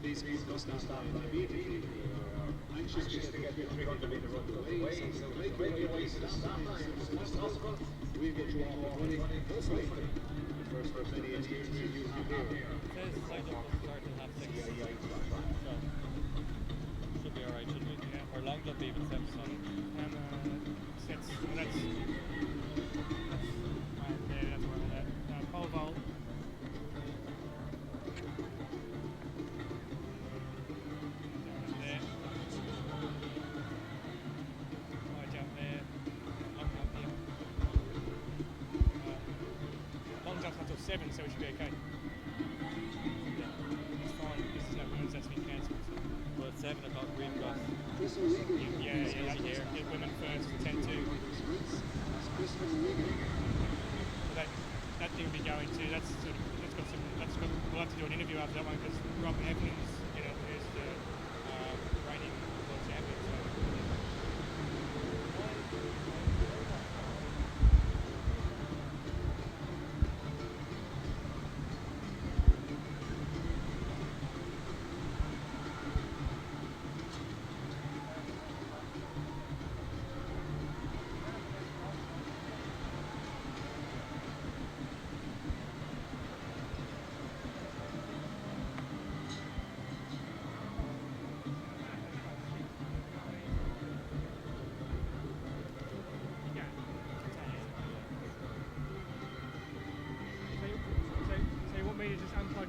These schools must not stop immediately. Anxious to get your 300-meter run away, so make your way to the stop line as soon as possible. We'll get you off running hopefully. The first many years you have here. Says signed up to start at half 6. So, should be alright, shouldn't we? Yeah. Or long jump even, 7 so. And 6. And that's where we're at. Pole vault. So it should be okay. Yeah, it's fine. This is no women's that's been cancelled. So. Well, it's 7 o'clock Green Cross. Yeah, women first, 10 2. That thing will be going to, we'll have to do an interview after that one because Rob Evans, is the reigning world champion. So.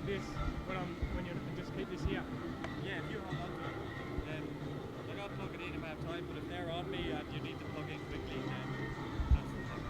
This when you just keep this here. Yeah, if you hold on to it, then I'll plug it in if I have time. But if they're on me and you need to plug in quickly, then that's the thing.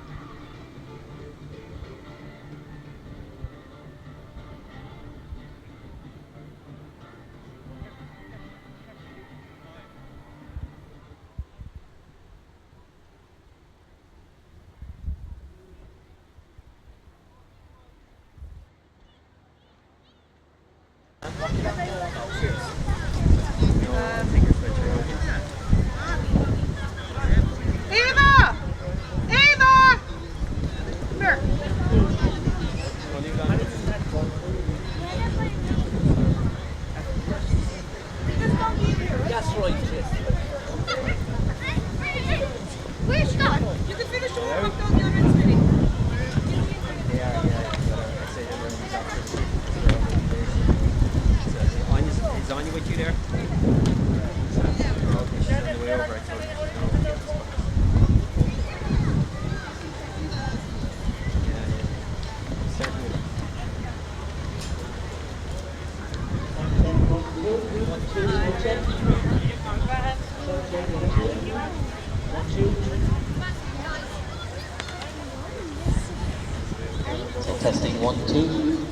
Testing 1, 2.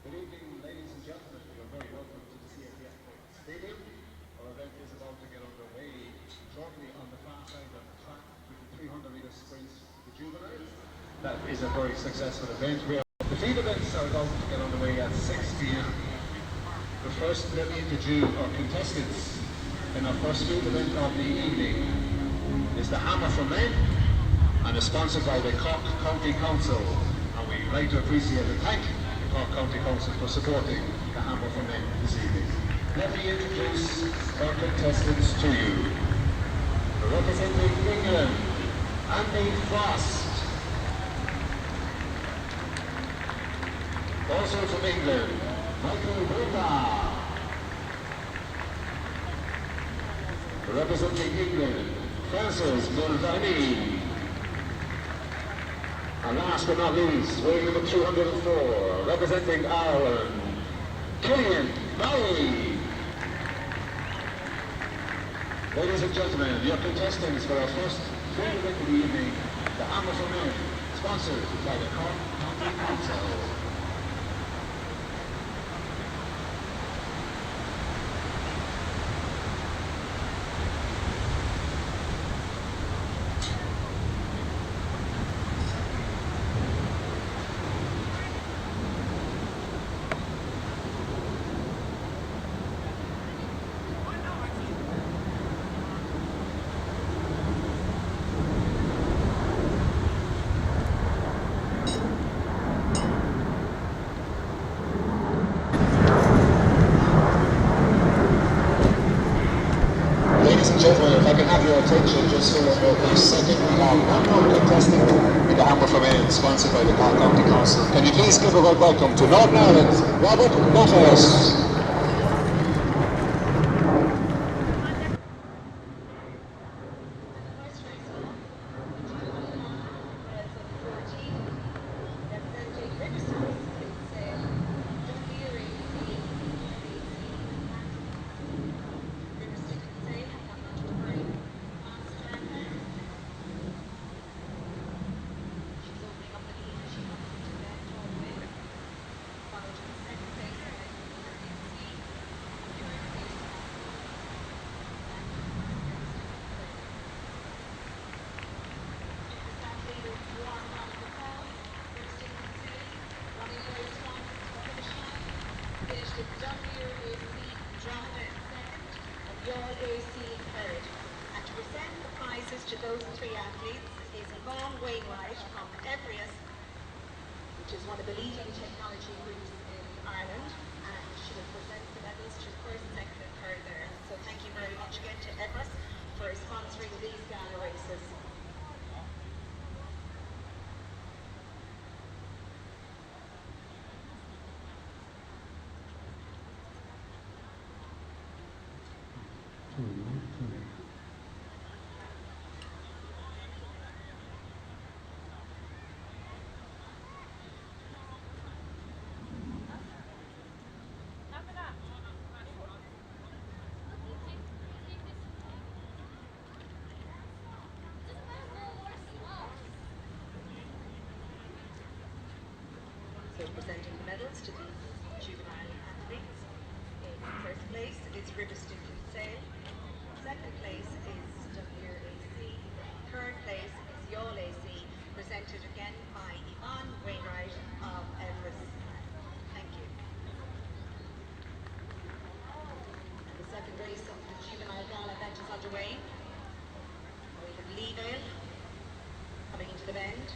Good evening, ladies and gentlemen. You're very welcome to the CFF Stadium. Our event is about to get underway shortly on the far side of the track with the 300-meter sprints for the juveniles. That is a very successful event. The field events are about to get underway at 6 p.m. But first, let me introduce our contestants in our first field event of the evening. Is the Hammer for Men and is sponsored by the Cork County Council. And we'd like to appreciate and thank Cork County Council for supporting the Hammer for Men this evening. Let me introduce our contestants to you. Representing England, Andy Frost. Also from England, Michael Wilder. representing England, Francis Mulvaney. And last but not least, weighing number 204, representing Ireland, Killian Murray. Ladies and gentlemen, your contestants for our first main event of the evening, the Hammer for Men, sponsored by the Cork County Council. Gentlemen, if I can have your attention just for a second, we have one more contestant in the Hammer for Men, sponsored by the Cork County Council. Can you please give a good welcome to Northern Ireland, Robert Buffers. To those three athletes is Yvonne Wainwright from Everest, which is one of the leading technology groups in Ireland, and she will present the medals to first, second and third there. So thank you very much again to Everest for sponsoring these gala races. So presenting the medals to the juvenile athletes. In first place is Riverstick Kinsale. Second place is WAC. Third place is Yall AC, presented again by Yvonne Wainwright of Everest. Thank you. And the second race of the juvenile gala event is underway. We have Leevale coming into the bend.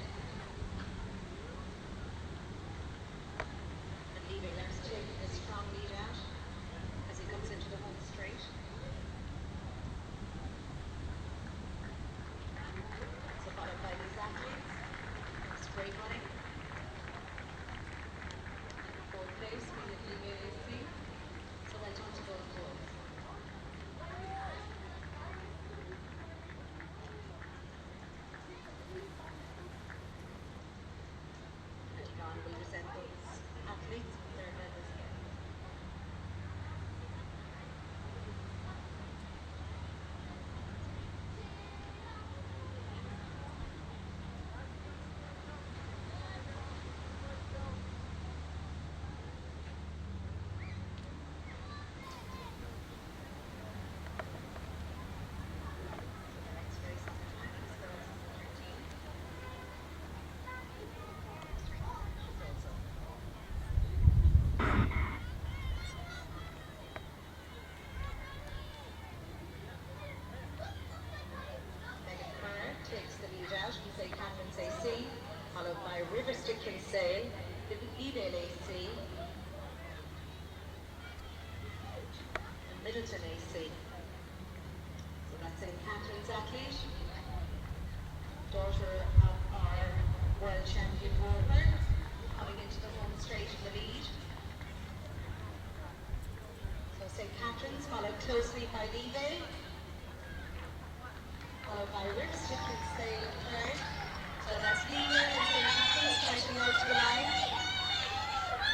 Leaving taking a strong lead out as he comes into the home straight. So followed by these athletes, straight running. Fourth place, we have WAC. So well done to both boys. And Yvonne will present these athletes. Takes the lead out, St. Catherine's AC, followed by Riverstick Kinsale, Leevale AC, and Middleton AC. So that's St. Catherine's athlete, daughter of our world champion rower, coming into the home straight in the lead. So St. Catherine's followed closely by Leevale. followed by Riverstick and Sale third. So that's Leland and St. Catherine's fighting out to the line.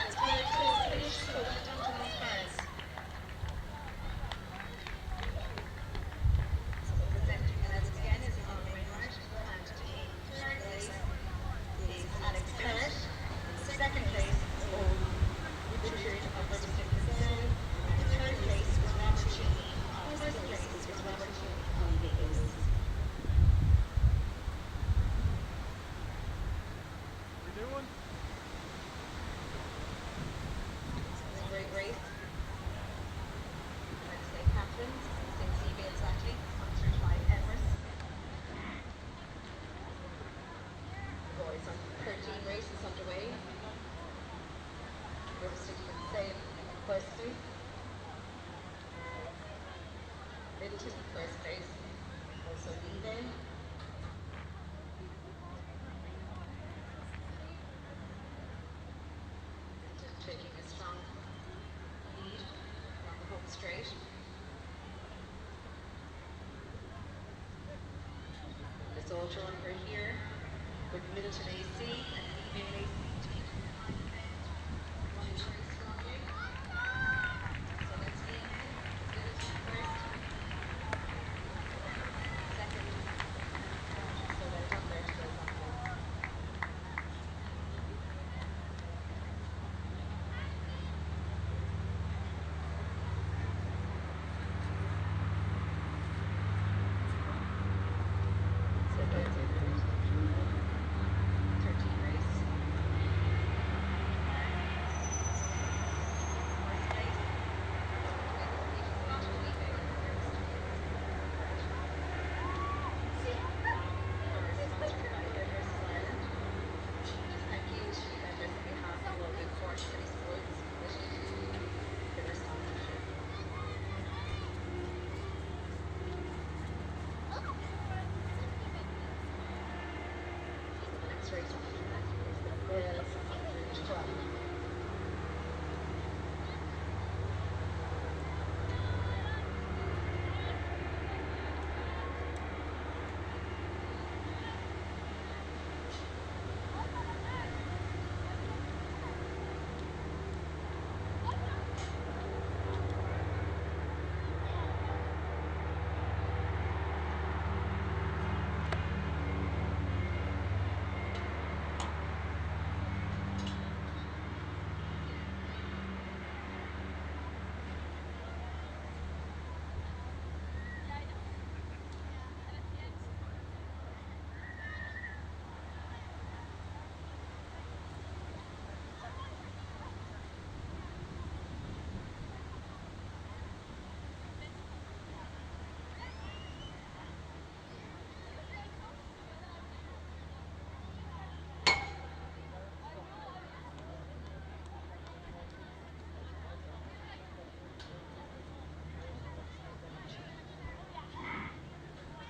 It's very close finish, so well done to those girls. So presenting the medals again is Paul Wainwright, and in third place is Alex Parrott. In second place is Owen Richard of Riverstick and Sale. And in third place is Robert Cheney. First place is Robert Cheney on the Ace. You do one? It's a great race. Like St. Catherine's, St. Stephen exactly, sponsored by Everest. Boys on 13 races underway. Riverstick and Sale firstly. Middleton first place. Also Leavin. Taking a strong lead on the home straight. It's all drawn for here with Middleton AC and Leavin AC taking one very strongly. So let's see. Middleton first. Second. So well done there to those on home. So there's a 13 race. First place. It is not only there first. Sponsored by Everest Ireland. Thank you to Everest on behalf of all the Cork City Schools for their sponsorship. The next race on the track is the Girls 112.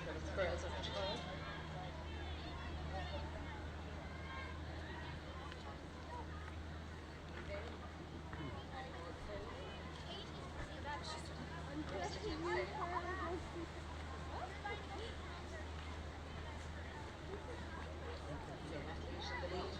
So it's Girls 112. The lead.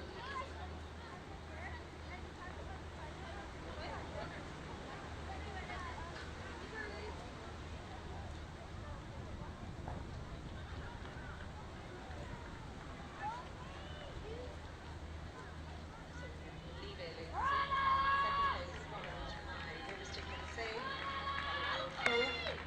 Leave it. Second place followed by Riverstick and Sale. Followed by Cove.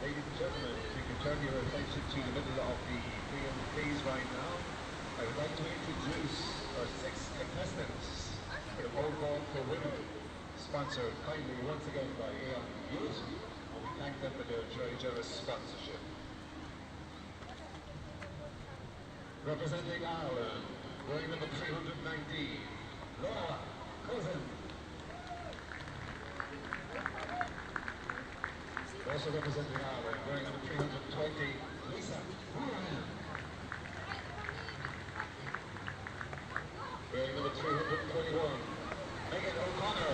ladies and gentlemen, if you can turn your attention to the middle of the field, please, right now. I would like to introduce our 6 contestants for the pole vault for women, sponsored kindly once again by Aon Youth, and we thank them for their very generous sponsorship. Representing Ireland, wearing number 319, Laura Cousin. Also representing Ireland, wearing number 320, Lisa Hooran. Wearing number 321, Megan O'Connor.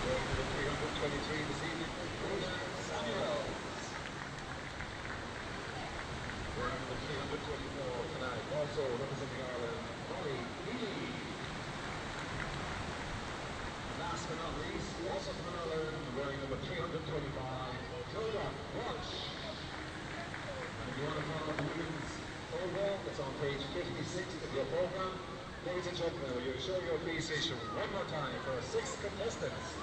Wearing number 323 this evening, Rosa Samuels. Wearing number 324 tonight, also representing Ireland, Molly Healy. Last but not least, also from Ireland, wearing number 325, Hilda Walsh. And if you want to follow the women's pole vault, it's on page 56 of your program. Ladies and gentlemen, will you show your appreciation one more time for 6 contestants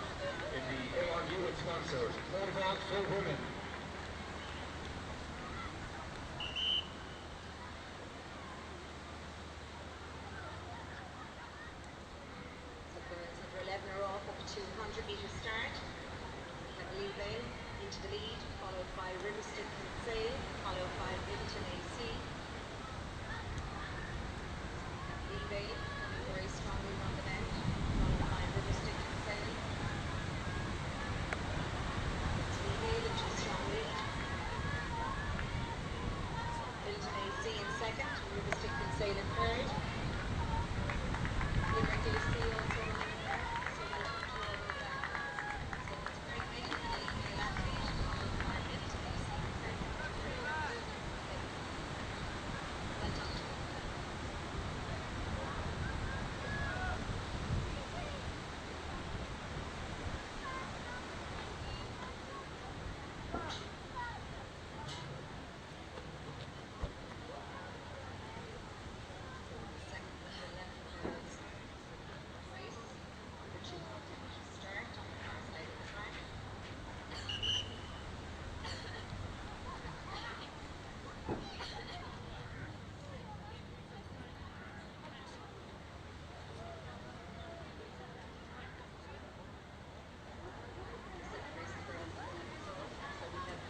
in the ARU sponsored pole vault for women. Are off up a 200 metre start. We have Lee Vale into the lead, followed by Riverstick and Sale, followed by Vinton AC. Lee Vale coming very strongly on the end, followed by Riverstick and Sale. It's Lee Vale into a strong lead. Vinton AC in second, Riverstick and Sale in third. Limerick AC also running there.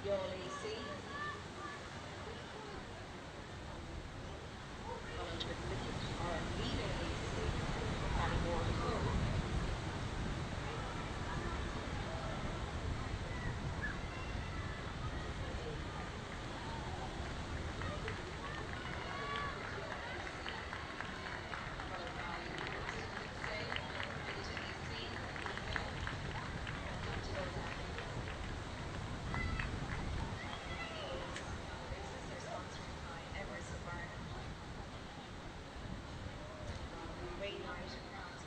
Your AC, followed with or leader AC, Ballymore Cork.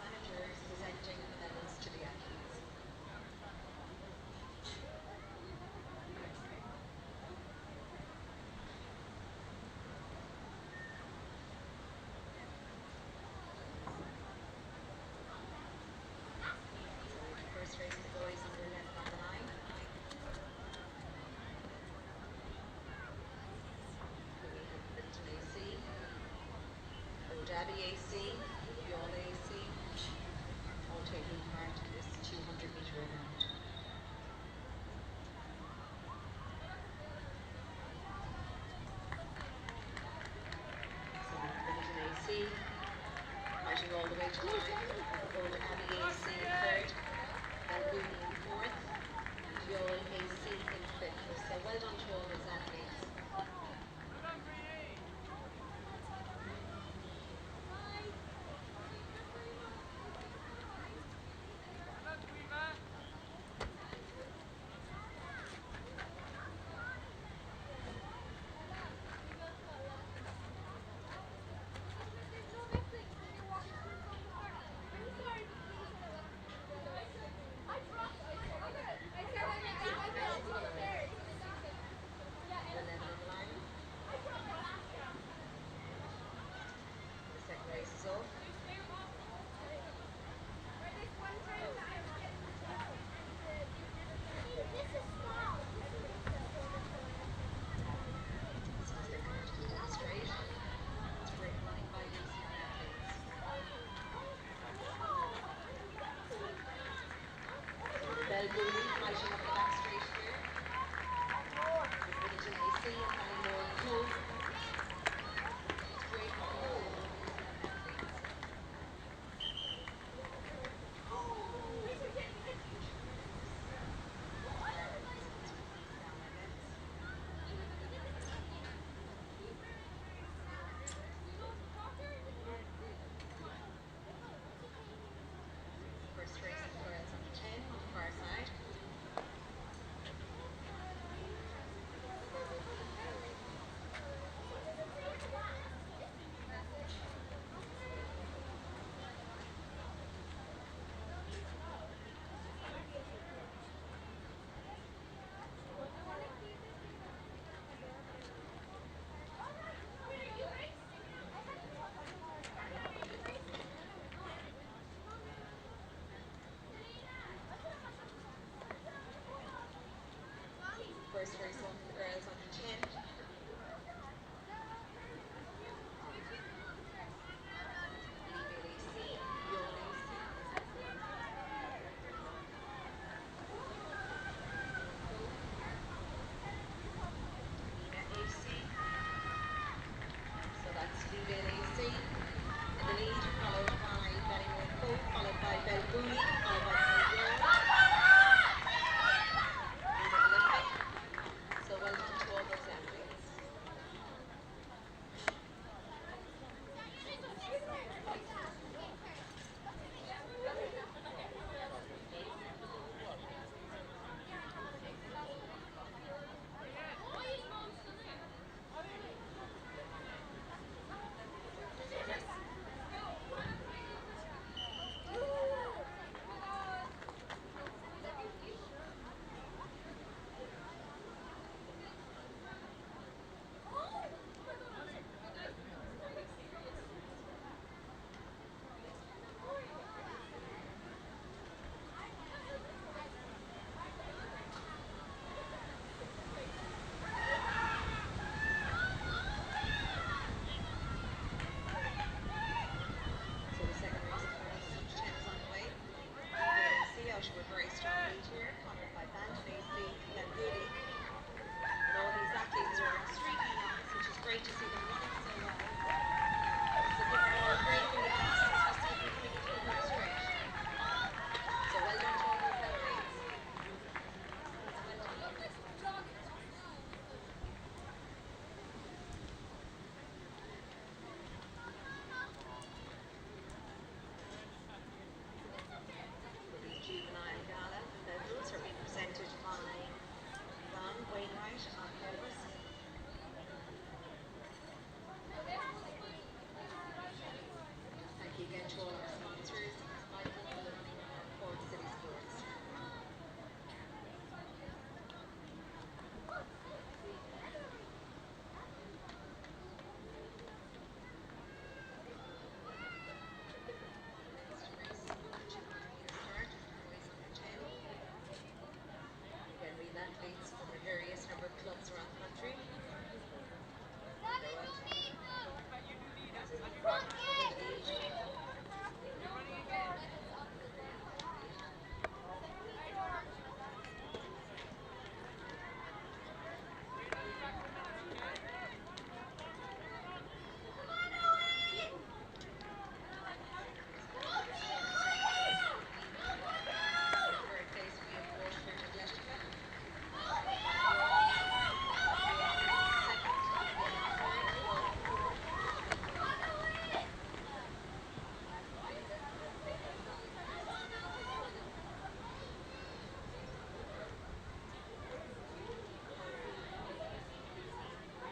Managers presenting the medals to the athletes. First race the boys under 11 on the line. We have Vinton AC, Old Abbey AC, Yola AC, all taking part in this 200 metre event. So we have Vinton AC, fighting all the way to the line. Old Abbey AC in third, Balgoony in fourth, and Yola AC in fifth. So well done to all those athletes. Belbuli fighting up the back straight here. With AC and Ballymore Cove. It's great for all. First race of the girls under 10 on the far side. First race on for the girls under 10. So that's Leaville AC in the lead, followed by Ballymore Cove, followed by Belbuli, followed by so well done to all those athletes. So the second race of the girls under 10 is on the way. AC out with a very strong lead here, followed by Bantam AC, Belbuli. And all these athletes are extremely nice, which is great to see them running so well. So people are all braving the fastest to see if we can make it to the first race. So well done to all those athletes. The juvenile gala medals are being presented by Ron Wainwright on purpose. Thank you again to all our sponsors, Michael and Cork City Sports. Next race, 200-meter start, boys under 10. Again, we have athletes from a various number of clubs around the country. Third place, we have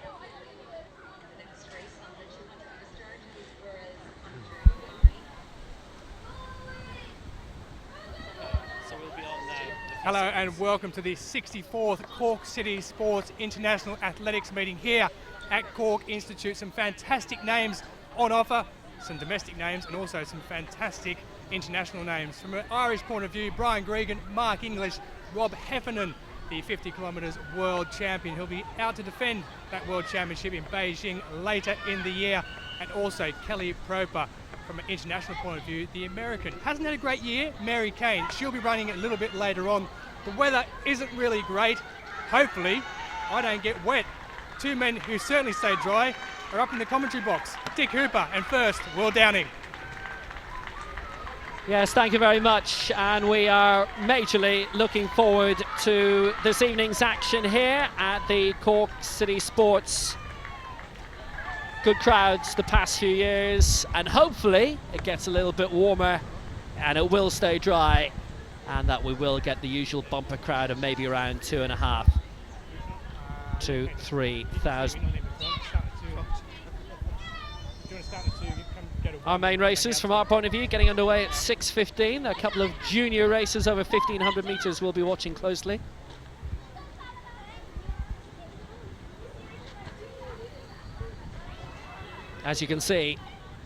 Waterford and Leicester. The next race on the 200-meter start is girls under 9. So we'll be on now. Hello and welcome to the 64th Cork City Sports International Athletics meeting here at Cork Institute. Some fantastic names on offer, some domestic names and also some fantastic international names. From an Irish point of view, Brian Gregan, Mark English, Rob Heffernan, the 50 kilometres world champion. He'll be out to defend that world championship in Beijing later in the year. and also Kelly Proper from an international point of view, the American. Hasn't had a great year, Mary Kane. She'll be running a little bit later on. The weather isn't really great. Hopefully, I don't get wet. Two men who certainly stay dry are up in the commentary box. Dick Hooper, and first, Will Downing. Yes, thank you very much, and we are majorly looking forward to this evening's action here at the Cork City Sports. Good crowds the past few years, and hopefully it gets a little bit warmer and it will stay dry, and that we will get the usual bumper crowd of maybe around 2,500 to 3,000. Our main races from our point of view getting underway at 6:15. A couple of junior races over 1,500 metres we'll be watching closely. As you can see,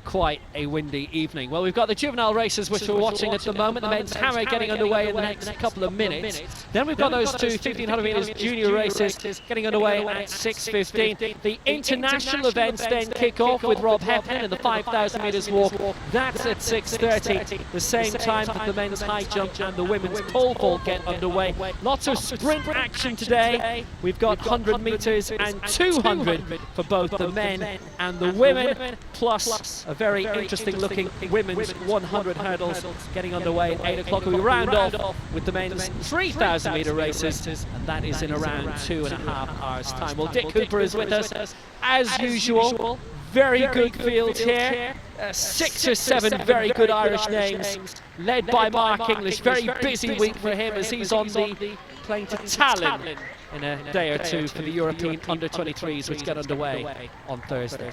quite a windy evening. Well, we've got the juvenile races which we're watching at the moment. The men's hammer getting underway in the next couple of minutes. Then we've got those two 1,500 metres junior races getting underway at 6:15. The international events then kick off with Rob Heffernan in the 5,000 metres walk. That's at 6:30. The same time that the men's high jump and the women's pole vault get underway. Lots of sprint action today. We've got 100 metres and 200 for both the men and the women, plus a very interesting looking women's 100 hurdles getting underway at 8 o'clock. We round off with the men's 3,000 metre races, and that is in around 2.5 hours time. Well, Dick Cooper is with us as usual. Very good field here. 6 or 7 very good Irish names, led by Mark English. Very busy week for him as he's on the plane to Tallinn in a day or two for the European under-23s, which get underway on Thursday.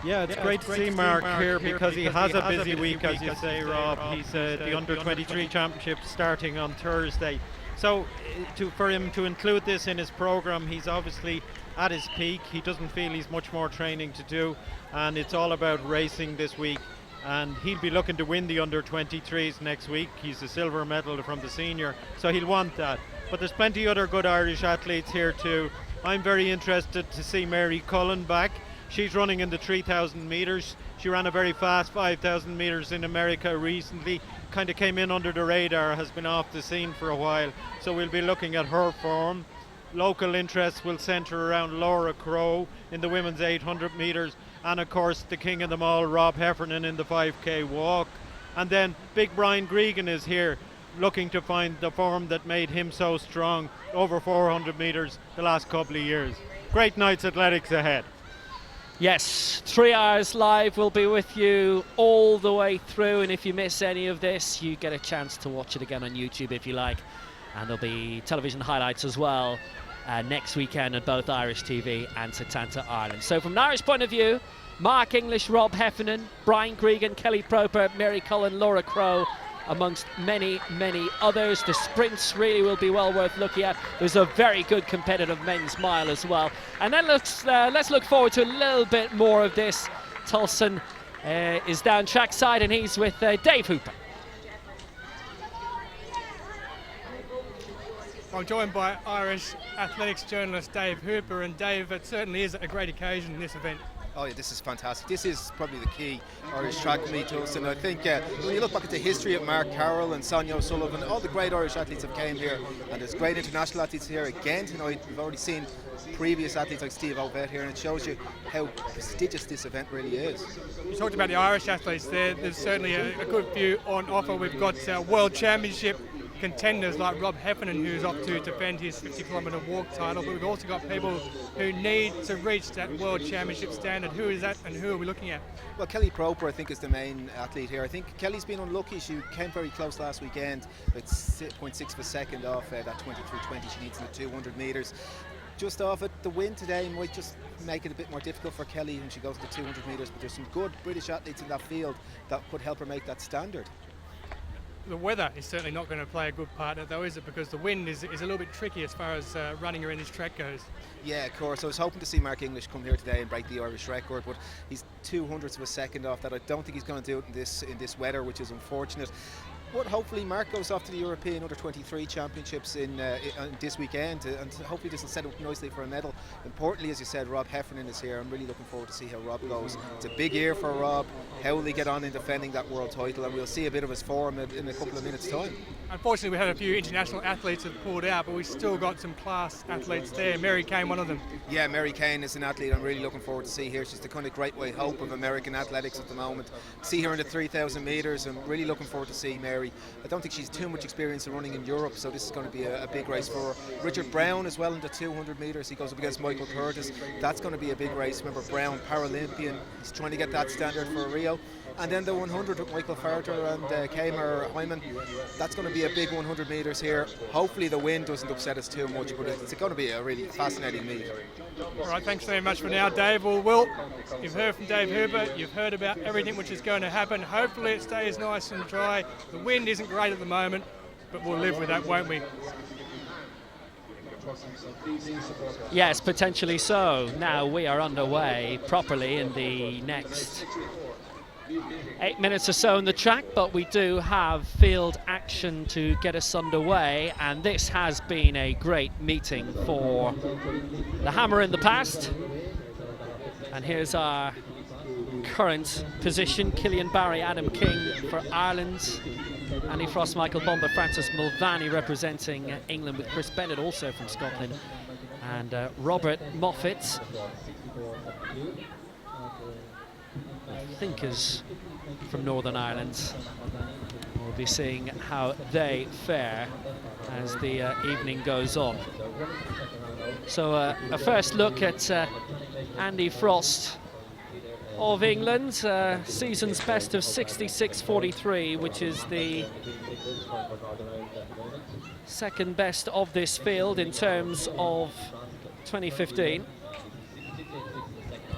Yeah, it's great to see Mark here because he has a busy week, as you say, Rob. He's the under-23 championship starting on Thursday. So for him to include this in his programme, he's obviously at his peak. He doesn't feel he's much more training to do, and it's all about racing this week. And he'll be looking to win the under-23s next week. He's a silver medal from the senior, so he'll want that. But there's plenty of other good Irish athletes here too. I'm very interested to see Mary Cullen back. She's running in the 3,000 metres. She ran a very fast 5,000 metres in America recently. Kind of came in under the radar, has been off the scene for a while. So we'll be looking at her form. Local interests will centre around Laura Crowe in the women's 800 metres. And of course the king of them all, Rob Heffernan, in the 5k walk. And then big Brian Gregan is here, looking to find the form that made him so strong over 400 metres the last couple of years. Great night's athletics ahead. Yes, 3 hours live. We'll be with you all the way through, and if you miss any of this, you get a chance to watch it again on YouTube if you like. And there'll be television highlights as well next weekend on both Irish TV and Setanta Ireland. So from an Irish point of view, Mark English, Rob Heffernan, Brian Gregan, Kelly Proper, Mary Cullen, Laura Crowe, amongst many, many others. The sprints really will be well worth looking at. There's a very good competitive men's mile as well. And then let's look forward to a little bit more of this. Tulson is down trackside, and he's with Dave Hooper. I'm joined by Irish athletics journalist Dave Hooper, and Dave, it certainly is a great occasion in this event. Oh yeah, this is fantastic. This is probably the key Irish track meet to us, and I think when you look back at the history of Mark Carroll and Sonia O'Sullivan, all the great Irish athletes have came here, and there's great international athletes here again tonight. We've already seen previous athletes like Steve Ovett here, and it shows you how prestigious this event really is. You talked about the Irish athletes there. There's certainly a good few on offer. We've got World Championship contenders like Rob Heffernan, who's off to defend his 50-kilometre walk title, but we've also got people who need to reach that World Championship standard. Who is that, and who are we looking at? Well, Kelly Proper, I think, is the main athlete here. I think Kelly's been unlucky. She came very close last weekend, but 0.6 of a second off that 23.20 she needs in the 200 metres. Just off it, the win today might just make it a bit more difficult for Kelly when she goes to 200 metres, but there's some good British athletes in that field that could help her make that standard. The weather is certainly not going to play a good part, though, is it? Because the wind is a little bit tricky as far as running around this track goes. Yeah, of course. I was hoping to see Mark English come here today and break the Irish record, but he's 0.02 of a second off that. I don't think he's going to do it in this weather, which is unfortunate. But hopefully Mark goes off to the European Under-23 Championships in this weekend, and hopefully this will set up nicely for a medal. Importantly, as you said, Rob Heffernan is here. I'm really looking forward to see how Rob goes. It's a big year for Rob. How will he get on in defending that world title? And we'll see a bit of his form in a couple of minutes' time. Unfortunately, we had a few international athletes that pulled out, but we've still got some class athletes there. Mary Kane, one of them. Yeah, Mary Kane is an athlete I'm really looking forward to see here. She's the kind of great white hope of American athletics at the moment. See her in the 3,000 metres. I'm really looking forward to see Mary. I don't think she's too much experience in running in Europe, so this is going to be a big race for her. Richard Brown as well in the 200 metres. He goes up against Michael Curtis. That's going to be a big race. Remember, Brown, Paralympian. He's trying to get that standard for Rio. And then the 100 with Michael Farter and Kamer Hyman. That's going to be a big 100 metres here. Hopefully the wind doesn't upset us too much, but it's going to be a really fascinating meet. All right, thanks very much for now, Dave. Well, Will, you've heard from Dave Herbert. You've heard about everything which is going to happen. Hopefully it stays nice and dry. The wind isn't great at the moment, but we'll live with that, won't we? Yes, potentially so. Now we are underway properly in the next 8 minutes or so on the track, but we do have field action to get us underway, and this has been a great meeting for the Hammer in the past. And here's our current position: Killian Barry, Adam King for Ireland, Andy Frost, Michael Bomber, Francis Mulvaney representing England, with Chris Bennett also from Scotland, and Robert Moffat, I think, is from Northern Ireland. We'll be seeing how they fare as the evening goes on. So a first look at Andy Frost of England, season's best of 66.43, which is the second best of this field in terms of 2015.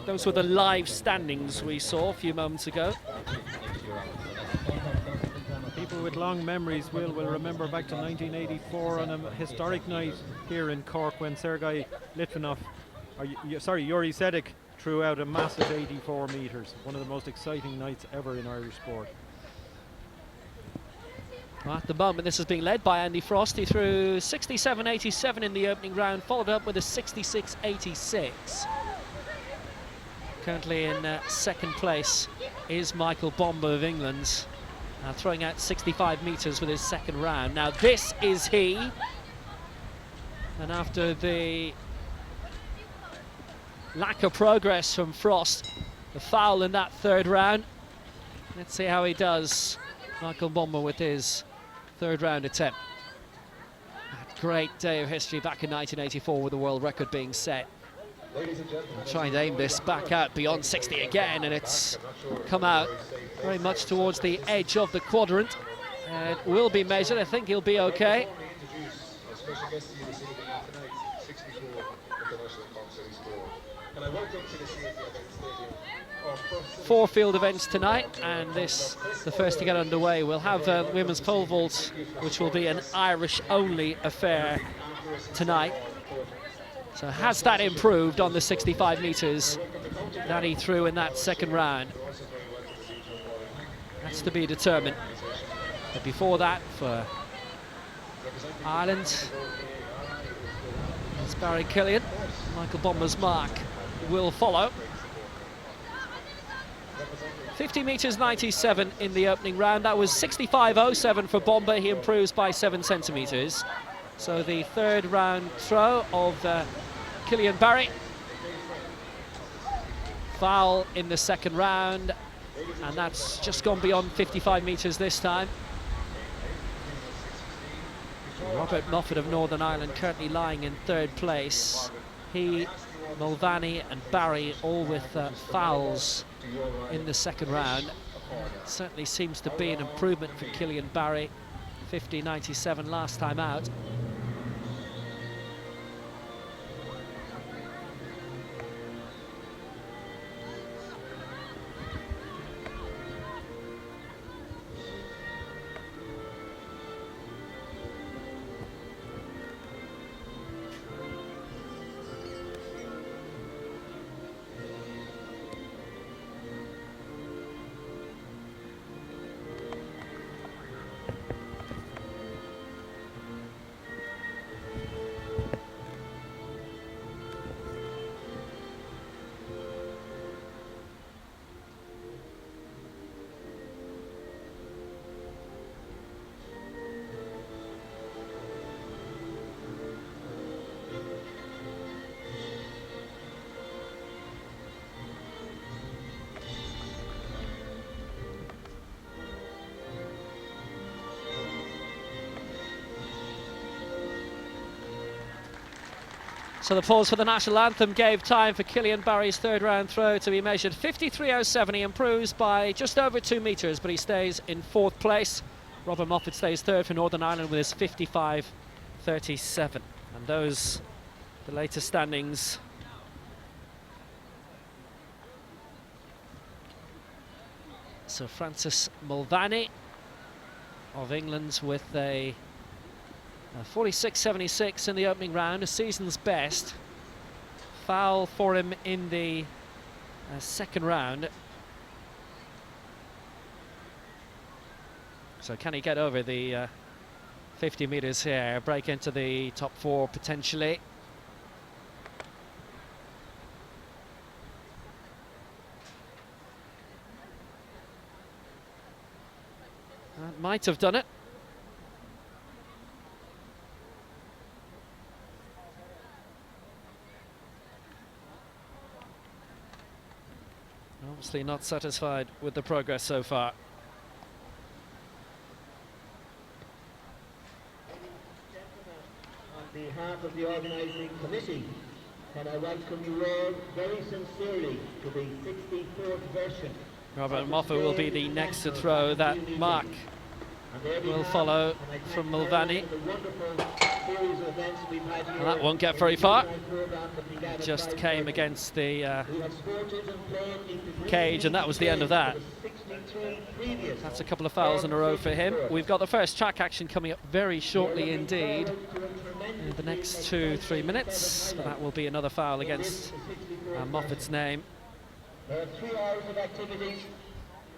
Those were the live standings we saw a few moments ago. People with long memories will remember back to 1984 on a historic night here in Cork when Sergei Litvinov, Yuri Sedek, threw out a massive 84 metres. One of the most exciting nights ever in Irish sport. Well, at the moment, this is being led by Andy Frost. He threw 67.87 in the opening round, followed up with a 66.86. Currently in second place is Michael Bomber of England, throwing out 65 metres with his second round. Now this is he, and after the lack of progress from Frost, the foul in that third round, let's see how he does. Michael Bomber with his third round attempt. That great day of history back in 1984 with the world record being set. Trying to aim this back out beyond 60 again, and it's come out very much towards the edge of the quadrant. It will be measured. I think he'll be okay. Four field events tonight, and this, the first to get underway. We'll have women's pole vault, which will be an Irish-only affair tonight. So has that improved on the 65 metres that he threw in that second round? That's to be determined. But before that, for Ireland, it's Barry Killian. Michael Bomber's mark will follow. 50 metres 97 in the opening round. That was 65.07 for Bomber. He improves by 7 centimetres. So the third round throw of Killian Barry. Foul in the second round, and that's just gone beyond 55 metres this time. Robert Moffat of Northern Ireland currently lying in third place. He, Mulvaney and Barry all with fouls in the second round. It certainly seems to be an improvement for Killian Barry. 50.97 last time out. So the pause for the national anthem gave time for Killian Barry's third round throw to be measured. 53.07. He improves by just over 2 metres, but he stays in 4th place. Robert Moffat stays third for Northern Ireland with his 55.37. And those, the latest standings. So Francis Mulvaney of England with a 46.76 in the opening round, a season's best. Foul for him in the second round. So can he get over the 50 metres here, break into the top 4 potentially? That might have done it. Obviously not satisfied with the progress so far. On behalf of the organising committee, can I welcome you all very sincerely to the 64th version. Robert Moffat will be the next to throw. That mark will follow from Mulvaney. And that won't get very far. It just came against the cage, and that was the end of that. That's a couple of fouls in a row for him. We've got the first track action coming up very shortly indeed, in the next 2-3 minutes. But that will be another foul against Moffat's name. There are 3 hours of activities.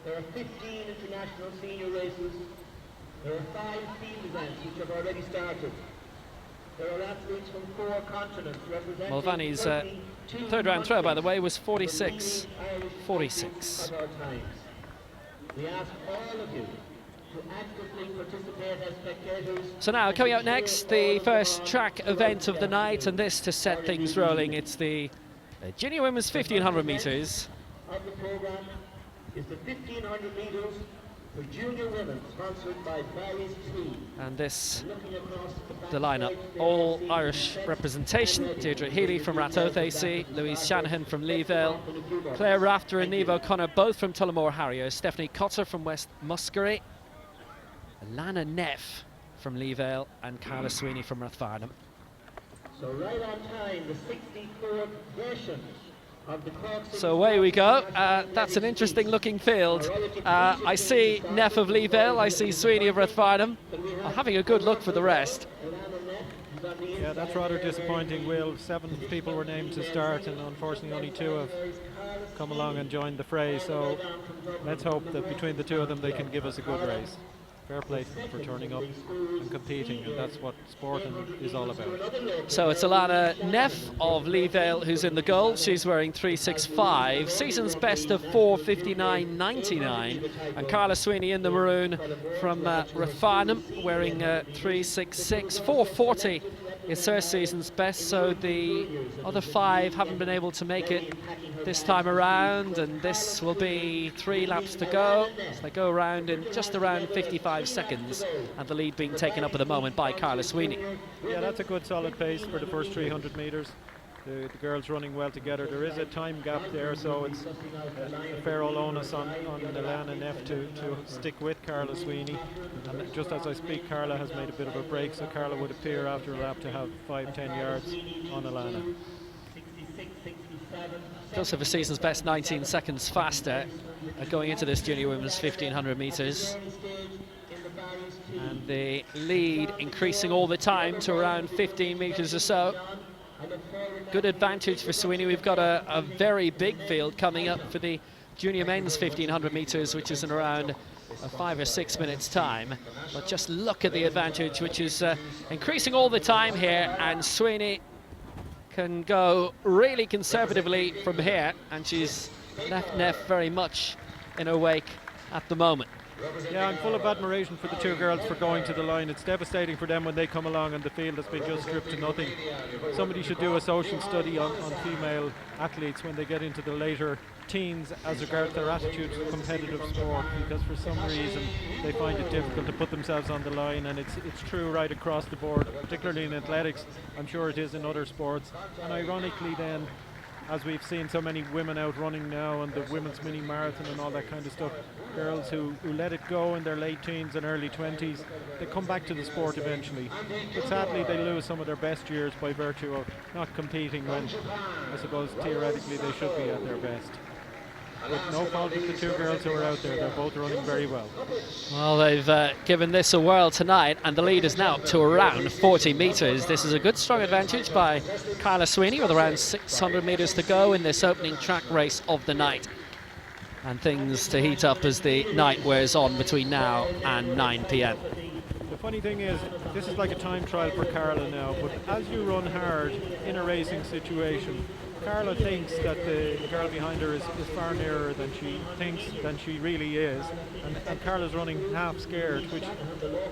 There are 15 international senior races. There are 5 field events which have already started. There are athletes from 4 continents representing Mulvaney's third round throw, by the way, was 46.46. We ask all of you to actively participate as spectators. So now, coming out next, the first track event of the night, and this to set things rolling. It's the junior women's 1500 metres. Of the programme is the 1500 metres for junior women, sponsored by Barry's Tea. And this, the lineup, all Irish representation. Deirdre Healy from Ratoath AC, Louise Shanahan from Leevale, Claire Rafter and Niamh O'Connor, both from Tullamore Harriers, Stephanie Cotter from West Muskerry, Lana Neff from Leevale, and Carla Sweeney from Rathfarnham. So right on time, the 64th version. So away we go. That's an interesting looking field. I see Neff of Leevale, I see Sweeney of Rathfarnham. I'm having a good look for the rest. Yeah, that's rather disappointing, Will. 7 people were named to start, and unfortunately only 2 have come along and joined the fray. So let's hope that between the 2 of them they can give us a good race. Fair play for turning up and competing, and that's what sport is all about. So it's Alana Neff of Leevale who's in the goal. She's wearing 3.65, season's best of 4:59.99, and Carla Sweeney in the maroon from Rathfarnham wearing 3.66. 4:40 is her season's best, so the other 5 haven't been able to make it this time around, and this will be 3 laps to go. So they go around in just around 55 seconds, and the lead being taken up at the moment by Carla Sweeney. Yeah, that's a good solid pace for the first 300 metres. The girls running well together. There is a time gap there, so it's a fair old onus on Alana Neff to stick with Carla Sweeney. And just as I speak, Carla has made a bit of a break, so Carla would appear after a lap to have 5-10 yards on Alana. Does have a season's best 19 seconds faster going into this junior women's 1500 metres. And the lead increasing all the time to around 15 metres or so. Good advantage for Sweeney. We've got a very big field coming up for the junior men's 1500 metres, which is in around 5 or 6 minutes time. But just look at the advantage, which is increasing all the time here, and Sweeney can go really conservatively from here, and she's left Neff very much in her wake at the moment. Yeah, I'm full of admiration for the 2 girls for going to the line. It's devastating for them when they come along and the field has been just stripped to nothing. Somebody should do a social study on female athletes when they get into the later teens as regards their attitude to competitive sport, because for some reason they find it difficult to put themselves on the line, and it's true right across the board, particularly in athletics. I'm sure it is in other sports. And ironically then, as we've seen so many women out running now and the women's mini marathon and all that kind of stuff, girls who let it go in their late teens and early 20s, they come back to the sport eventually. But sadly they lose some of their best years by virtue of not competing when I suppose theoretically they should be at their best. With no fault of the two girls who are out there, they're both running very well. Well, they've given this a whirl tonight, and the lead is now up to around 40 metres. This is a good strong advantage by Carla Sweeney with around 600 metres to go in this opening track race of the night. And things to heat up as the night wears on between now and 9 p.m. The funny thing is, this is like a time trial for Carla now, but as you run hard in a racing situation, Carla thinks that the girl behind her is far nearer than she really is, and Carla's running half scared, which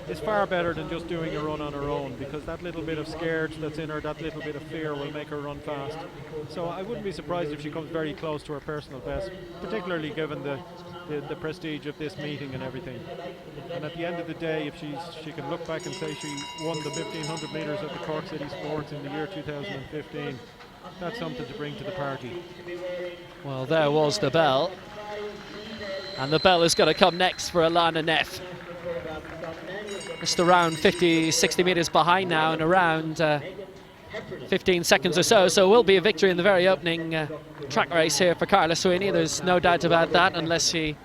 is far better than just doing a run on her own, because that little bit of scared that's in her, that little bit of fear will make her run fast. So I wouldn't be surprised if she comes very close to her personal best, particularly given the prestige of this meeting and everything. And at the end of the day, if she can look back and say she won the 1500 metres at the Cork City Sports in the year 2015, that's something to bring to the party. Well, there was the bell, and the bell is going to come next for Alana Neff. Just around 50-60 metres behind now, and around 15 seconds or so, so it will be a victory in the very opening track race here for Carla Sweeney. There's no doubt about that, unless she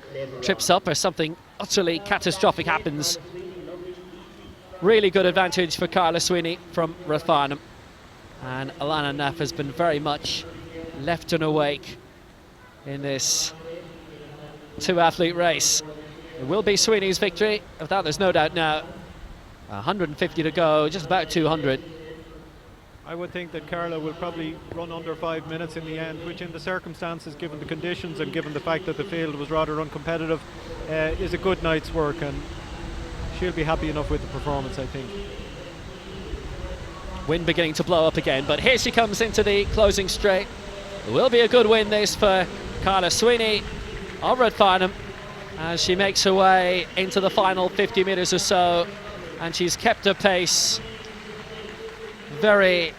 trips up or something utterly catastrophic happens. Really good advantage for Carla Sweeney from Rathfarnham. And Alana Neff has been very much left in a wake in this two-athlete race. It will be Sweeney's victory, of that there's no doubt now. 150 to go, just about 200. I would think that Carla will probably run under 5 minutes in the end, which in the circumstances, given the conditions and given the fact that the field was rather uncompetitive, is a good night's work, and she'll be happy enough with the performance, I think. Wind beginning to blow up again, but here she comes into the closing straight. It will be a good win this for Carla Sweeney of Rathfarnham as she makes her way into the final 50 metres or so, and she's kept her pace very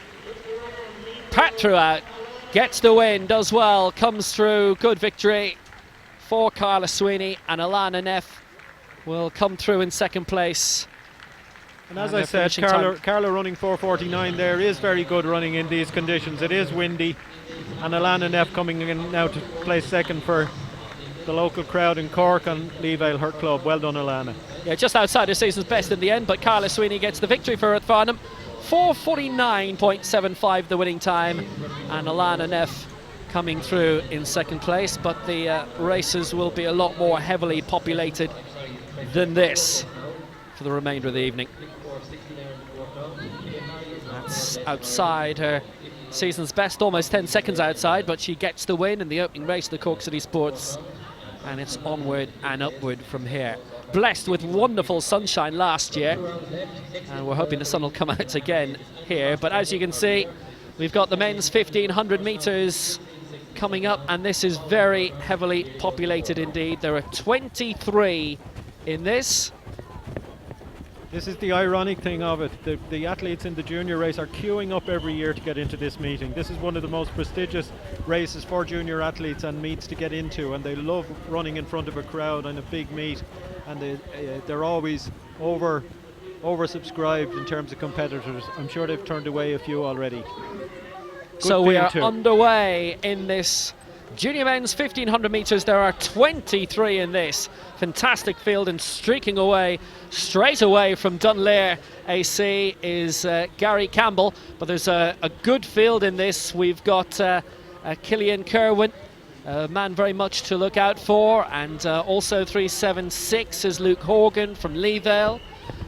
pat throughout. Gets the win, does well, comes through, good victory for Carla Sweeney, and Alana Neff will come through in second place. And as I said, Carla running 4:49 there is very good running in these conditions. It is windy, and Alana Neff coming in now to place second for the local crowd in Cork and Leavale, her club. Well done, Alana. Yeah, just outside her season's best in the end, but Carla Sweeney gets the victory for Rathfarnham. 4:49.75 the winning time, and Alana Neff coming through in second place, but the races will be a lot more heavily populated than this for the remainder of the evening. That's outside her season's best, almost 10 seconds outside, but she gets the win in the opening race of the Cork City Sports, and it's onward and upward from here. Blessed with wonderful sunshine last year, and we're hoping the sun will come out again here, but as you can see, we've got the men's 1500 metres coming up, and this is very heavily populated indeed. There are 23 in this. This is the ironic thing of it. The athletes in the junior race are queuing up every year to get into this meeting. This is one of the most prestigious races for junior athletes and meets to get into, and they love running in front of a crowd and a big meet, and they're always oversubscribed in terms of competitors. I'm sure they've turned away a few already. So we are underway in this junior men's 1500 metres. There are 23 in this. Fantastic field, and streaking away straight away from Dunleer AC is Gary Campbell, but there's a good field in this. We've got Killian Kerwin, a man very much to look out for, and also 376 is Luke Horgan from Leavale.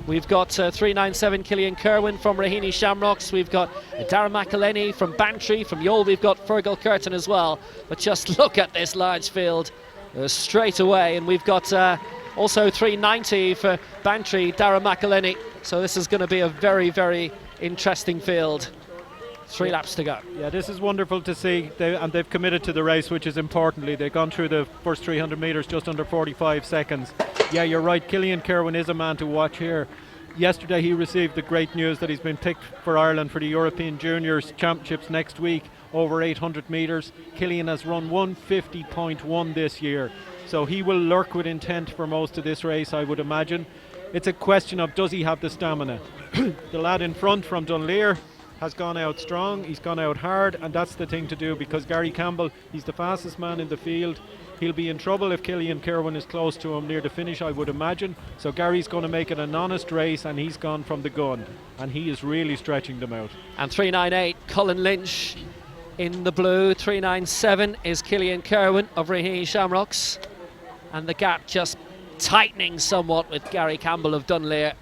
We've got 397 Killian Kerwin from Raheny Shamrocks. We've got Darren McElhenney from Bantry. From Youghal we've got Fergal Curtin as well. But just look at this large field straight away. And we've got also 390 for Bantry, Darren McElhenney. So this is going to be a very, very interesting field. 3 laps to go. Yeah, this is wonderful to see, and they've committed to the race, which is importantly. They've gone through the first 300 metres just under 45 seconds. Yeah, you're right, Cillian Kerwin is a man to watch here. Yesterday he received the great news that he's been picked for Ireland for the European Juniors Championships next week, over 800 metres. Cillian has run 150.1 this year, so he will lurk with intent for most of this race, I would imagine. It's a question of, does he have the stamina? The lad in front from Dunleer has gone out strong, he's gone out hard, and that's the thing to do, because Gary Campbell, he's the fastest man in the field. He'll be in trouble if Cillian Kerwin is close to him near the finish, I would imagine. So Gary's going to make it an honest race, and he's gone from the gun, and he is really stretching them out. And 3.98, Colin Lynch in the blue. 3.97 is Cillian Kerwin of Raheen Shamrocks, and the gap just tightening somewhat with Gary Campbell of Dunleer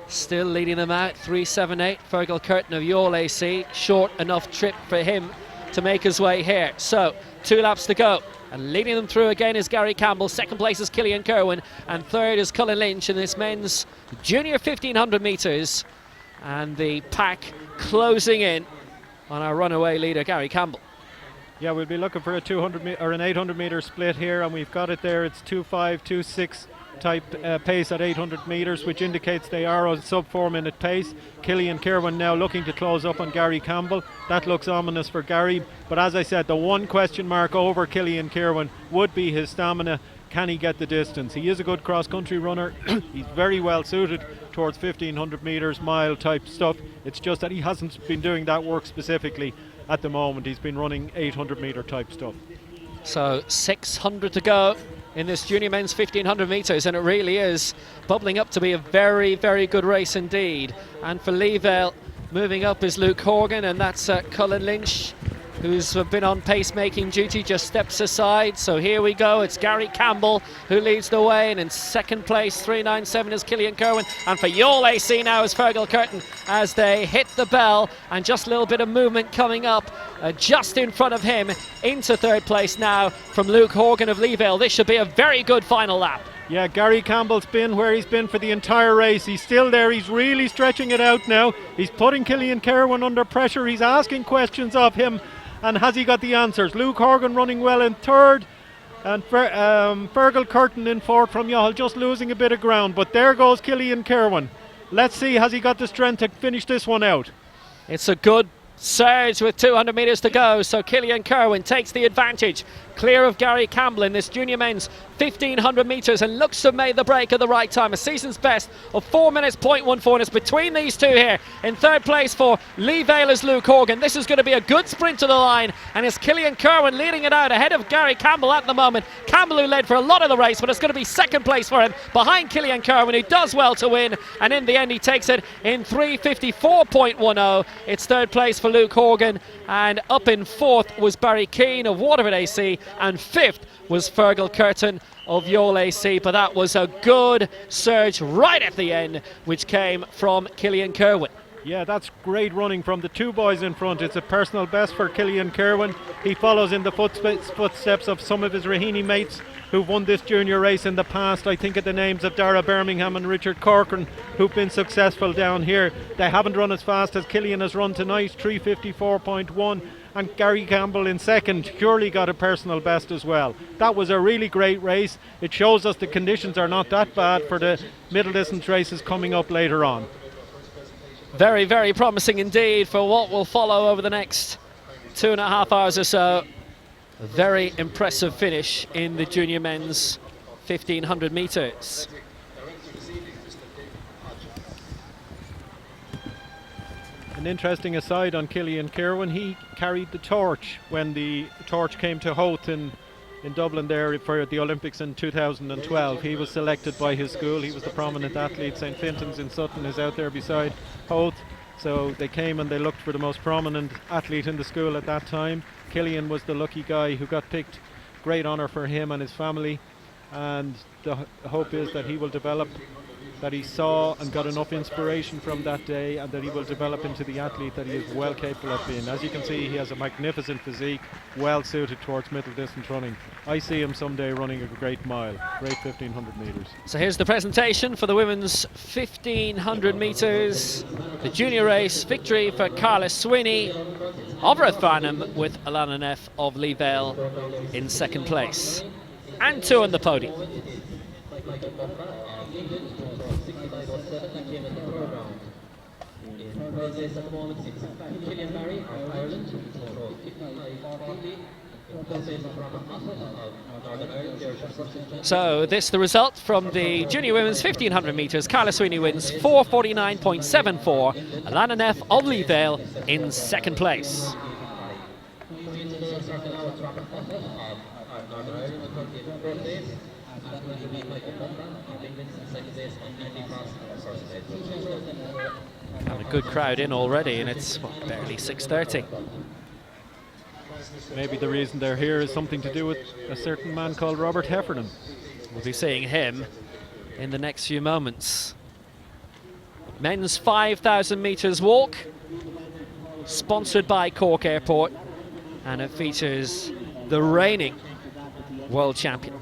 still leading them out. 3.78, Fergal Curtin of Youghal AC, short enough trip for him to make his way here. So 2 laps to go, and leading them through again is Gary Campbell. Second place is Cillian Kerwin, and third is Colin Lynch in this men's junior 1500 metres, and the pack closing in on our runaway leader Gary Campbell. Yeah, we'll be looking for a 200 or an 800 metre split here, and we've got it there. It's 2.5, 2.6 type pace at 800 metres, which indicates they are on sub 4 minute pace. Cillian Kerwin now looking to close up on Gary Campbell. That looks ominous for Gary, but as I said, the one question mark over Cillian Kerwin would be his stamina. Can he get the distance? He is a good cross country runner. He's very well suited towards 1500 metres mile type stuff. It's just that he hasn't been doing that work specifically at the moment. He's been running 800 metre type stuff. So 600 to go in this junior men's 1500 metres, and it really is bubbling up to be a very, very good race indeed. And for Lee Vale, moving up is Luke Horgan, and that's Colin Lynch, who's been on pacemaking duty, just steps aside. So here we go, it's Gary Campbell who leads the way, and in second place 3.97 is Cillian Kerwin, and for Youghal AC now is Fergal Curtin as they hit the bell, and just a little bit of movement coming up just in front of him into third place now from Luke Horgan of Lee Vale. This should be a very good final lap. Yeah, Gary Campbell's been where he's been for the entire race. He's still there, he's really stretching it out now. He's putting Cillian Kerwin under pressure, he's asking questions of him, and has he got the answers? Luke Horgan running well in third, and Fergal Curtin in fourth from Youghal, just losing a bit of ground. But there goes Cillian Kerwin. Let's see, has he got the strength to finish this one out? It's a good surge with 200 metres to go, so Cillian Kerwin takes the advantage, clear of Gary Campbell in this junior men's 1500 metres, and looks to have made the break at the right time. A season's best of 4 minutes 0.14, and it's between these two here. In third place for Lee Vale is Luke Horgan. This is going to be a good sprint to the line, and it's Cillian Kerwin leading it out ahead of Gary Campbell at the moment. Campbell, who led for a lot of the race, but it's going to be second place for him behind Cillian Kerwin, who does well to win, and in the end he takes it in 3:54.10. It's third place for Luke Horgan, and up in fourth was Barry Keane of Waterford AC, and fifth was Fergal Curtin of Youghal AC. But that was a good surge right at the end, which came from Cillian Kerwin. Yeah, that's great running from the two boys in front. It's a personal best for Cillian Kerwin. He follows in the footsteps of some of his Raheny mates who've won this junior race in the past. I think of the names of Dara Birmingham and Richard Corcoran, who've been successful down here. They haven't run as fast as Cillian has run tonight, 3:54.1. And Gary Campbell in second surely got a personal best as well. That was a really great race. It shows us the conditions are not that bad for the middle distance races coming up later on. Very, very promising indeed for what will follow over the next 2.5 hours or so. A very impressive finish in the junior men's 1500 metres. An interesting aside on Cillian Kerwin, he carried the torch when the torch came to Howth in Dublin there for the Olympics in 2012. He was selected by his school. He was the prominent athlete. St. Fintan's in Sutton is out there beside Howth. So they came and they looked for the most prominent athlete in the school at that time. Cillian was the lucky guy who got picked. Great honour for him and his family. And the hope is that he will develop that he saw and got enough inspiration from that day, and that he will develop into the athlete that he is well capable of being. As you can see, he has a magnificent physique, well suited towards middle distance running. I see him someday running a great mile, great 1500 metres. So here's the presentation for the women's 1500 metres. The junior race victory for Carla Sweeney of Rathfarnham, with Alana Neff of Lee Vale in second place. And two on the podium. So this the result from the junior women's 1500 metres. Carla Sweeney wins 4:49.74. Alana Neff of Lee Vale in second place. And a good crowd in already, and it's barely 6:30. Maybe the reason they're here is something to do with a certain man called Robert Heffernan. We'll be seeing him in the next few moments. Men's 5,000 metres walk, sponsored by Cork Airport, and it features the reigning world champion.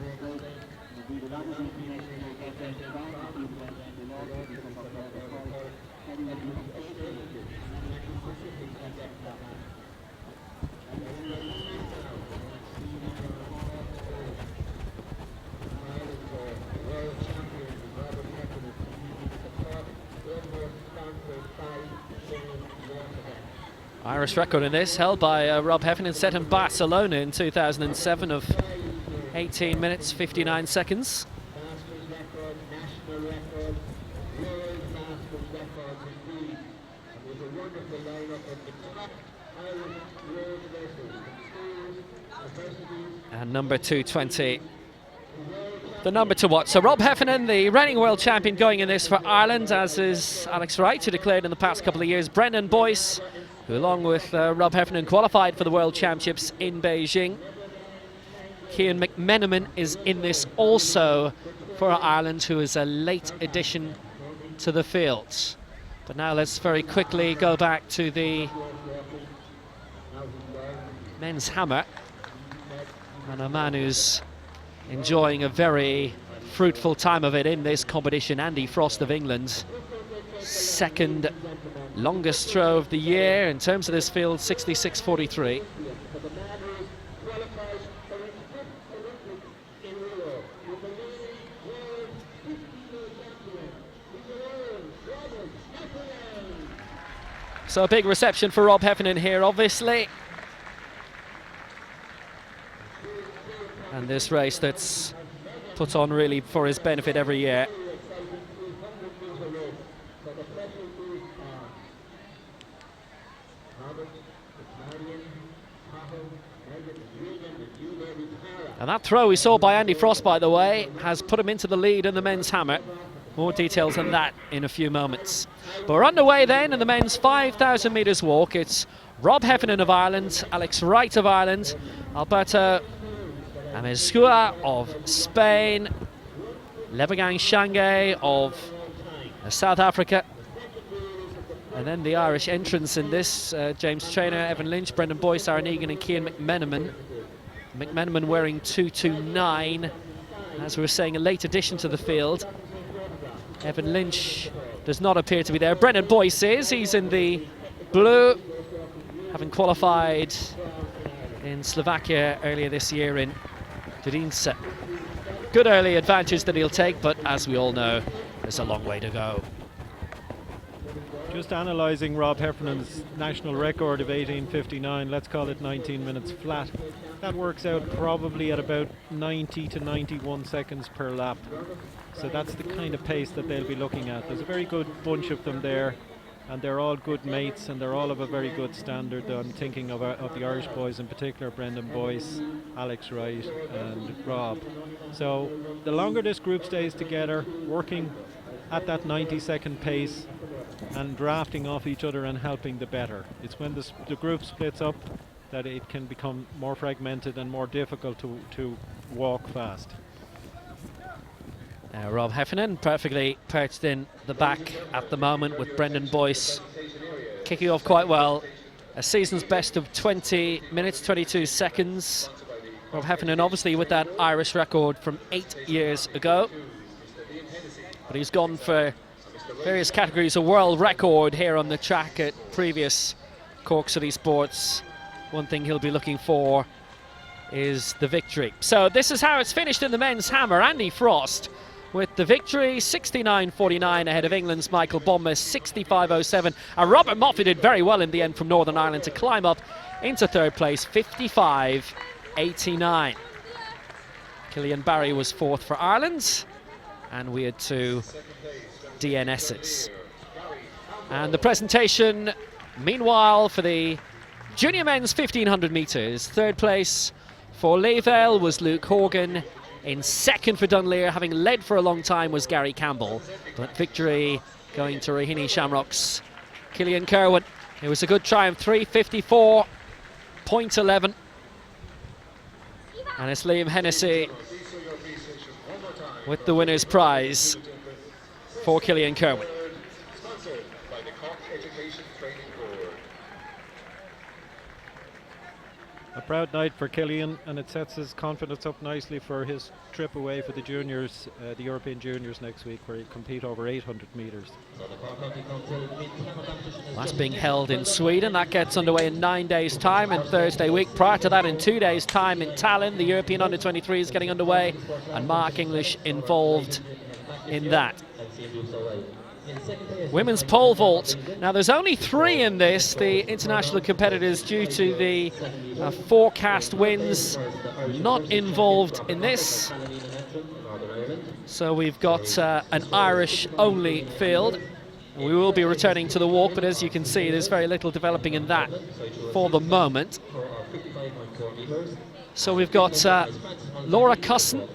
Irish record in this, held by Rob Heffernan, set in Barcelona in 2007 of 18 minutes 59 seconds. And number 220, the number to watch. So Rob Heffernan, the reigning world champion, going in this for Ireland, as is Alex Wright, who declared in the past couple of years. Brendan Boyce, who along with Rob Heffernan qualified for the World Championships in Beijing. Cian McMenamin is in this also for Ireland, who is a late addition to the field. But now let's very quickly go back to the men's hammer, and a man who's enjoying a very fruitful time of it in this competition, Andy Frost of England. Second longest throw of the year in terms of this field, 66.43. So a big reception for Rob Heffernan here, obviously. And this race that's put on really for his benefit every year. And that throw we saw by Andy Frost, by the way, has put him into the lead in the men's hammer. More details on that in a few moments. But we're underway then in the men's 5,000 metres walk. It's Rob Heffernan of Ireland, Alex Wright of Ireland, Alberto Amezcua of Spain, Lebagang Shanghai of South Africa. And then the Irish entrants in this, James Traynor, Evan Lynch, Brendan Boyce, Aaron Egan and Cian McMenamin. McMenamin wearing 229, as we were saying, a late addition to the field. Evan Lynch does not appear to be there. Brendan Boyce is, he's in the blue, having qualified in Slovakia earlier this year in Drince. Good early advantage that he'll take, but as we all know, there's a long way to go. Just analysing Rob Heffernan's national record of 18:59, let's call it 19 minutes flat. That works out probably at about 90 to 91 seconds per lap. So that's the kind of pace that they'll be looking at. There's a very good bunch of them there, and they're all good mates, and they're all of a very good standard. I'm thinking of the Irish boys in particular, Brendan Boyce, Alex Wright and Rob. So the longer this group stays together, working at that 90-second pace and drafting off each other and helping, the better. It's when the group splits up that it can become more fragmented and more difficult to walk fast. Rob Heffernan perfectly perched in the back at the moment, with Brendan Boyce kicking off quite well. A season's best of 20 minutes, 22 seconds. Rob Heffernan obviously with that Irish record from 8 years ago. But he's gone for various categories, a world record here on the track at previous Cork City Sports. One thing he'll be looking for is the victory. So this is how it's finished in the men's hammer. Andy Frost with the victory, 69.49 ahead of England's Michael Bomber, 65.07. And Robert Moffat did very well in the end from Northern Ireland to climb up into third place, 55.89. Killian Barry was fourth for Ireland, and we had 2 DNSs. And the presentation, meanwhile, for the junior men's 1500 metres. Third place for Leavale was Luke Horgan. In second for Dunleer, having led for a long time, was Gary Campbell. But victory going to Raheny Shamrock's Killian Kerwin. It was a good triumph, 3:54.11. And it's Liam Hennessy with the winner's prize for Killian Kerwin. Sponsored by the Cork Education Training Board. A proud night for Killian, and it sets his confidence up nicely for his trip away for the juniors, the European juniors next week, where he'll compete over 800 metres. That's being held in Sweden. That gets underway in 9 days' time in Thursday week. Prior to that, in 2 days' time in Tallinn, the European Under-23 is getting underway, and Mark English involved in that. Women's pole vault. Now there's only 3 in this, the international competitors, due to the forecast winds, not involved in this. So we've got an Irish only field. We will be returning to the walk, but as you can see, there's very little developing in that for the moment. So we've got Laura Cusson,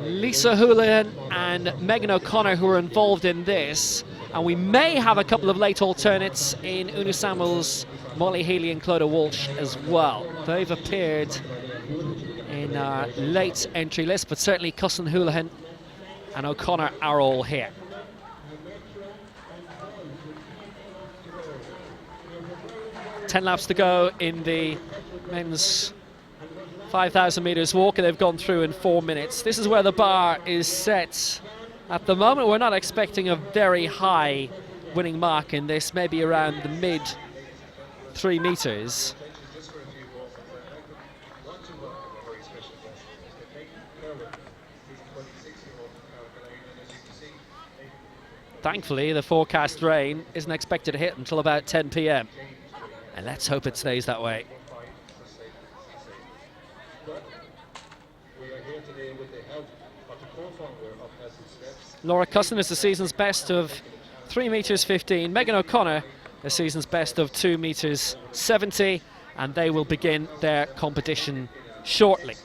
Lisa Houlihan and Megan O'Connor who are involved in this, and we may have a couple of late alternates in Una Samuels, Molly Healy and Clodagh Walsh as well. They've appeared in our late entry list, but certainly Cusson, Houlihan and O'Connor are all here. Ten laps to go in the men's 5,000 metres walk, and they've gone through in 4 minutes. This is where the bar is set. At the moment, we're not expecting a very high winning mark in this, maybe around the mid 3 metres. Thankfully, the forecast rain isn't expected to hit until about 10 p.m. and let's hope it stays that way. Laura Cusson is the season's best of 3 metres 15. Megan O'Connor, the season's best of 2 metres 70, and they will begin their competition shortly.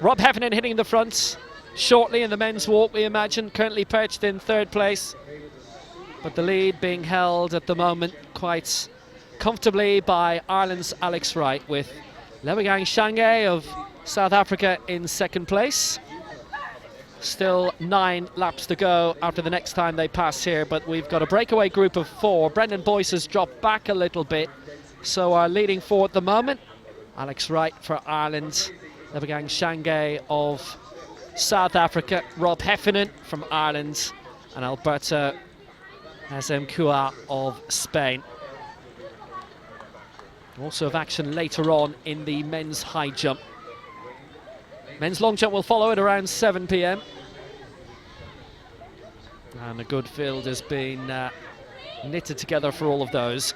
Rob Heffernan hitting the front shortly in the men's walk, we imagine, currently perched in third place, but the lead being held at the moment quite comfortably by Ireland's Alex Wright, with Lebagang Shanghai of South Africa in second place. Still 9 laps to go after the next time they pass here, but we've got a breakaway group of 4. Brendan Boyce has dropped back a little bit, so our leading 4 at the moment, Alex Wright for Ireland, Lebagang Shanghai of South Africa, Rob Heffernan from Ireland, and Alberto Azemkua of Spain. Also of action later on in the men's high jump. Men's long jump will follow at around 7 p.m. And a good field has been knitted together for all of those.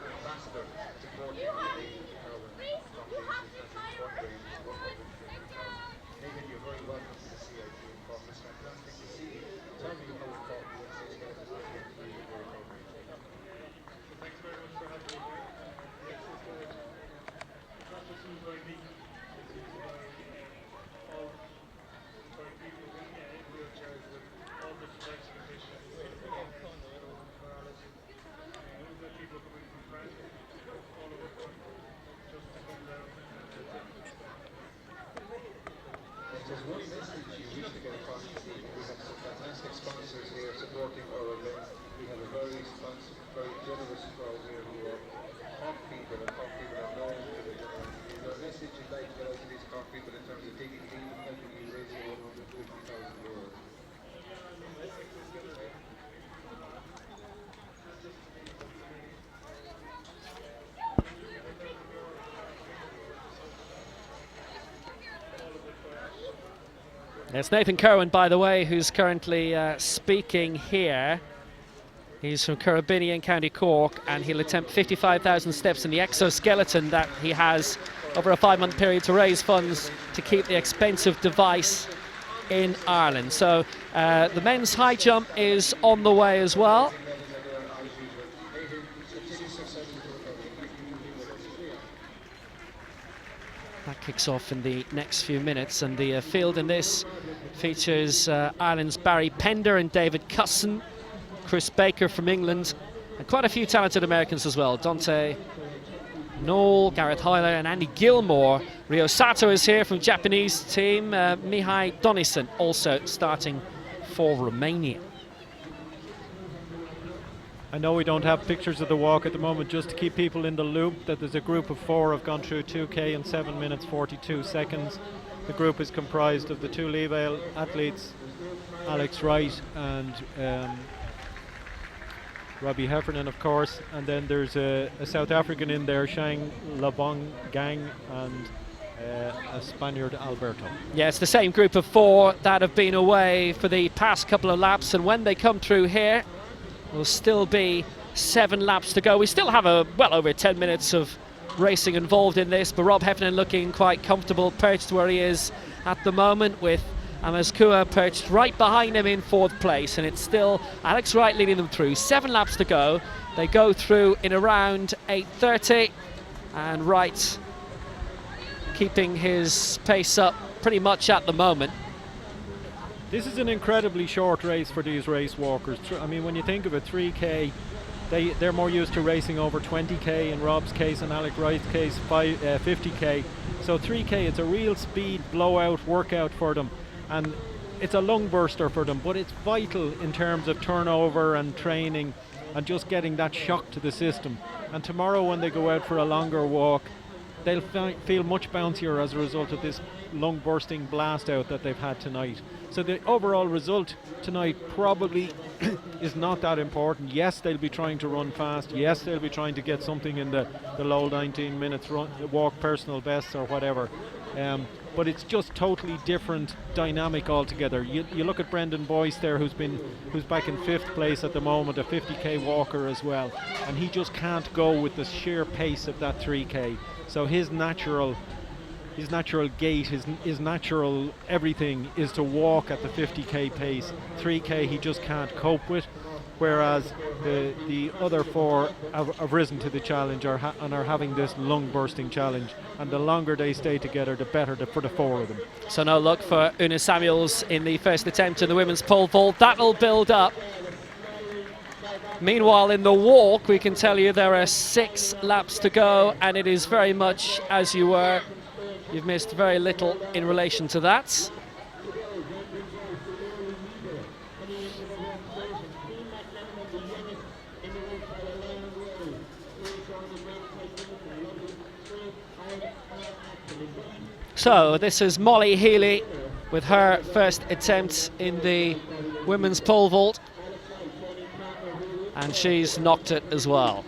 It's Nathan Kerwin, by the way, who's currently speaking here. He's from Currabinny in County Cork, and he'll attempt 55,000 steps in the exoskeleton that he has over a 5-month period to raise funds to keep the expensive device in Ireland. So the men's high jump is on the way as well. That kicks off in the next few minutes, and the field in this features Ireland's Barry Pender and David Cusson, Chris Baker from England, and quite a few talented Americans as well. Dante Knoll, Gareth Hyler and Andy Gilmore. Ryo Sato is here from Japanese team. Mihai Donison also starting for Romania. I know we don't have pictures of the walk at the moment, just to keep people in the loop, that there's a group of 4 have gone through 2K in 7 minutes 42 seconds. The group is comprised of the 2 Leavale athletes, Alex Wright and Robbie Heffernan, of course, and then there's a South African in there, Shang Labong Gang, and a Spaniard, Alberto. Yeah, it's the same group of 4 that have been away for the past couple of laps, and when they come through here, will still be 7 laps to go. We still have well over 10 minutes of racing involved in this, but Rob Heffernan looking quite comfortable, perched where he is at the moment, with Amazkua perched right behind him in 4th place, and it's still Alex Wright leading them through. 7 laps to go. They go through in around 8:30, and Wright keeping his pace up pretty much at the moment. This is an incredibly short race for these race walkers. I mean, when you think of it, 3K, they're more used to racing over 20K in Rob's case and Alec Wright's case, 50K. So 3K, it's a real speed blowout workout for them, and it's a lung burster for them, but it's vital in terms of turnover and training and just getting that shock to the system. And tomorrow when they go out for a longer walk, they'll feel much bouncier as a result of this lung bursting blast out that they've had tonight. So the overall result tonight probably is not that important. Yes, they'll be trying to run fast. Yes, they'll be trying to get something in the low 19 minutes walk personal bests or whatever. But it's just totally different dynamic altogether. You look at Brendan Boyce there, who's back in 5th place at the moment, a 50k walker as well, and he just can't go with the sheer pace of that 3k. So his natural gait, his natural everything is to walk at the 50k pace. 3k he just can't cope with, whereas the other 4 have risen to the challenge and are having this lung bursting challenge, and the longer they stay together, the better for the 4 of them. So no luck for Una Samuels in the first attempt in the women's pole vault. That'll build up. Meanwhile, in the walk, we can tell you there are 6 laps to go, and it is very much as you were. You've missed very little in relation to that. So this is Molly Healy with her first attempt in the women's pole vault, and she's knocked it as well.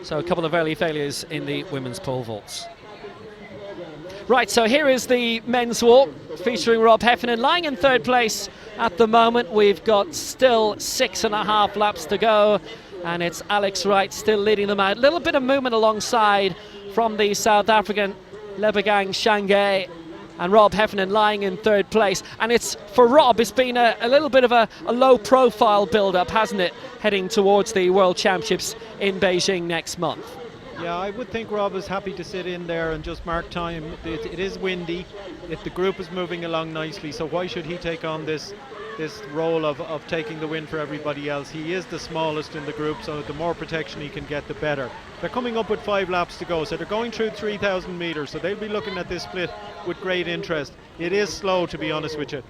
So a couple of early failures in the women's pole vaults. Right, so here is the men's walk featuring Rob Heffernan lying in 3rd place at the moment. We've got still 6.5 laps to go, and it's Alex Wright still leading them out. A little bit of movement alongside from the South African Lebagang Shanghai, and Rob Heffernan lying in 3rd place. And it's for Rob, it's been a little bit of a low profile build up, hasn't it, heading towards the World Championships in Beijing next month? Yeah, I would think Rob is happy to sit in there and just mark time. It is windy. The group is moving along nicely, so why should he take on this role of taking the win for everybody else? He is the smallest in the group, so the more protection he can get, the better. They're coming up with 5 laps to go, so they're going through 3,000 metres, so they'll be looking at this split with great interest. It is slow, to be honest with you.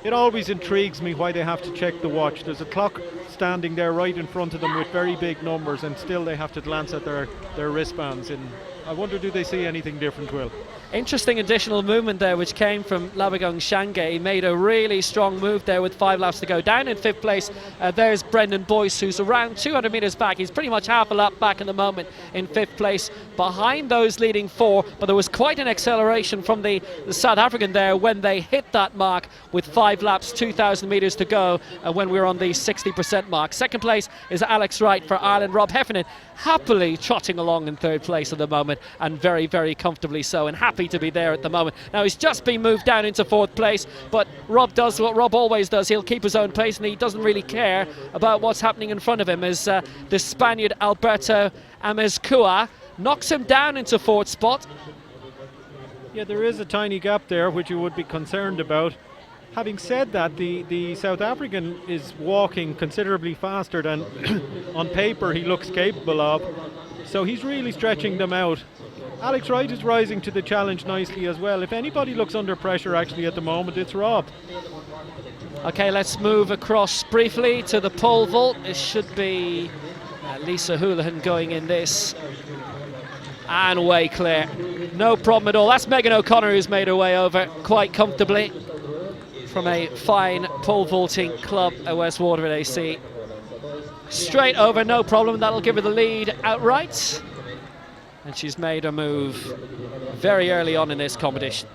It always intrigues me why they have to check the watch. There's a clock standing there right in front of them with very big numbers, and still they have to glance at their wristbands. And I wonder, do they see anything different, Will? Interesting additional movement there which came from Labagong Shanghai. He made a really strong move there with 5 laps to go. Down in 5th place, there's Brendan Boyce, who's around 200 metres back. He's pretty much half a lap back in the moment in 5th place behind those leading 4, but there was quite an acceleration from the South African there when they hit that mark with 5 laps, 2,000 metres to go when we were on the 60% mark. 2nd place is Alex Wright for Ireland. Rob Heffernan happily trotting along in 3rd place at the moment, and very, very comfortably so, and happy to be there at the moment. Now he's just been moved down into 4th place, but Rob does what Rob always does. He'll keep his own pace and he doesn't really care about what's happening in front of him as the Spaniard Alberto Amezcua knocks him down into 4th spot. Yeah, there is a tiny gap there which you would be concerned about. Having said that, the South African is walking considerably faster than on paper he looks capable of, so he's really stretching them out. Alex Wright is rising to the challenge nicely as well. If anybody looks under pressure actually at the moment, it's Rob. Okay, let's move across briefly to the pole vault. It should be Lisa Houlihan going in this. And way clear. No problem at all. That's Megan O'Connor who's made her way over quite comfortably from a fine pole vaulting club at Westwater at AC. Straight over, no problem. That'll give her the lead outright. And she's made a move very early on in this competition.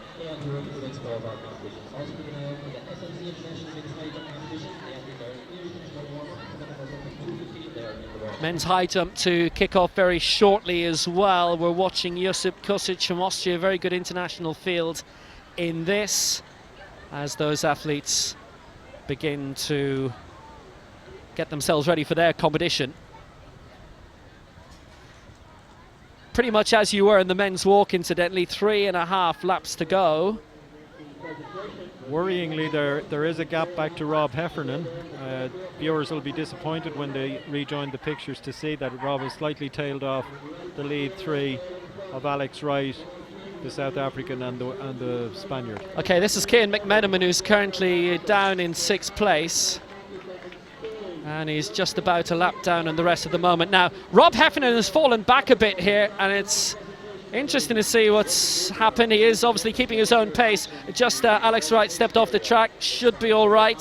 Men's high jump to kick off very shortly as well. We're watching Josip Kosic from Austria, very good international field in this, as those athletes begin to get themselves ready for their competition. Pretty much as you were in the men's walk, incidentally, 3.5 laps to go. Worryingly, there is a gap back to Rob Heffernan. Viewers will be disappointed when they rejoin the pictures to see that Rob is slightly tailed off the lead 3 of Alex Wright, the South African and the Spaniard. Okay, this is Cian McMenamin, who's currently down in 6th place. And he's just about to lap down on the rest of the moment. Now, Rob Heffernan has fallen back a bit here, and it's interesting to see what's happened. He is obviously keeping his own pace. Just Alex Wright stepped off the track, should be all right.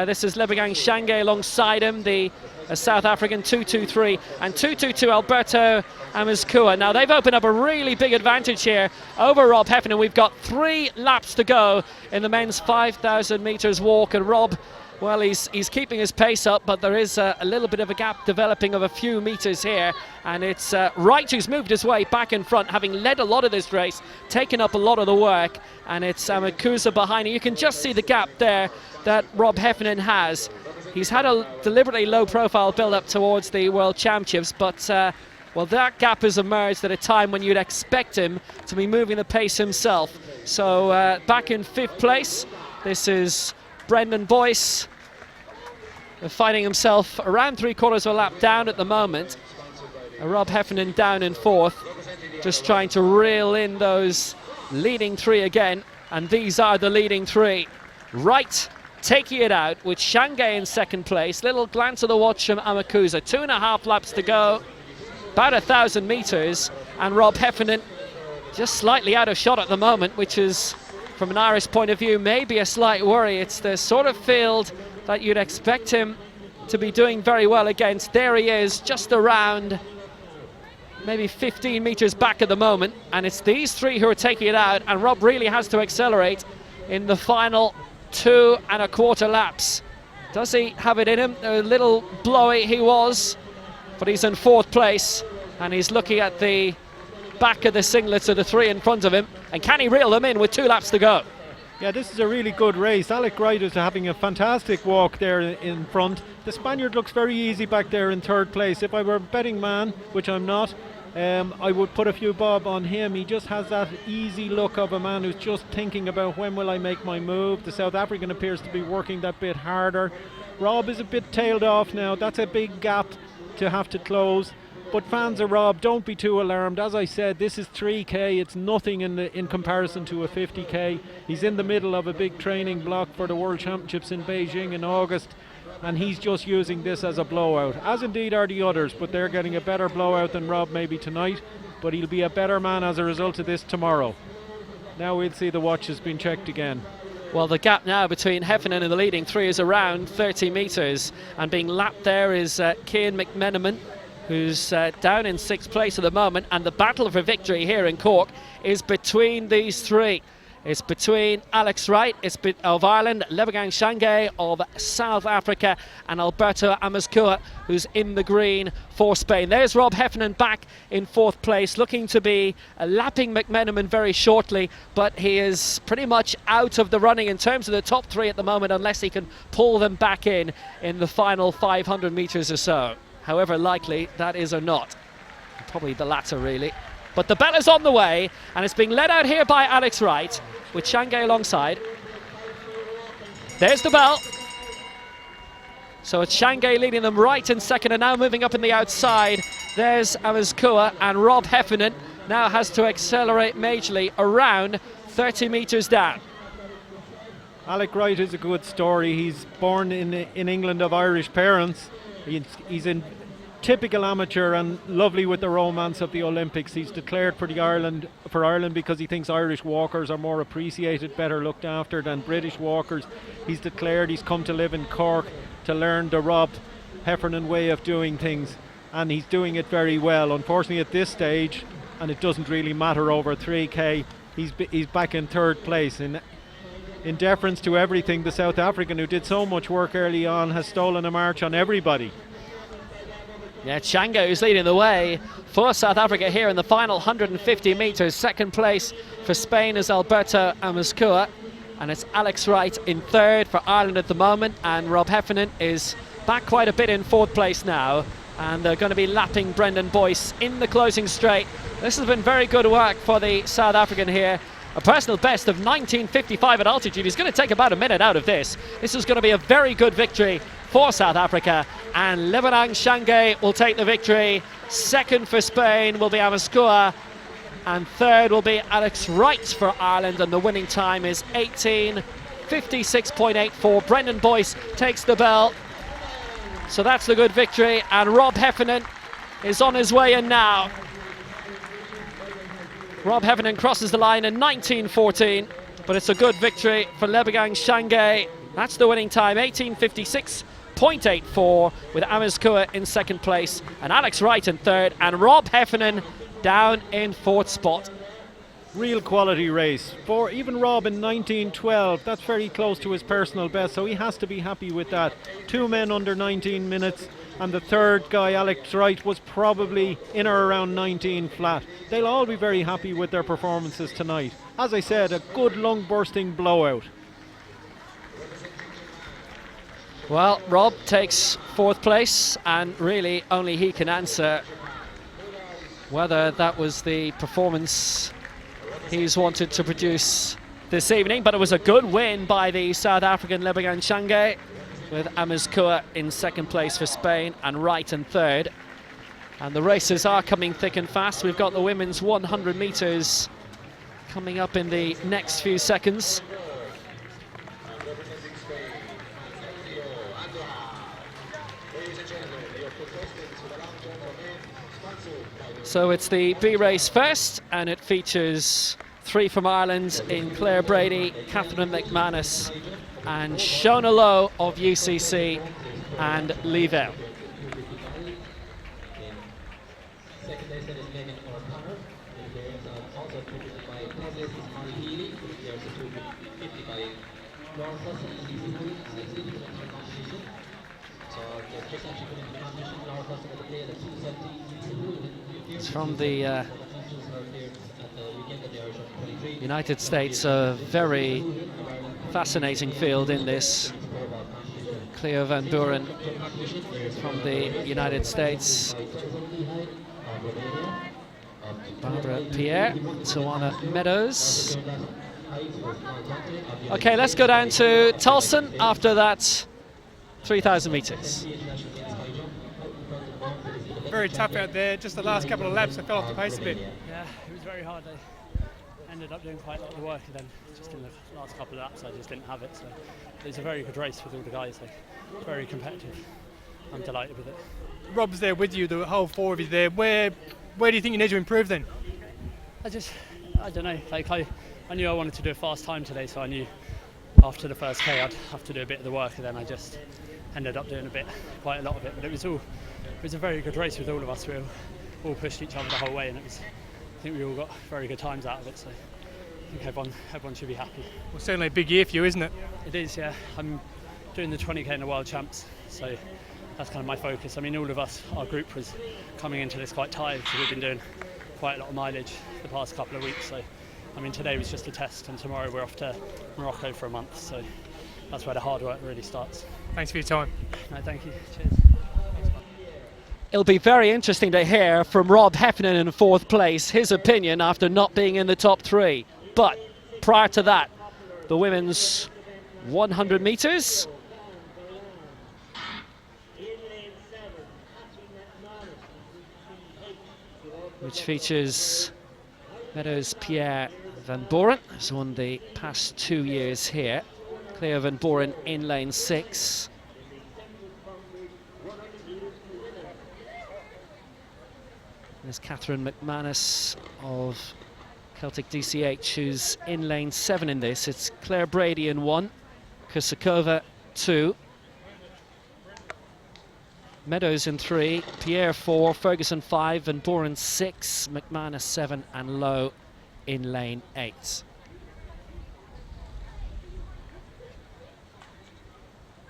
This is Lebagang Shanghai alongside him, the South African 2.23, and 2.22 Alberto Amezcua. Now, they've opened up a really big advantage here over Rob Heffernan. We've got 3 laps to go in the men's 5,000 metres walk, and Rob, well, he's keeping his pace up, but there is a little bit of a gap developing of a few metres here, and it's Wright who's moved his way back in front, having led a lot of this race, taken up a lot of the work, and it's Amezcua behind him. You can just see the gap there that Rob Heffernan has. He's had a deliberately low-profile build-up towards the World Championships, but well, that gap has emerged at a time when you'd expect him to be moving the pace himself. So back in 5th place, this is Brendan Boyce, finding himself around 3/4 of a lap down at the moment. Rob Heffernan down in 4th, just trying to reel in those leading 3 again, and these are the leading 3. Wright taking it out with Shanghai in 2nd place. Little glance of the watch from Amezcua. 2.5 laps to go, about 1,000 metres, and Rob Heffernan just slightly out of shot at the moment, which is, from an Irish point of view, maybe a slight worry. It's the sort of field that you'd expect him to be doing very well against. There he is, just around maybe 15 metres back at the moment, and it's these 3 who are taking it out, and Rob really has to accelerate in the final 2.25 laps. Does he have it in him? A little blowy he was, but he's in 4th place, and he's looking at the back of the singlets of the 3 in front of him, and can he reel them in with 2 laps to go? Yeah, this is a really good race. Alex Wright is having a fantastic walk there in front. The Spaniard looks very easy back there in 3rd place. If I were a betting man, which I'm not, I would put a few bob on him. He just has that easy look of a man who's just thinking about when will I make my move. The South African appears to be working that bit harder. Rob is a bit tailed off now. That's a big gap to have to close. But fans of Rob, don't be too alarmed. As I said, this is 3K. It's nothing in comparison to a 50K. He's in the middle of a big training block for the World Championships in Beijing in August, and he's just using this as a blowout, as indeed are the others, but they're getting a better blowout than Rob maybe tonight, but he'll be a better man as a result of this tomorrow. Now we'll see the watch has been checked again. Well, the gap now between Heffernan and the leading three is around 30 metres, and being lapped there is Cian McMenamin, who's down in 6th place at the moment, and the battle for victory here in Cork is between these three. It's between Alex Wright of Ireland, Lebagang Shange of South Africa, and Alberto Amezcua, who's in the green for Spain. There's Rob Heffernan back in 4th place, looking to be lapping McMenamin very shortly, but he is pretty much out of the running in terms of the top three at the moment, unless he can pull them back in the final 500 metres or so. However likely that is or not. Probably the latter, really. But the bell is on the way, and it's being led out here by Alex Wright, with Shange alongside. There's the bell. So it's Shange leading them right in second, and now moving up in the outside. There's Amezcua, and Rob Heffernan now has to accelerate majorly around 30 metres down. Alec Wright is a good story. He's born in England of Irish parents. He's in typical amateur and lovely with the romance of the Olympics. He's declared for Ireland because he thinks Irish walkers are more appreciated, better looked after than British walkers. He's declared he's come to live in Cork to learn the Rob Heffernan way of doing things, and he's doing it very well. Unfortunately at this stage, and it doesn't really matter over 3k, he's back in 3rd place. In deference to everything, the South African, who did so much work early on, has stolen a march on everybody. Yeah, Chango is leading the way for South Africa here in the final 150 metres. 2nd place for Spain is Alberto Amezcua, and it's Alex Wright in 3rd for Ireland at the moment, and Rob Heffernan is back quite a bit in 4th place now, and they're going to be lapping Brendan Boyce in the closing straight. This has been very good work for the South African here. A personal best of 19.55 at altitude. He's going to take about a minute out of this. This is going to be a very good victory for South Africa, and Lebagang Shange will take the victory. 2nd for Spain will be Amezcua, and 3rd will be Alex Wright for Ireland, and the winning time is 18.56.84. Brendan Boyce takes the bell, so that's the good victory, and Rob Heffernan is on his way in now. Rob Heffernan crosses the line in 19.14, but it's a good victory for Lebagang Shange. That's the winning time, 18.56.84, with Amezcua in 2nd place and Alex Wright in 3rd, and Rob Heffernan down in 4th spot. Real quality race. For even Rob in 19.12, that's very close to his personal best, so he has to be happy with that. 2 men under 19 minutes, and the 3rd guy, Alex Wright, was probably in or around 19 flat. They'll all be very happy with their performances tonight. As I said, a good lung-bursting blowout. Well, Rob takes 4th place, and really only he can answer whether that was the performance he's wanted to produce this evening. But it was a good win by the South African Lebagang Shange, with Amezcua in 2nd place for Spain and Wright in 3rd. And the races are coming thick and fast. We've got the women's 100 metres coming up in the next few seconds. So it's the B race first, and it features 3 from Ireland in Claire Brady, Catherine McManus, and Shona Lowe of UCC and Leavell. It's from the United States, a very fascinating field in this. Cleo Van Buren from the United States. Barbara Pierre, Tawana Meadows. Okay, let's go down to Tolson after that 3,000 metres. Very tough out there. Just the last couple of laps, I fell off the pace a bit. Yeah, it was very hard. I ended up doing quite a lot of the work, and then just in the last couple of laps I just didn't have it. So it was a very good race with all the guys. Very competitive. I'm delighted with it. Rob's there with you, the whole 4 of you there. Where do you think you need to improve then? I don't know. Like I I knew I wanted to do a fast time today, so I knew after the first K I'd have to do a bit of the work, and then I just ended up doing quite a lot of it. But it was a very good race with all of us. We all pushed each other the whole way, and I think we all got very good times out of it. So I think everyone should be happy. Well, certainly a big year for you, isn't it? It is, yeah. I'm doing the 20K in the World Champs, so that's kind of my focus. I mean, all of us, our group was coming into this quite tired because we've been doing quite a lot of mileage the past couple of weeks. So, I mean, today was just a test, and tomorrow we're off to Morocco for a month. So that's where the hard work really starts. Thanks for your time. No, thank you. Cheers. It'll be very interesting to hear from Rob Heffernan in 4th place, his opinion after not being in the top 3. But prior to that, the women's 100 metres. Which features Meadows Pierre Van Boren, who's won the past 2 years here. Claire Van Boren in lane 6. There's Catherine McManus of Celtic DCH, who's in lane 7 in this. It's Claire Brady in 1, Kusakova 2. Meadows in 3, Pierre 4, Ferguson 5, Van Boren 6, McManus 7, and Lowe in lane 8.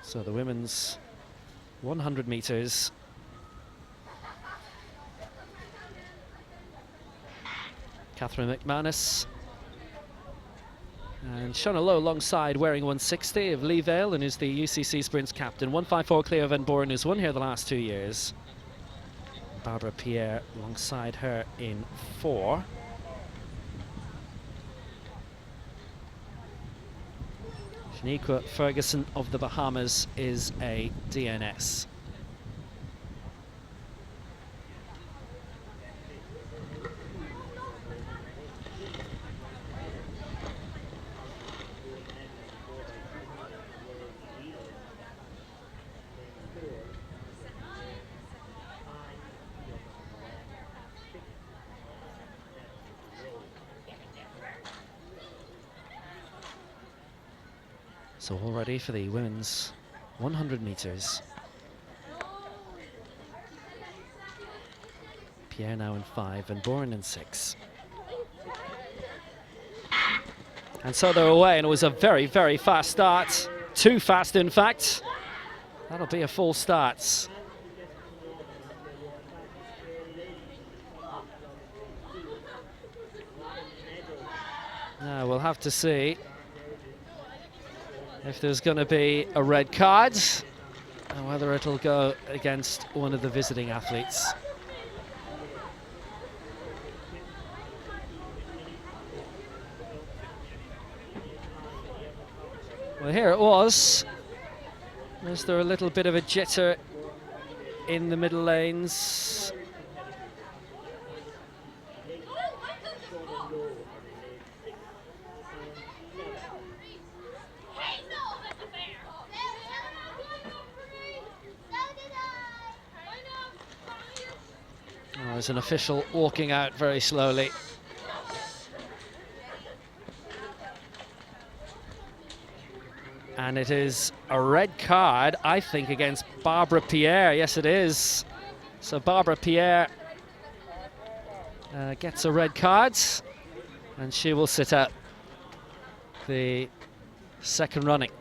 So the women's 100 metres. Catherine McManus and Shona Lowe alongside, wearing 160 of Lee Vale and is the UCC Sprints captain. 154 Cleo Van Boren, who's won here the last 2 years. Barbara Pierre alongside her in 4. Shaniqua Ferguson of the Bahamas is a DNS. So all ready for the women's 100 metres. Pierre now in 5 and Boren in 6. And so they're away, and it was a very, very fast start. Too fast, in fact. That'll be a full start. Now we'll have to see if there's going to be a red card and whether it'll go against one of the visiting athletes. Well, here it was. Was there a little bit of a jitter in the middle lanes? There's an official walking out very slowly. And it is a red card, I think, against Barbara Pierre. Yes, it is. So Barbara Pierre gets a red card, and she will sit out the second running.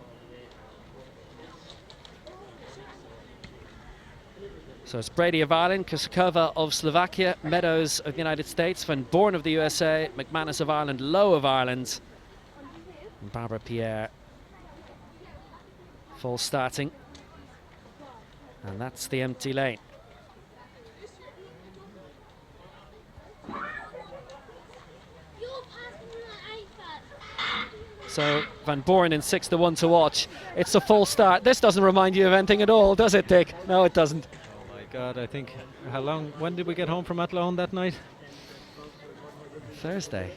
So it's Brady of Ireland, Kusakova of Slovakia, Meadows of the United States, Van Boren of the USA, McManus of Ireland, Lowe of Ireland, and Barbara Pierre full starting. And that's the empty lane. So Van Boren in 6, the one to watch. It's a full start. This doesn't remind you of anything at all, does it, Dick? No, it doesn't. God, I think, when did we get home from Athlone that night? Thursday.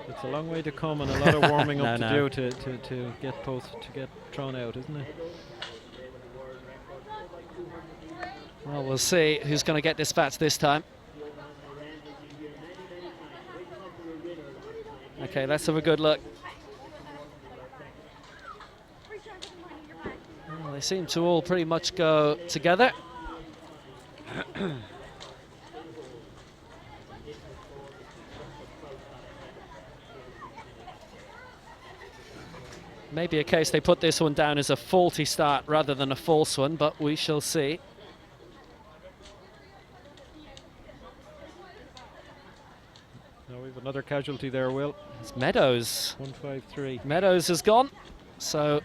It's a long way to come and a lot of warming up to do to get thrown out, isn't it? Well, we'll see who's going to get dispatched this time. Okay, let's have a good look. Well, they seem to all pretty much go together. Maybe a case they put this one down as a faulty start rather than a false one, but we shall see. Now we have another casualty there, Will. It's Meadows. 153. Meadows has gone. So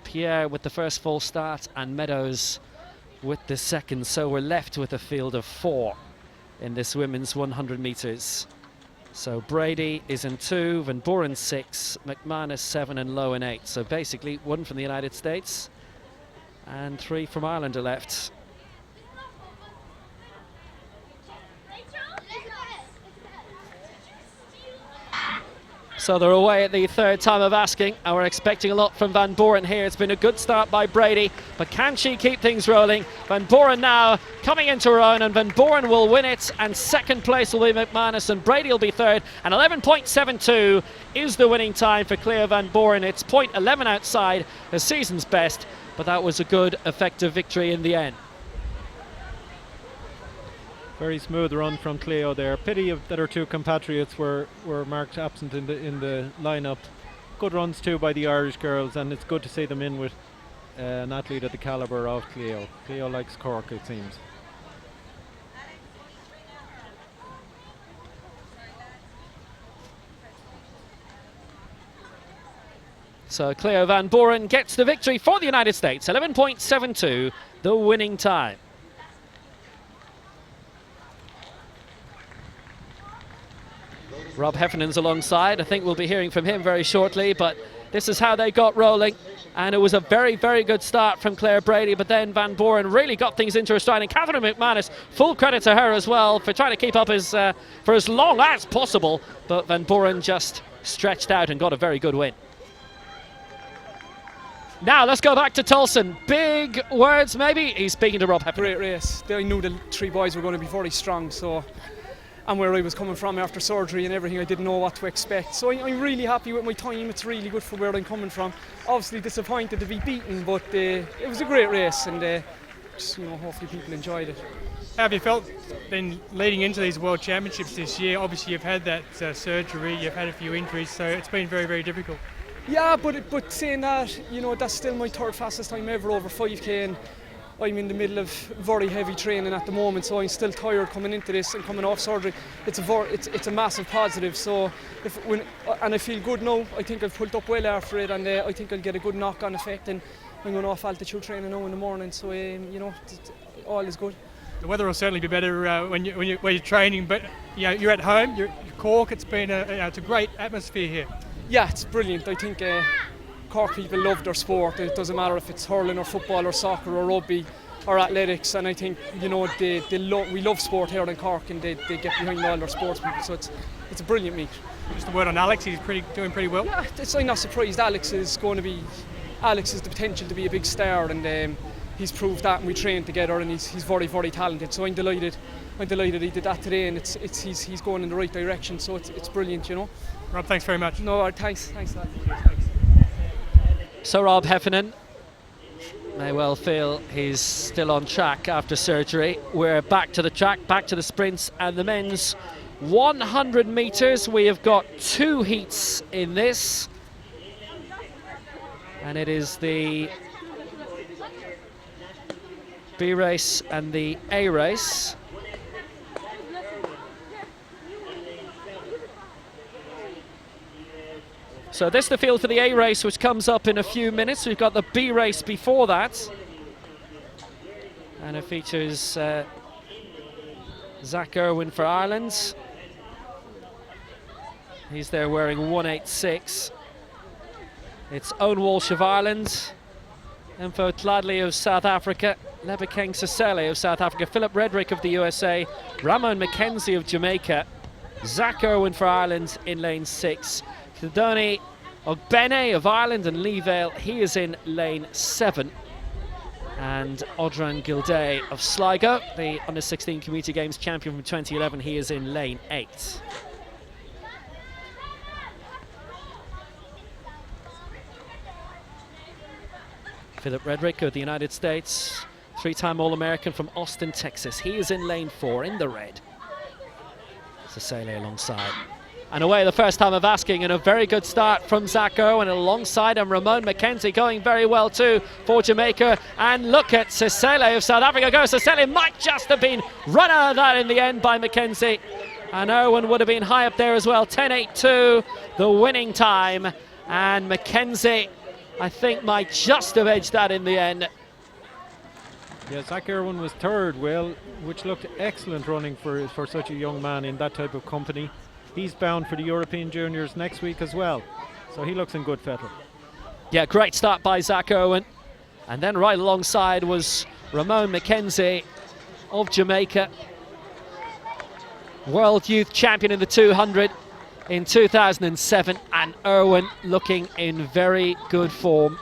Pierre with the first false start and Meadows with the second. So we're left with a field of 4 in this women's 100 metres. So Brady is in 2, Van Buren 6, McManus 7 and Lowen 8. So basically 1 from the United States and 3 from Ireland are left. So they're away at the third time of asking, and we're expecting a lot from Van Buren here. It's been a good start by Brady, but can she keep things rolling? Van Buren now coming into her own, and Van Buren will win it, and second place will be McManus, and Brady will be third, and 11.72 is the winning time for Claire Van Buren. It's .11 outside the season's best, but that was a good, effective victory in the end. Very smooth run from Cleo there. Pity that her 2 compatriots were marked absent in the lineup. Good runs too by the Irish girls, and it's good to see them in with an athlete at the calibre of Cleo. Cleo likes Cork, it seems. So Cleo Van Buren gets the victory for the United States. 11.72, the winning time. Rob Heffernan's alongside. I think we'll be hearing from him very shortly, but this is how they got rolling, and it was a very, very good start from Claire Brady, but then Van Buren really got things into her stride, and Catherine McManus, full credit to her as well for trying to keep up for as long as possible, but Van Buren just stretched out and got a very good win. Now let's go back to Tolson. Big words maybe. He's speaking to Rob Heffernan. Great race. I knew the 3 boys were going to be very strong, so and where I was coming from after surgery and everything, I didn't know what to expect. So I'm really happy with my time. It's really good for where I'm coming from. Obviously disappointed to be beaten, but it was a great race, and just, hopefully people enjoyed it. How have you felt then leading into these World Championships this year? Obviously you've had that surgery, you've had a few injuries, so it's been very, very difficult. Yeah, but saying that, that's still my 3rd fastest time ever over 5k, and I'm in the middle of very heavy training at the moment, so I'm still tired coming into this and coming off surgery. It's a massive positive. So and I feel good now. I think I've pulled up well after it, and I think I'll get a good knock-on effect. And I'm going off altitude training now in the morning, so all is good. The weather will certainly be better when you're training, but you're at home. You're Cork. It's been it's a great atmosphere here. Yeah, it's brilliant. I think Cork people love their sport. It doesn't matter if it's hurling or football or soccer or rugby or athletics, and I think we love sport here in Cork, and they get behind all their sports people, so it's a brilliant meet. Just a word on Alex, he's doing pretty well. Yeah, I'm not surprised. Alex has the potential to be a big star, and he's proved that, and we trained together, and he's very, very talented, so I'm delighted he did that today, and he's going in the right direction, so it's brilliant, Rob, thanks very much. No, thanks lad. So Rob Heffernan may well feel he's still on track after surgery. We're back to the track, back to the sprints, and the men's 100 metres. We have got 2 heats in this, and it is the B race and the A race. So this is the field for the A race, which comes up in a few minutes. We've got the B race before that, and it features Zach Irwin for Ireland. He's there wearing 186. It's Owen Walsh of Ireland, Info Tladley of South Africa, Lebekeng Sesele of South Africa, Philip Redrick of the USA, Ramon McKenzie of Jamaica, Zach Irwin for Ireland in lane 6. Doni Ogbene of Ireland, and Lee Vale, he is in lane 7. And Odran Gilday of Sligo, the under-16 Community Games champion from 2011, he is in lane 8. Philip Redrick of the United States, 3-time All-American from Austin, Texas. He is in lane 4 in the red. Cecile alongside. And away the first time of asking, and a very good start from Zach Irwin alongside him. Ramon McKenzie going very well too for Jamaica. And look at Cecile of South Africa go. Cecile might just have been run out of that in the end by McKenzie. And Irwin would have been high up there as well. 10.82, the winning time. And McKenzie, I think, might just have edged that in the end. Yeah, Zach Irwin was third, Will, which looked excellent running for such a young man in that type of company. He's bound for the European Juniors next week as well, so he looks in good fettle. Yeah, great start by Zach Irwin. And then right alongside was Ramon McKenzie of Jamaica. World Youth Champion in the 200 in 2007, and Irwin looking in very good form.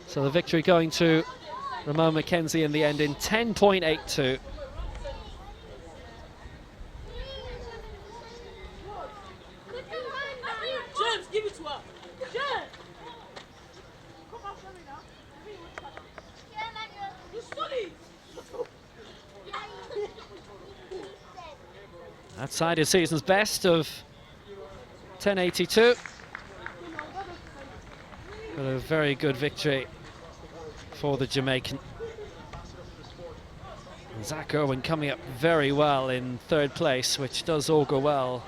So the victory going to Ramon McKenzie in the end in 10.82. Give it to her. Outside his season's best of 10.82. But a very good victory for the Jamaican. And Zach Irwin coming up very well in third place, which does augur well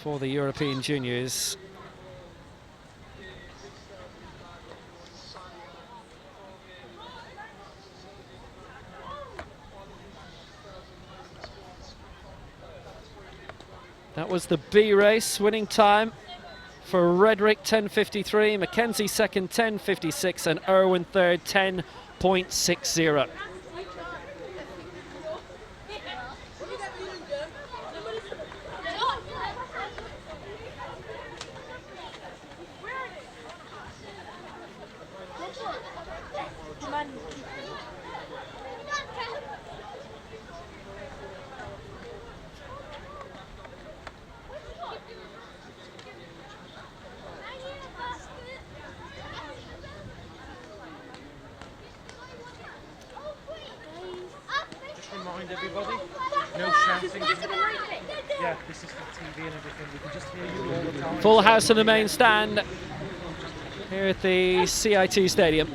for the European Juniors. That was the B race, winning time for Redrick 10.53, McKenzie second 10.56, and Irwin third 10.60. Remind everybody, no shouting. Yeah, this is the TV and everything. We can just hear you all the time. Full house in the main stand here at the CIT Stadium.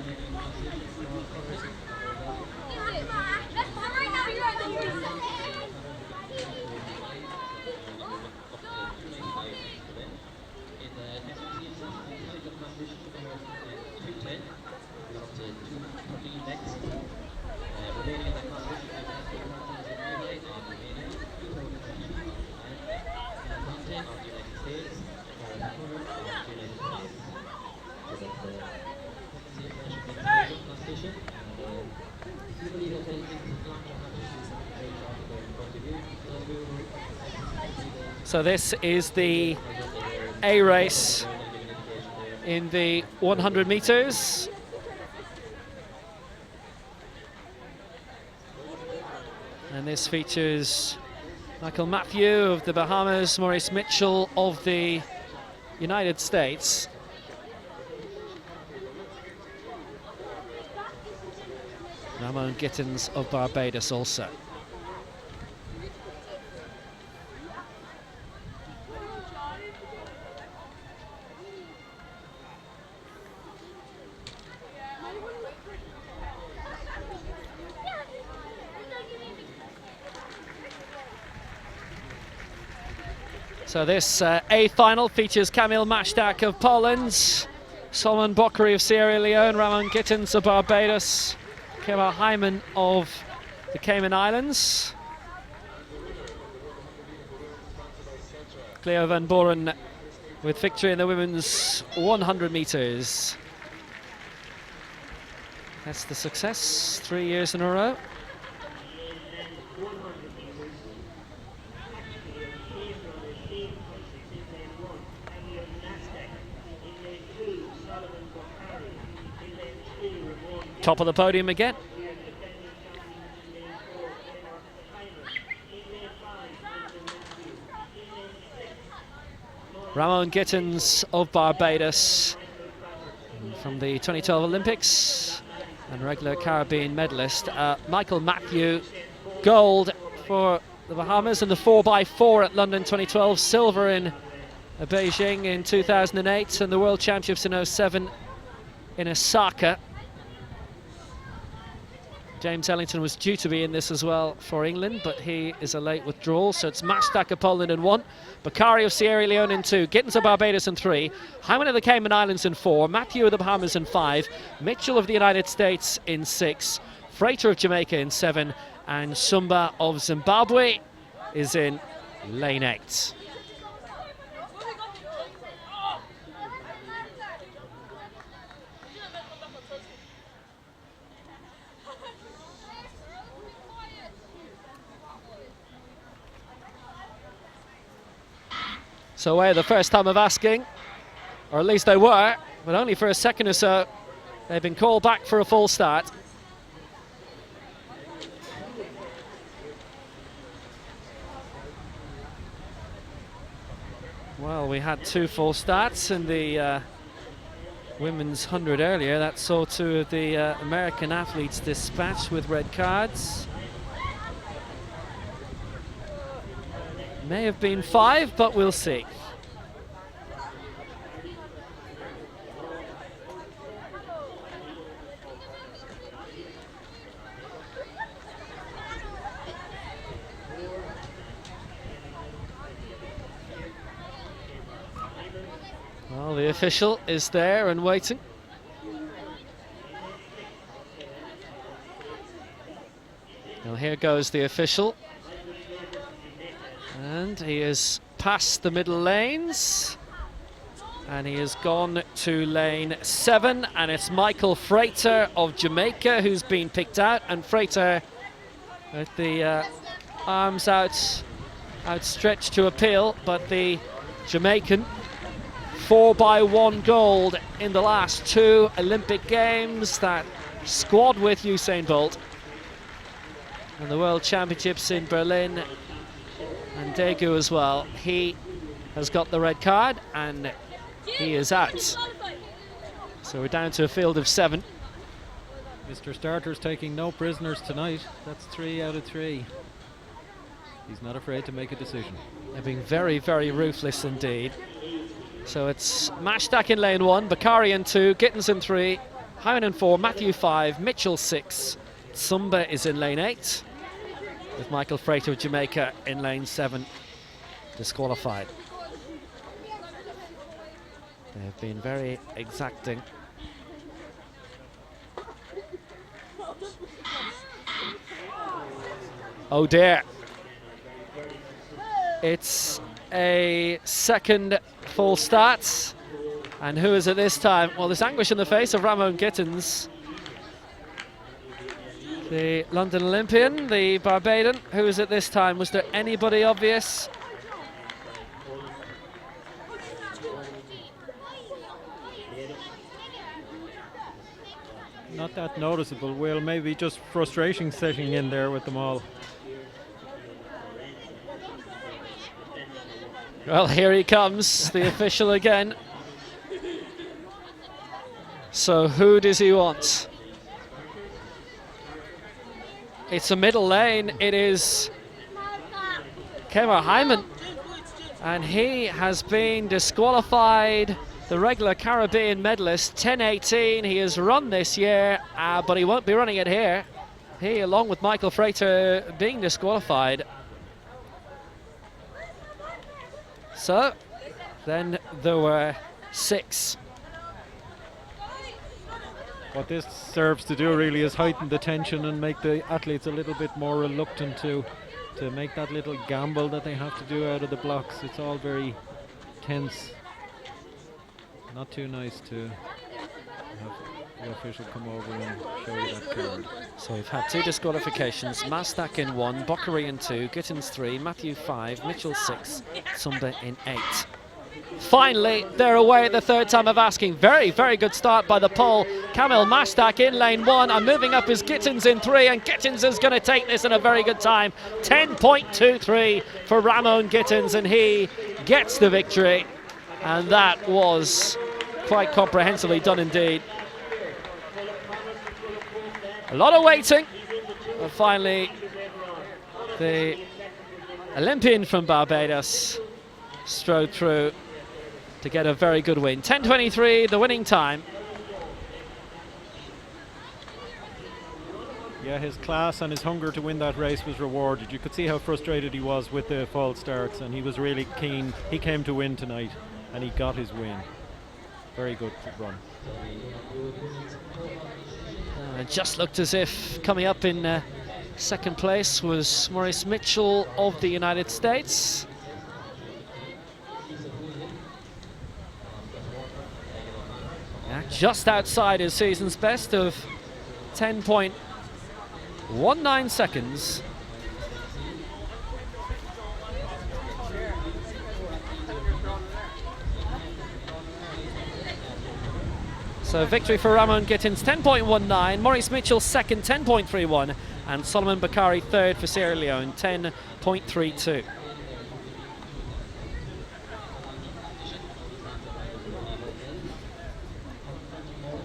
So this is the A race in the 100 meters. And this features Michael Matthew of the Bahamas, Maurice Mitchell of the United States. Ramon Gittins of Barbados also. So this A final features Kamil Mashtak of Poland, Solomon Bokri of Sierra Leone, Ramon Gittins of Barbados, Kemar Hyman of the Cayman Islands, Cleo van Boren with victory in the women's 100 meters. That's the success, 3 years in a row. Top of the podium again. Ramon Gittins of Barbados from the 2012 Olympics and regular Caribbean medalist. Michael Matthew, gold for the Bahamas in the 4x4 at London 2012, silver in Beijing in 2008 and the World Championships in 2007 in Osaka. James Ellington was due to be in this as well for England, but he is a late withdrawal, so it's Mastak of Poland in 1, Bakari of Sierra Leone in 2, Gittins of Barbados in 3, Hyman of the Cayman Islands in 4, Matthew of the Bahamas in 5, Mitchell of the United States in 6, Freighter of Jamaica in 7, and Sumba of Zimbabwe is in lane 8. So we're the first time of asking, or at least they were, but only for a second or so. They've been called back for a full start. Well, we had 2 full starts in the women's 100 earlier. That saw 2 of the American athletes dispatched with red cards. May have been 5, but we'll see. Well, the official is there and waiting. Well, here goes the official. And he is past the middle lanes. And he has gone to lane 7. And it's Michael Freighter of Jamaica who's been picked out. And Freighter with the arms outstretched to appeal. But the Jamaican 4x1 gold in the last 2 Olympic Games. That squad with Usain Bolt. And the World Championships in Berlin. And Daegu as well. He has got the red card and he is out. So we're down to a field of 7. Mr. Starter's taking no prisoners tonight. That's 3 out of 3. He's not afraid to make a decision. They're being very, very ruthless indeed. So it's Mastak in lane 1, Bakari in 2, Gittins in 3, Hyman in 4, Matthew 5, Mitchell 6. Sumba is in lane 8. With Michael Freighter of Jamaica in lane 7, disqualified. They have been very exacting. Oh dear. It's a second full start. And who is it this time? Well, there's anguish in the face of Ramon Gittins, the London Olympian, the Barbadian. Who is it this time? Was there anybody obvious? Not that noticeable, Will. Maybe just frustration setting in there with them all. Well, here he comes, the official again. So who does he want? It's a middle lane. It is Kemar Hyman, and he has been disqualified. The regular Caribbean medalist, 10:18. He has run this year, but he won't be running it here. He, along with Michael Freighter, being disqualified. So then there were 6. What this serves to do really is heighten the tension and make the athletes a little bit more reluctant to make that little gamble that they have to do out of the blocks. It's all very tense. Not too nice to have the official come over and show you that card. So we've had 2 disqualifications. Mastak in 1, Bakari in 2, Gittins 3, Matthew 5, Mitchell 6, Sumba in 8. Finally, they're away at the third time of asking. Very, very good start by the pole. Kamil Mastak in lane 1, and moving up is Gittins in 3, and Gittins is going to take this in a very good time. 10.23 for Ramon Gittins, and he gets the victory. And that was quite comprehensively done indeed. A lot of waiting, but finally the Olympian from Barbados strode through to get a very good win. 10:23, the winning time. Yeah, his class and his hunger to win that race was rewarded. You could see how frustrated he was with the false starts, and he was really keen. He came to win tonight, and he got his win. Very good run. It just looked as if coming up in second place was Maurice Mitchell of the United States. Yeah, just outside his season's best of 10.19 seconds. So victory for Ramon Gittins, 10.19. Maurice Mitchell second, 10.31. And Solomon Bakari third for Sierra Leone, 10.32.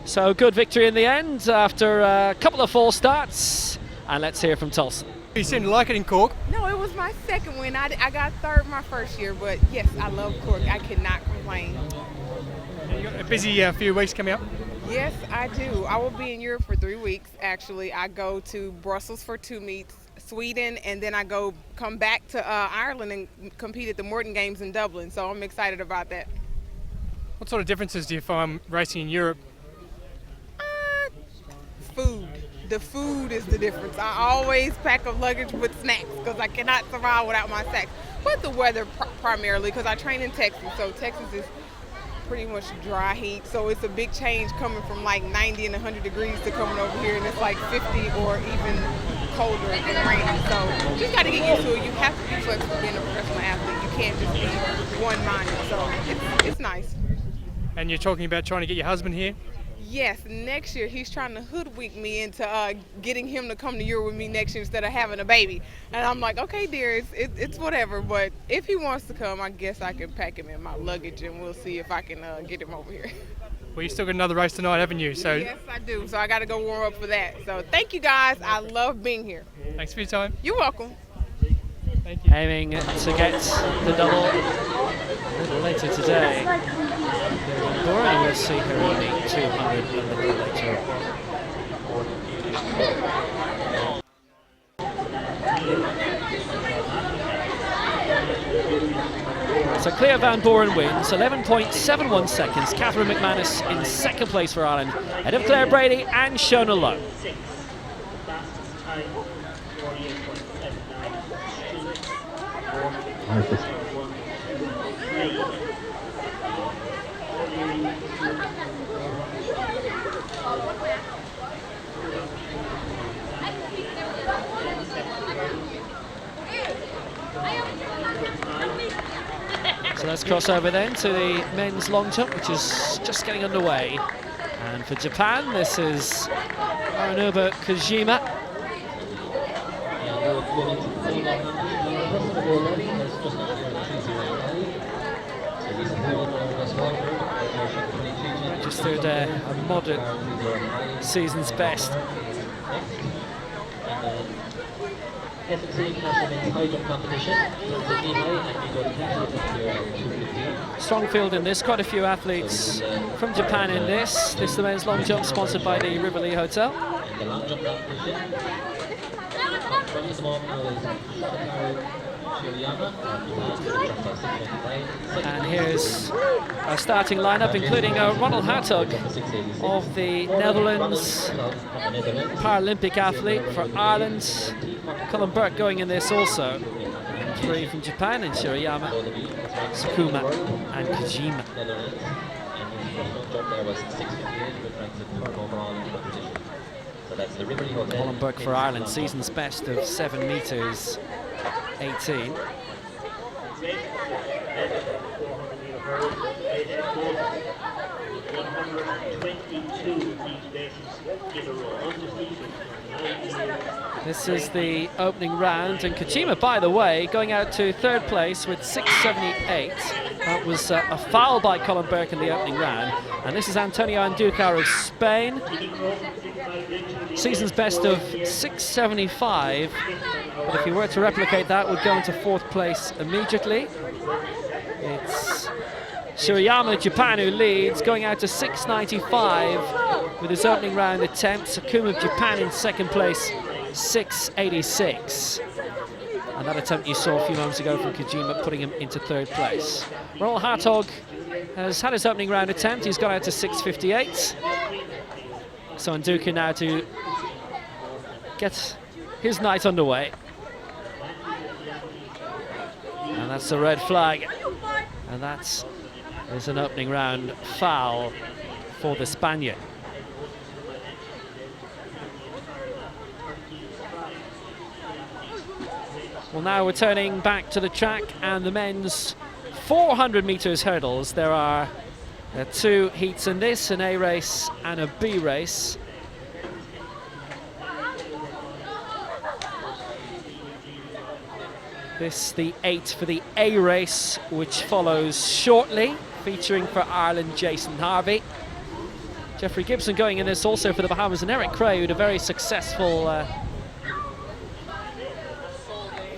So good victory in the end after a couple of false starts. And let's hear from Tulsa. You seem to like it in Cork. No, it was my second win. I got third my first year, but yes, I love Cork. I cannot complain. You got a busy few weeks coming up. Yes, I do. I will be in Europe for 3 weeks. Actually, I go to Brussels for 2 meets, Sweden, and then I come back to Ireland and compete at the Morton Games in Dublin. So I'm excited about that. What sort of differences do you find racing in Europe? Food. The food is the difference. I always pack a luggage with snacks because I cannot survive without my snacks. But the weather primarily, because I train in Texas, so Texas is pretty much dry heat, so it's a big change coming from like 90 and 100 degrees to coming over here and it's like 50 or even colder and rainy. So you just got to get used to it. You have to be flexible being a professional athlete. You can't just be one-minded, so it's nice. And you're talking about trying to get your husband here? Yes, next year he's trying to hoodwink me into getting him to come to Europe with me next year instead of having a baby. And I'm like, okay, dear, it's whatever. But if he wants to come, I guess I can pack him in my luggage and we'll see if I can get him over here. Well, you still got another race tonight, haven't you? So yes, I do. So I got to go warm up for that. So thank you, guys. I love being here. Thanks for your time. You're welcome. Thank you. Aiming to get the double a little later today. Dora, we'll see her in the 200 a little later. So Claire Van Boren wins, 11.71 seconds. Catherine McManus in second place for Ireland, ahead of Claire Brady and Shona Lowe. So let's cross over then to the men's long jump, which is just getting underway. And for Japan, this is Arinobu Kojima. Registered a modern season's best. Strong field in this, quite a few athletes from Japan in this. This is the men's long jump sponsored by the Rivoli Hotel. And here's our starting lineup, including Ronald Hartog of the Netherlands, Paralympic athlete for Ireland. Colin Burke going in this also. And 3 from Japan, and Shirayama, Sakuma and Kojima. Colin Burke for Ireland, season's best of 7 metres 18. 22 of these races in a row, undefeated. This is the opening round, and Kojima, by the way, going out to third place with 6.78. That was a foul by Colin Burke in the opening round. And this is Antonio Andújar of Spain. Season's best of 6.75. But if he were to replicate that, would go into fourth place immediately. It's Shirayama, Japan, who leads, going out to 6.95 with his opening round attempt. Sakuma of Japan in second place, 6.86. And that attempt you saw a few moments ago from Kojima, putting him into third place. Royal Hartog has had his opening round attempt. He's gone out to 6.58. So Andújar now to get his night underway. And that's the red flag. And that is an opening round foul for the Spaniard. Well, now we're turning back to the track and the men's 400 metres hurdles. There are two heats in this, an A race and a B race. This the 8 for the A race, which follows shortly, featuring for Ireland Jason Harvey. Jeffrey Gibson going in this also for the Bahamas, and Eric Cray, who had a very successful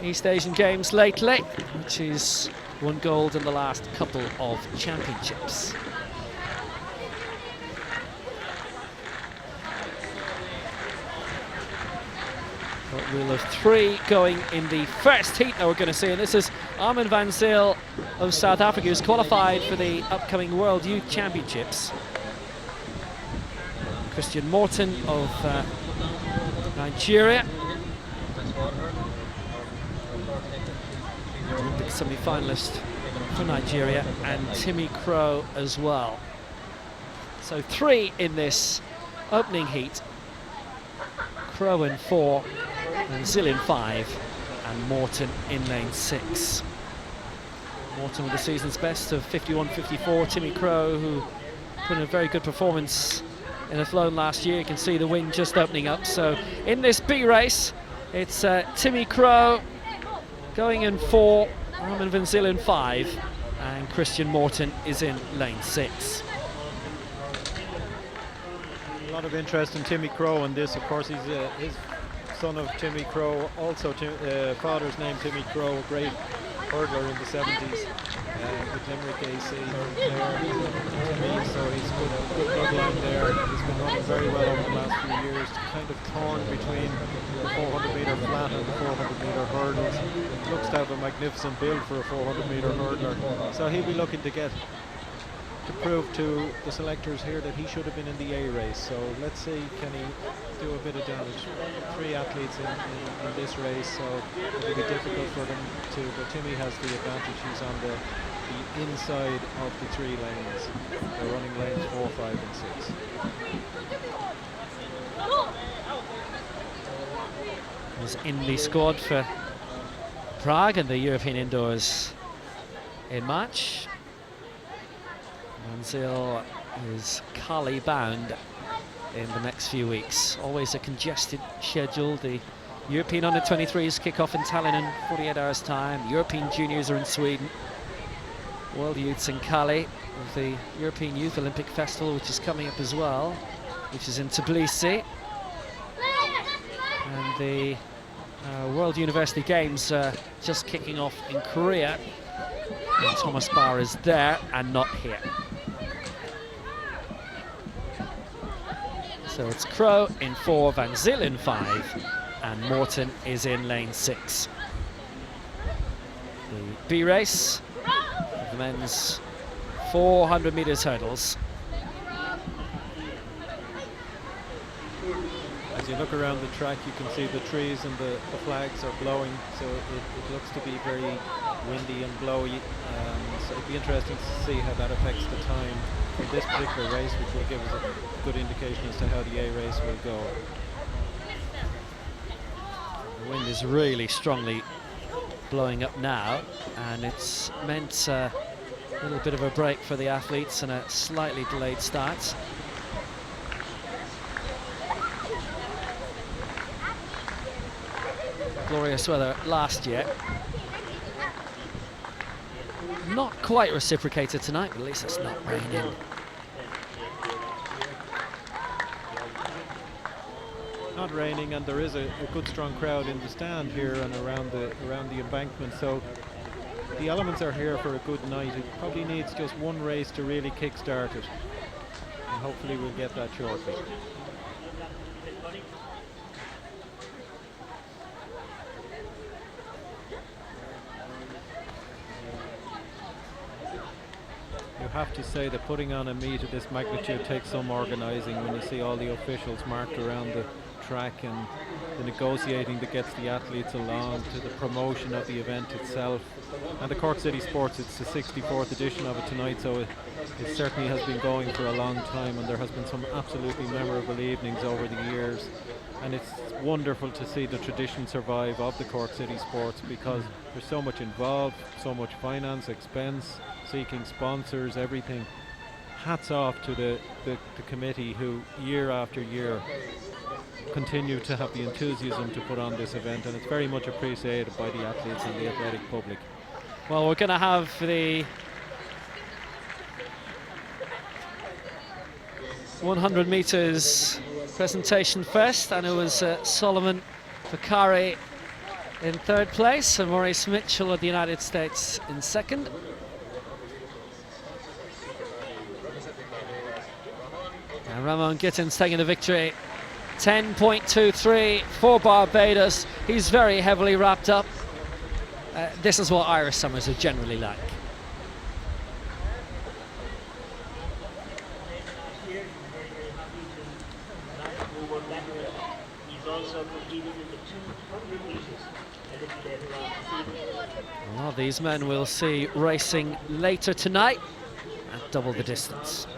East Asian Games lately, which is won gold in the last couple of championships. But we'll have three going in the first heat that we're going to see, and this is Armin van Zyl of South Africa, who's qualified for the upcoming World Youth Championships. Christian Morton of Nigeria, Olympic semi-finalist for Nigeria, and Timmy Crow as well. So three in this opening heat. Crow in 4, and Zyl in 5, and Morton in lane 6. Morton with the season's best of 51.54. Timmy Crow, who put in a very good performance in Athlone last year. You can see the wind just opening up. So in this B race, it's Timmy Crow going in 4, Armin van Zyl in 5, and Christian Morton is in lane 6. A lot of interest in Timmy Crow in this. Of course, he's his son of Timmy Crow, also father's name Timmy Crow, a great hurdler in the 70s with Limerick AC there. Timmy, so he's good bloodline there. He's been running very well over the last few years, kind of torn between the 400 metre flat and the 400 metre hurdles. Looks to have a magnificent build for a 400 metre hurdler. So he'll be looking to prove to the selectors here that he should have been in the A race. So let's see, can he do a bit of damage? 3 athletes in this race, so it'll be difficult for them to, but Timmy has the advantage. He's on the inside of the 3 lanes. They're running lanes 4, 5 and 6. Was in the squad for Prague and the European Indoors in March. Van Zyl is Cali bound in the next few weeks. Always a congested schedule. The European Under-23s kick off in Tallinn in 48 hours time. The European Juniors are in Sweden. World Youths in Cali, with the European Youth Olympic Festival, which is coming up as well, which is in Tbilisi. And the World University Games just kicking off in Korea. And Thomas Barr is there and not here. So it's Crow in 4, Van Zyl in 5, and Morton is in lane 6. The B race, the men's 400 metres hurdles. As you look around the track, you can see the trees and the flags are blowing, so it looks to be very windy and blowy. So it'd be interesting to see how that affects the time in this particular race, which will give us a good indication as to how the A race will go. The wind is really strongly blowing up now, and it's meant a little bit of a break for the athletes and a slightly delayed start. glorious weather last year. Not quite reciprocated tonight, but at least it's not raining. Not raining, and there is a good strong crowd in the stand here and around the embankment, so the elements are here for a good night. It probably needs just one race to really kick-start it, and hopefully we'll get that shortly. You have to say that putting on a meet of this magnitude takes some organising when you see all the officials marked around the track and the negotiating that gets the athletes along to the promotion of the event itself. And the Cork City Sports, it's the 64th edition of it tonight, so it certainly has been going for a long time, and there has been some absolutely memorable evenings over the years, and it's wonderful to see the tradition survive of the Cork City Sports, because there's so much involved, so much finance, expense, seeking sponsors, everything. Hats off to the committee who year after year continue to have the enthusiasm to put on this event, and it's very much appreciated by the athletes and the athletic public. Well, we're going to have the 100 metres presentation first, and it was Solomon Bakari in third place and Maurice Mitchell of the United States in second. And Ramon Gittins taking the victory. 10.23 for Barbados. He's very heavily wrapped up. This is what Irish summers are generally like. A lot of these men we'll see racing later tonight at double the distance.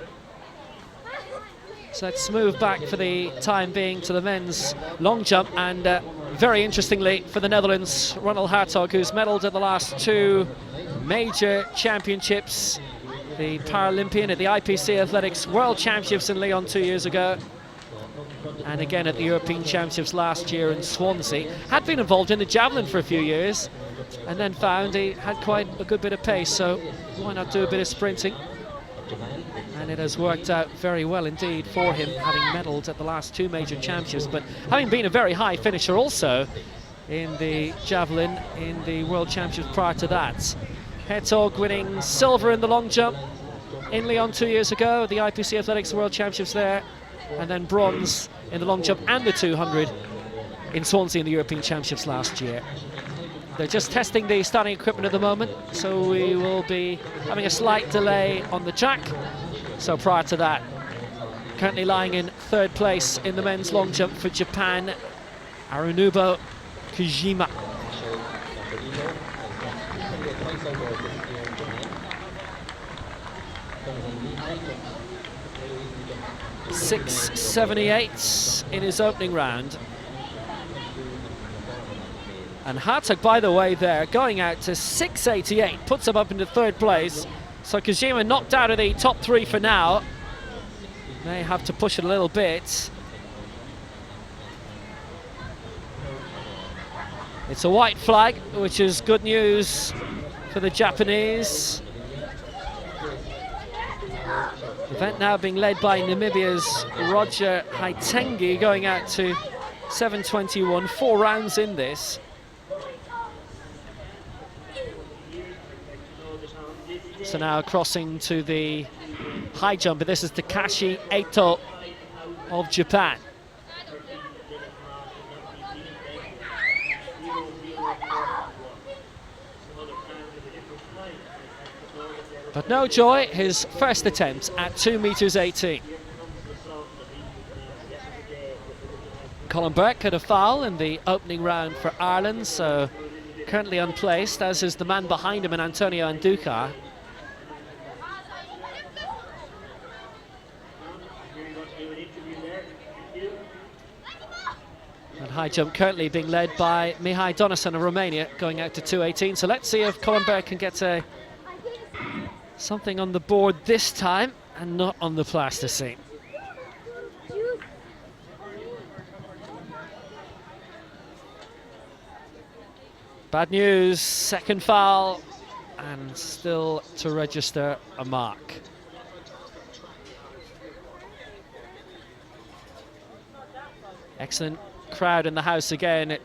So let's move back for the time being to the men's long jump, and very interestingly for the Netherlands, Ronald Hartog, who's medalled at the last two major championships, the Paralympian at the IPC Athletics World Championships in Lyon 2 years ago, and again at the European Championships last year in Swansea. Had been involved in the javelin for a few years, and then found he had quite a good bit of pace, so why not do a bit of sprinting? And it has worked out very well indeed for him, having medalled at the last two major championships, but having been a very high finisher also in the javelin in the World Championships prior to that. Hertog winning silver in the long jump in Lyon 2 years ago, the IPC Athletics World Championships there, and then bronze in the long jump and the 200 in Swansea in the European Championships last year. They're just testing the starting equipment at the moment, so we will be having a slight delay on the track. So prior to that, currently lying in third place in the men's long jump for Japan, Arunobu Kujima. .678 in his opening round. And Hartog, by the way, there going out to 6.88, puts him up into third place. So Kojima knocked out of the top three for now. May have to push it a little bit. It's a white flag, which is good news for the Japanese. The event now being led by Namibia's Roger Haitengi, going out to 7.21, 4 rounds in this. So now crossing to the high jump, but this is Takashi Eito of Japan. But no joy, his first attempt at 2.18 meters. Colin Burke had a foul in the opening round for Ireland, so currently unplaced, as is the man behind him, and Antonio Andujar. And high jump currently being led by Mihai Donasan of Romania, going out to 2.18. So let's see if Colin Burke can get something on the board this time and not on the plasticine. Bad news, second foul, and still to register a mark. Excellent crowd in the house again at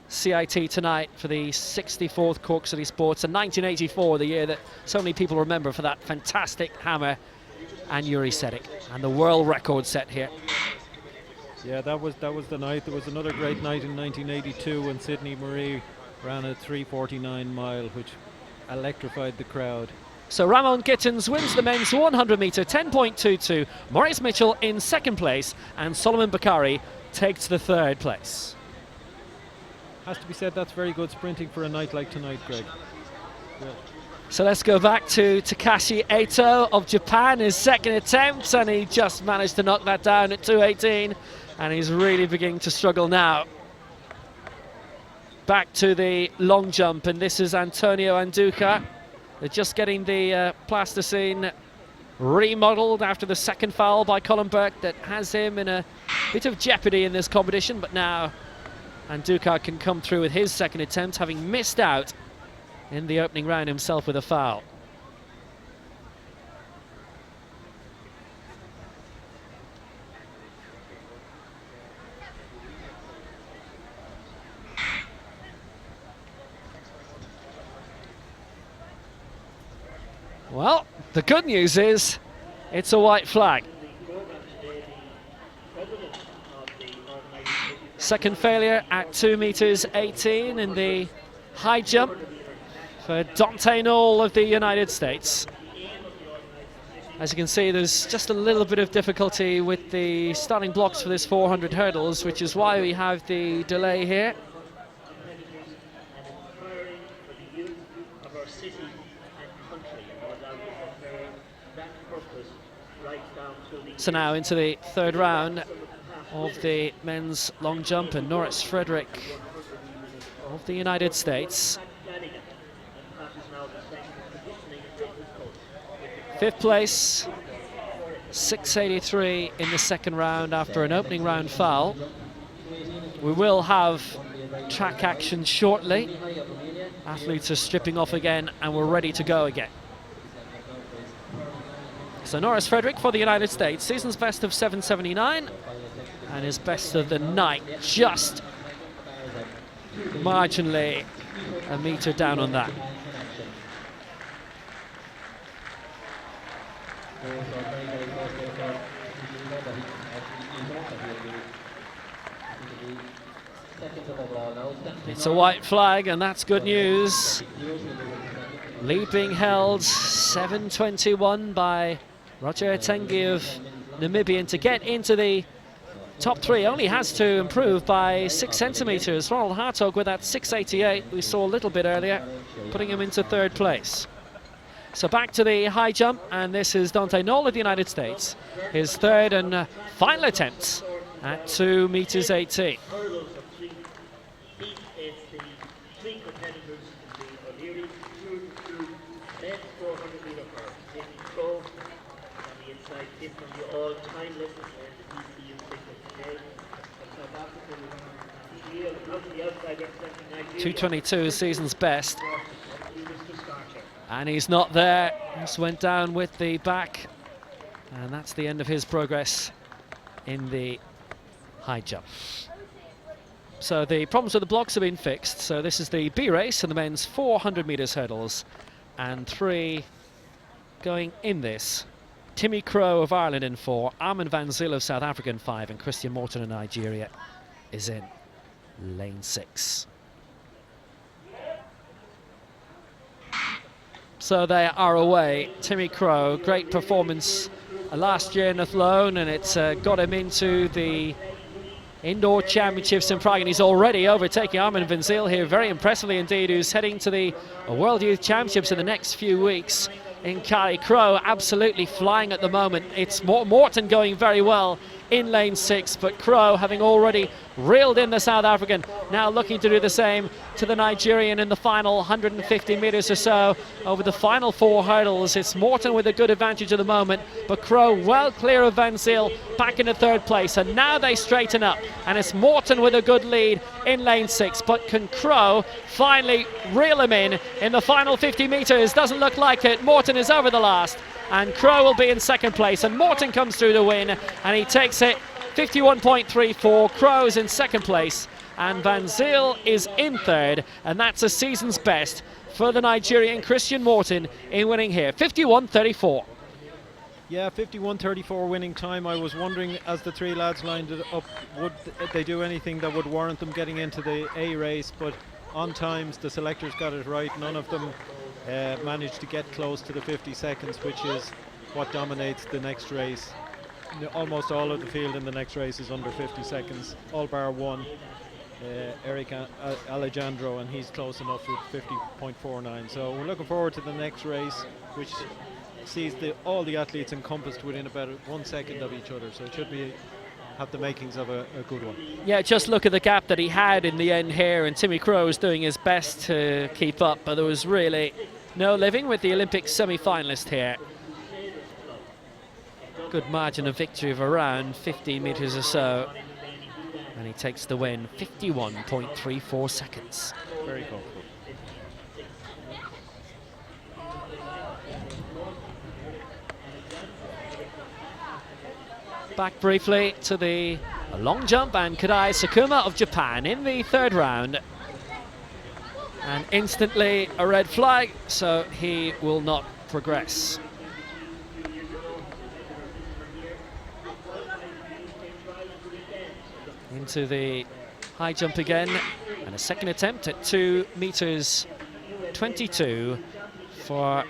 CIT tonight for the 64th Cork City Sports, and 1984, the year that so many people remember for that fantastic hammer and Yuri Sedek, and the world record set here. Yeah, that was the night. There was another great night in 1982 when Sidney Marie ran a 3:49 mile, which electrified the crowd. So Ramon Gittins wins the men's 100 metre 10.22. Maurice Mitchell in second place, and Solomon Bakari takes the third place. Has to be said, that's very good sprinting for a night like tonight, Greg. Yeah. So let's go back to Takashi Eito of Japan, his second attempt, and he just managed to knock that down at 2:18, and he's really beginning to struggle now. Back to the long jump, and this is Antonio Anduka. They're just getting the plasticine remodeled after the second foul by Colin Burke that has him in a bit of jeopardy in this competition, but now Anduka can come through with his second attempt, having missed out in the opening round himself with a foul. Well, the good news is it's a white flag. Second failure at 2 meters 18 in the high jump for Dante Knoll of the United States. As you can see, there's just a little bit of difficulty with the starting blocks for this 400 hurdles, which is why we have the delay here. So now into the third round of the men's long jump, and Norris Frederick of the United States. Fifth place, 683 in the second round after an opening round foul. We will have track action shortly. Athletes are stripping off again and we're ready to go again. So Norris Frederick for the United States, season's best of 7:79 and his best of the night, just marginally a metre down on that. It's a white flag, and that's good news. Lead being held 7:21 by Roger Tengi of Namibia, to get into the top three only has to improve by 6 centimetres. Ronald Hartog with that 6:88 we saw a little bit earlier, putting him into third place. So back to the high jump, and this is Dante Knoll of the United States, his third and final attempt at 2 meters 18. .222 season's best, and he's not there. Just went down with the back, and that's the end of his progress in the high jump. So the problems with the blocks have been fixed. So this is the B race and the men's 400 meters hurdles, and 3 going in this. Timmy Crow of Ireland in 4, Armin van Zyl of South Africa in 5, and Christian Morton of Nigeria is in lane 6. So they are away. Timmy Crow, great performance last year in Athlone, and it's got him into the Indoor Championships in Prague, and he's already overtaking Armin van Zyl here very impressively indeed, who's heading to the World Youth Championships in the next few weeks in Cali. Crow absolutely flying at the moment. It's Morton going very well in lane 6, but Crow, having already reeled in the South African, now looking to do the same to the Nigerian in the final 150 metres or so. Over the final 4 hurdles, it's Morton with a good advantage at the moment, but Crow well clear of Van Zyl, back into 3rd place, and now they straighten up, and it's Morton with a good lead in lane 6, but can Crow finally reel him in the final 50 metres? Doesn't look like it. Morton is over the last, and Crow will be in 2nd place, and Morton comes through to win, and he takes it 51.34. Crow's in 2nd place, and Van Zyl is in 3rd, and that's a season's best for the Nigerian Christian Morton in winning here, 51.34. Yeah, 51.34 winning time. I was wondering, as the 3 lads lined it up, would they do anything that would warrant them getting into the A race, but on times the selectors got it right. None of them managed to get close to the 50 seconds, which is what dominates the next race. Almost all of the field in the next race is under 50 seconds, all bar one, Eric Alejandro, and he's close enough with 50.49. So we're looking forward to the next race, which sees all the athletes encompassed within about 1 second of each other. So it should have the makings of a good one. Yeah, just look at the gap that he had in the end here, and Timmy Crow was doing his best to keep up, but there was really no living with the Olympic semi-finalist here. Good margin of victory of around 15 metres or so, and he takes the win, 51.34 seconds. Very comfortable. Back briefly to the long jump, and Kadai Sakuma of Japan in the 3rd round, and instantly a red flag, so he will not progress. Into the high jump again, and a 2nd attempt at 2 meters 22 for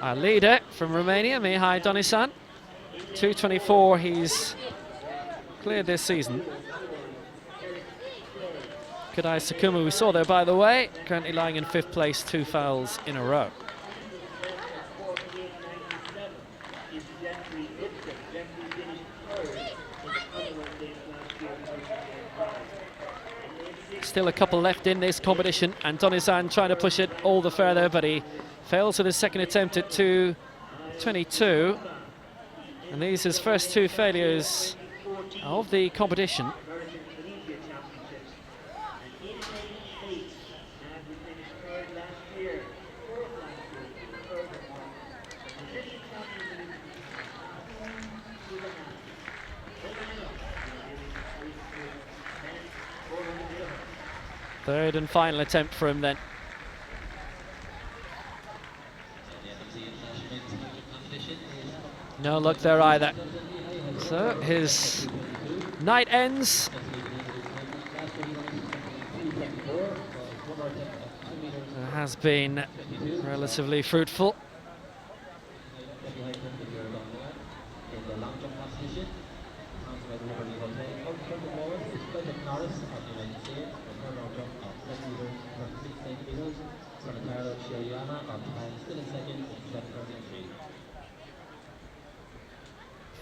our leader from Romania, Mihai Donisan. 2:24 he's cleared this season. Kadai Sakuma, we saw there by the way, currently lying in 5th place, 2 fouls in a row. Still a couple left in this competition, and Donizan trying to push it all the further, but he fails with his 2nd attempt at 2:22. And these his first 2 failures of the competition. Third and final attempt for him then. No luck there either. So his night ends. It has been relatively fruitful.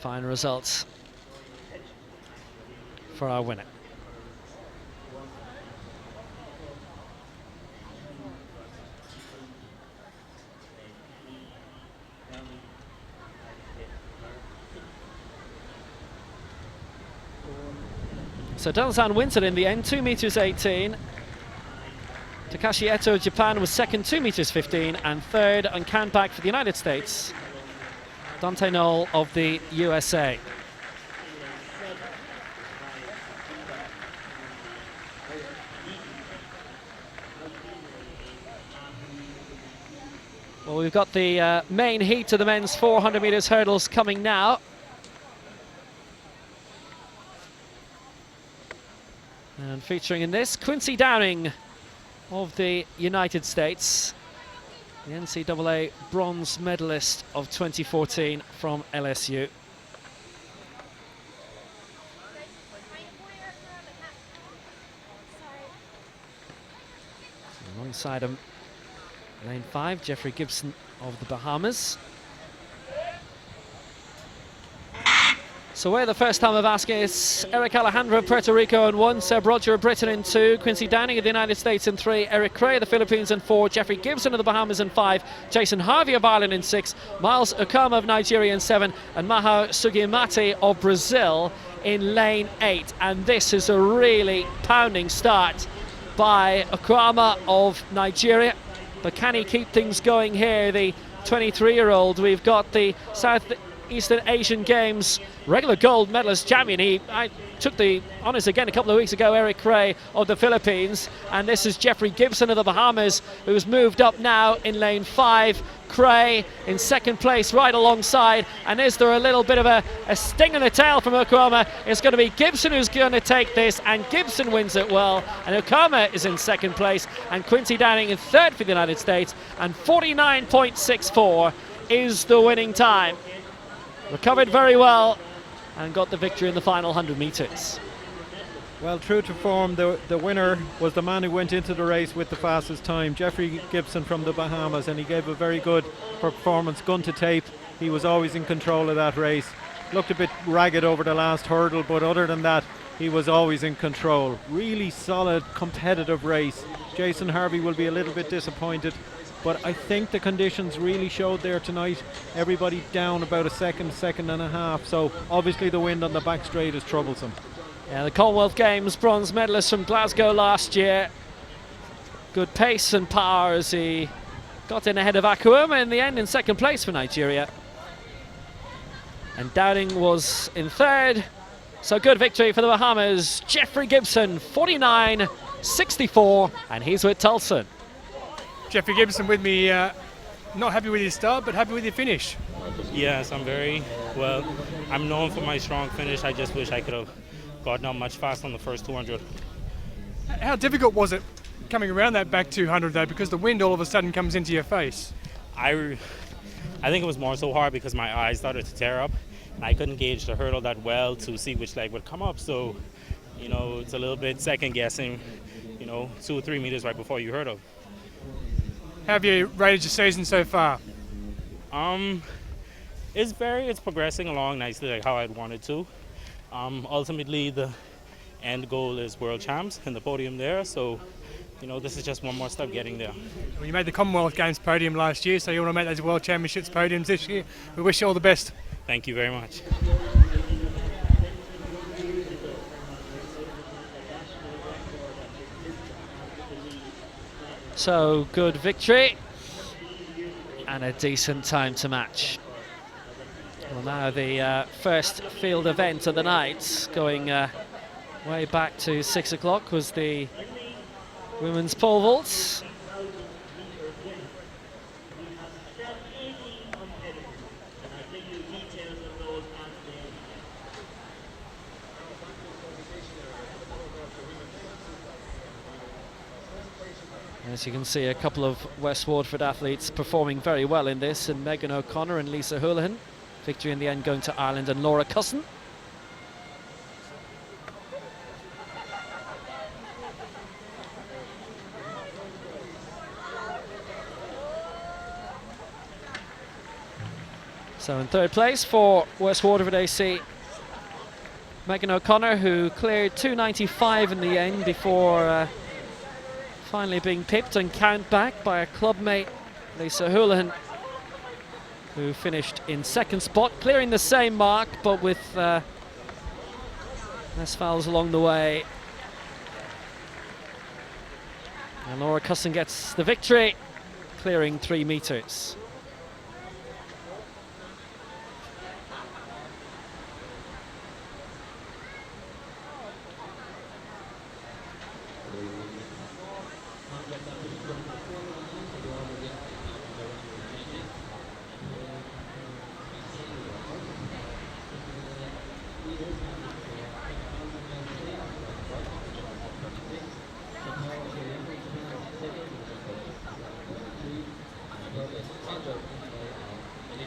Fine results for our winner. So Donzan wins it in the end, 2 meters 18. Takashi Eto of Japan was 2nd, 2 meters 15, and 3rd on Canpack for the United States, Dante Knoll of the USA. Well, we've got the main heat of the men's 400 metres hurdles coming now. And featuring in this, Quincy Downing of the United States, the NCAA bronze medalist of 2014 from LSU. Alongside him, lane 5, Jeffrey Gibson of the Bahamas. So we're the first time of asking. It's Eric Alejandro of Puerto Rico in 1, Seb Roger of Britain in 2, Quincy Downing of the United States in 3, Eric Cray of the Philippines in 4, Jeffrey Gibson of the Bahamas in 5, Jason Harvey of Ireland in 6, Miles Okama of Nigeria in 7, and Maho Sugimati of Brazil in lane 8. And this is a really pounding start by Okama of Nigeria. But can he keep things going here, the 23-year-old? We've got the Southeastern Asian Games regular gold medalist champion. I took the honours again a couple of weeks ago, Eric Cray of the Philippines. And this is Jeffrey Gibson of the Bahamas, who's moved up now in lane 5. Cray in second place right alongside. And is there a little bit of a sting in the tail from Okama? It's going to be Gibson who's going to take this, and Gibson wins it well. And Okama is in second place, and Quincy Downing in third for the United States, and 49.64 is the winning time. Recovered very well and got the victory in the final 100 metres. Well, true to form, the winner was the man who went into the race with the fastest time, Jeffrey Gibson from the Bahamas, and he gave a very good performance, gun to tape. He was always in control of that race. Looked a bit ragged over the last hurdle, but other than that, he was always in control. Really solid, competitive race. Jason Harvey will be a little bit disappointed, but I think the conditions really showed there tonight. Everybody down about a second and a half, so obviously the wind on the back straight is troublesome. Yeah, the Commonwealth Games bronze medalist from Glasgow last year. Good pace and power as he got in ahead of Akuuma in the end in second place for Nigeria. And Downing was in third. So good victory for the Bahamas. Jeffrey Gibson, 49.64, and he's with Tulson. Jeffrey Gibson with me, not happy with his start, but happy with your finish. Yes, I'm known for my strong finish. I just wish I could have gotten up much faster on the first 200. How difficult was it coming around that back 200 though, because the wind all of a sudden comes into your face? I think it was more so hard because my eyes started to tear up and I couldn't gauge the hurdle that well to see which leg would come up. So, it's a little bit second guessing, 2 or 3 meters right before you hurdle. How have you rated your season so far? It's progressing along nicely, like how I'd wanted to. Ultimately, the end goal is world champs and the podium there. So, this is just one more step getting there. Well, you made the Commonwealth Games podium last year, so you want to make those World Championships podiums this year. We wish you all the best. Thank you very much. So good victory and a decent time to match. Well, now the first field event of the night, going way back to 6 o'clock, was the women's pole vault. As you can see, a couple of West Waterford athletes performing very well in this, and Megan O'Connor and Lisa Houlihan. Victory in the end going to Ireland and Laura Cusson. So in third place for West Waterford AC, Megan O'Connor, who cleared 295 in the end before finally being pipped and count back by a clubmate, Lisa Houlihan, who finished in second spot, clearing the same mark but with less fouls along the way. And Laura Cusson gets the victory, clearing 3 meters.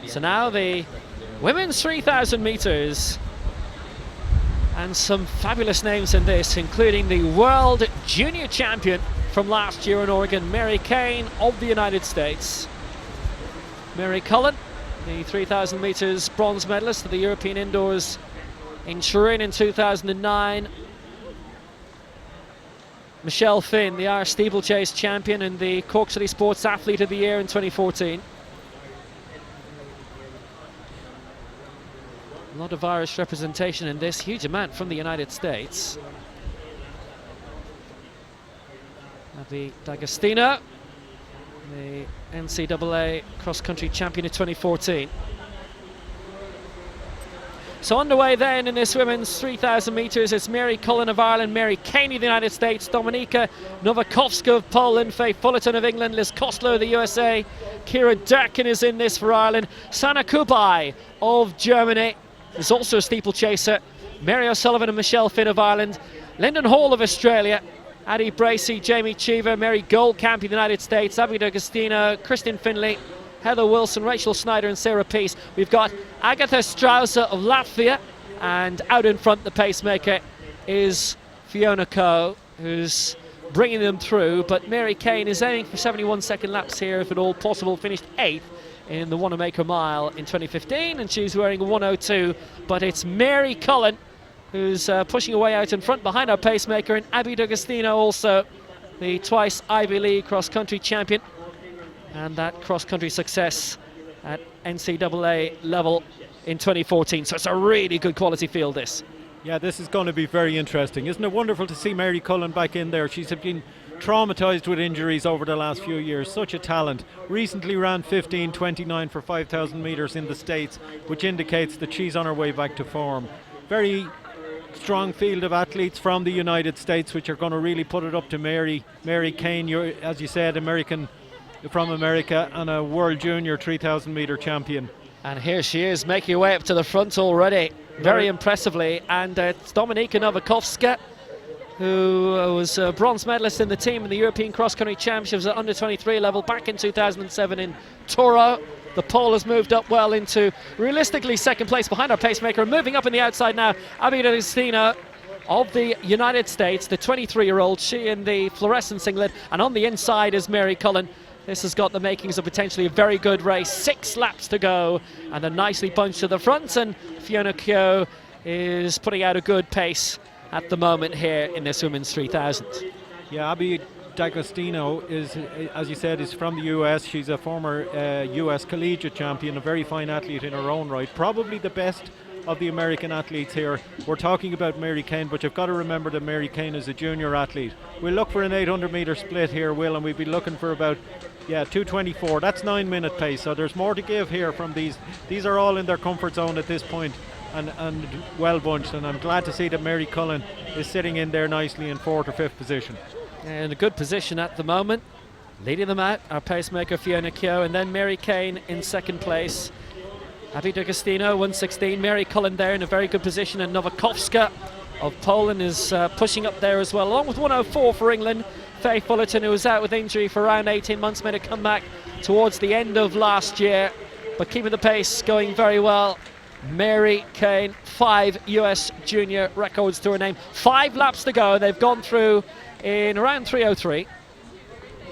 So now the women's 3,000 meters, and some fabulous names in this, including the world junior champion from last year in Oregon, Mary Kane of the United States. Mary Cullen, the 3,000 meters bronze medalist at the European Indoors in Turin in 2009. Michelle Finn, the Irish steeplechase champion and the Cork City Sports Athlete of the Year in 2014. A lot of Irish representation in this, huge amount from the United States. Abby D'Agostino, the NCAA cross-country champion of 2014. So underway then in this women's 3,000 metres, it's Mary Cullen of Ireland, Mary Caney of the United States, Dominika Nowakovska of Poland, Faye Fullerton of England, Liz Kostler of the USA, Kira Durkin is in this for Ireland, Sana Kubai of Germany is also a steeplechaser, Mary O'Sullivan and Michelle Finn of Ireland, Lyndon Hall of Australia, Addie Bracey, Jamie Cheever, Mary Goldcamp of the United States, Abby D'Agostino, Kristin Finley, Heather Wilson, Rachel Snyder and Sarah Peace. We've got Agatha Strauser of Latvia, and out in front the pacemaker is Fiona Coe, who's bringing them through, but Mary Kane is aiming for 71-second laps here if at all possible, finished 8th in the Wanamaker Mile in 2015, and she's wearing 102, but it's Mary Cullen who's pushing away out in front behind our pacemaker, and Abby D'Agostino also, the twice Ivy League cross-country champion, and that cross-country success at NCAA level in 2014. So it's a really good quality field, this. Yeah, this is going to be very interesting. Isn't it wonderful to see Mary Cullen back in there? She's been traumatised with injuries over the last few years. Such a talent. Recently ran 15:29 for 5,000 metres in the States, which indicates that she's on her way back to form. Very strong field of athletes from the United States, which are going to really put it up to Mary Kane, as you said, American from America, and a World Junior 3,000 metre champion. And here she is, making her way up to the front already, very impressively. And it's Dominika Nowakovska, who was a bronze medalist in the team in the European Cross-Country Championships at under-23 level back in 2007 in Toro. The pole has moved up well into, realistically, second place behind our pacemaker. Moving up in the outside now, Abby D'Agostino of the United States, the 23-year-old, she in the fluorescent singlet. And on the inside is Mary Cullen. This has got the makings of potentially a very good race. 6 laps to go, and they're nicely bunched to the front, and Fiona Keogh is putting out a good pace at the moment here in this women's 3,000. Yeah, Abby D'Agostino is, as you said, is from the US. She's a former US collegiate champion, a very fine athlete in her own right. Probably the best of the American athletes here. We're talking about Mary Kane, but you've got to remember that Mary Kane is a junior athlete. We'll look for an 800 metre split here, Will, and we'll be looking for about 2:24. That's 9-minute pace, so there's more to give here from these. These are all in their comfort zone at this point, and well bunched, and I'm glad to see that Mary Cullen is sitting in there nicely in 4th or 5th position. In a good position at the moment, leading them out, our pacemaker Fiona Keogh, and then Mary Kane in second place. Abby D'Agostino 1:16, Mary Cullen there in a very good position, and Nowakovska of Poland is pushing up there as well, along with 1:04 for England. Faye Fullerton, who was out with injury for around 18 months, made a comeback towards the end of last year, but keeping the pace going very well. Mary Kane, 5 US junior records to her name. 5 laps to go. They've gone through in around 3:03.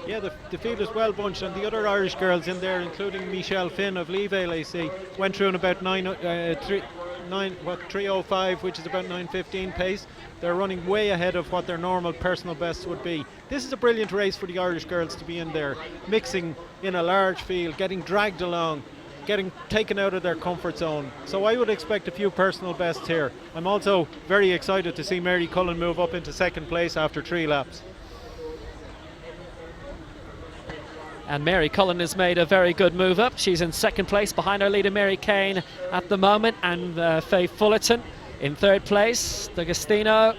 Yeah, the field is well bunched, and the other Irish girls in there, including Michelle Finn of Leavale AC, went through in about 3:05, which is about 9:15 pace. They're running way ahead of what their normal personal bests would be. This is a brilliant race for the Irish girls to be in there, mixing in a large field, getting dragged along, getting taken out of their comfort zone. So I would expect a few personal bests here. I'm also very excited to see Mary Cullen move up into second place after 3 laps. And Mary Cullen has made a very good move up. She's in second place behind her leader Mary Kane at the moment, and Faye Fullerton in third place. D'Agostino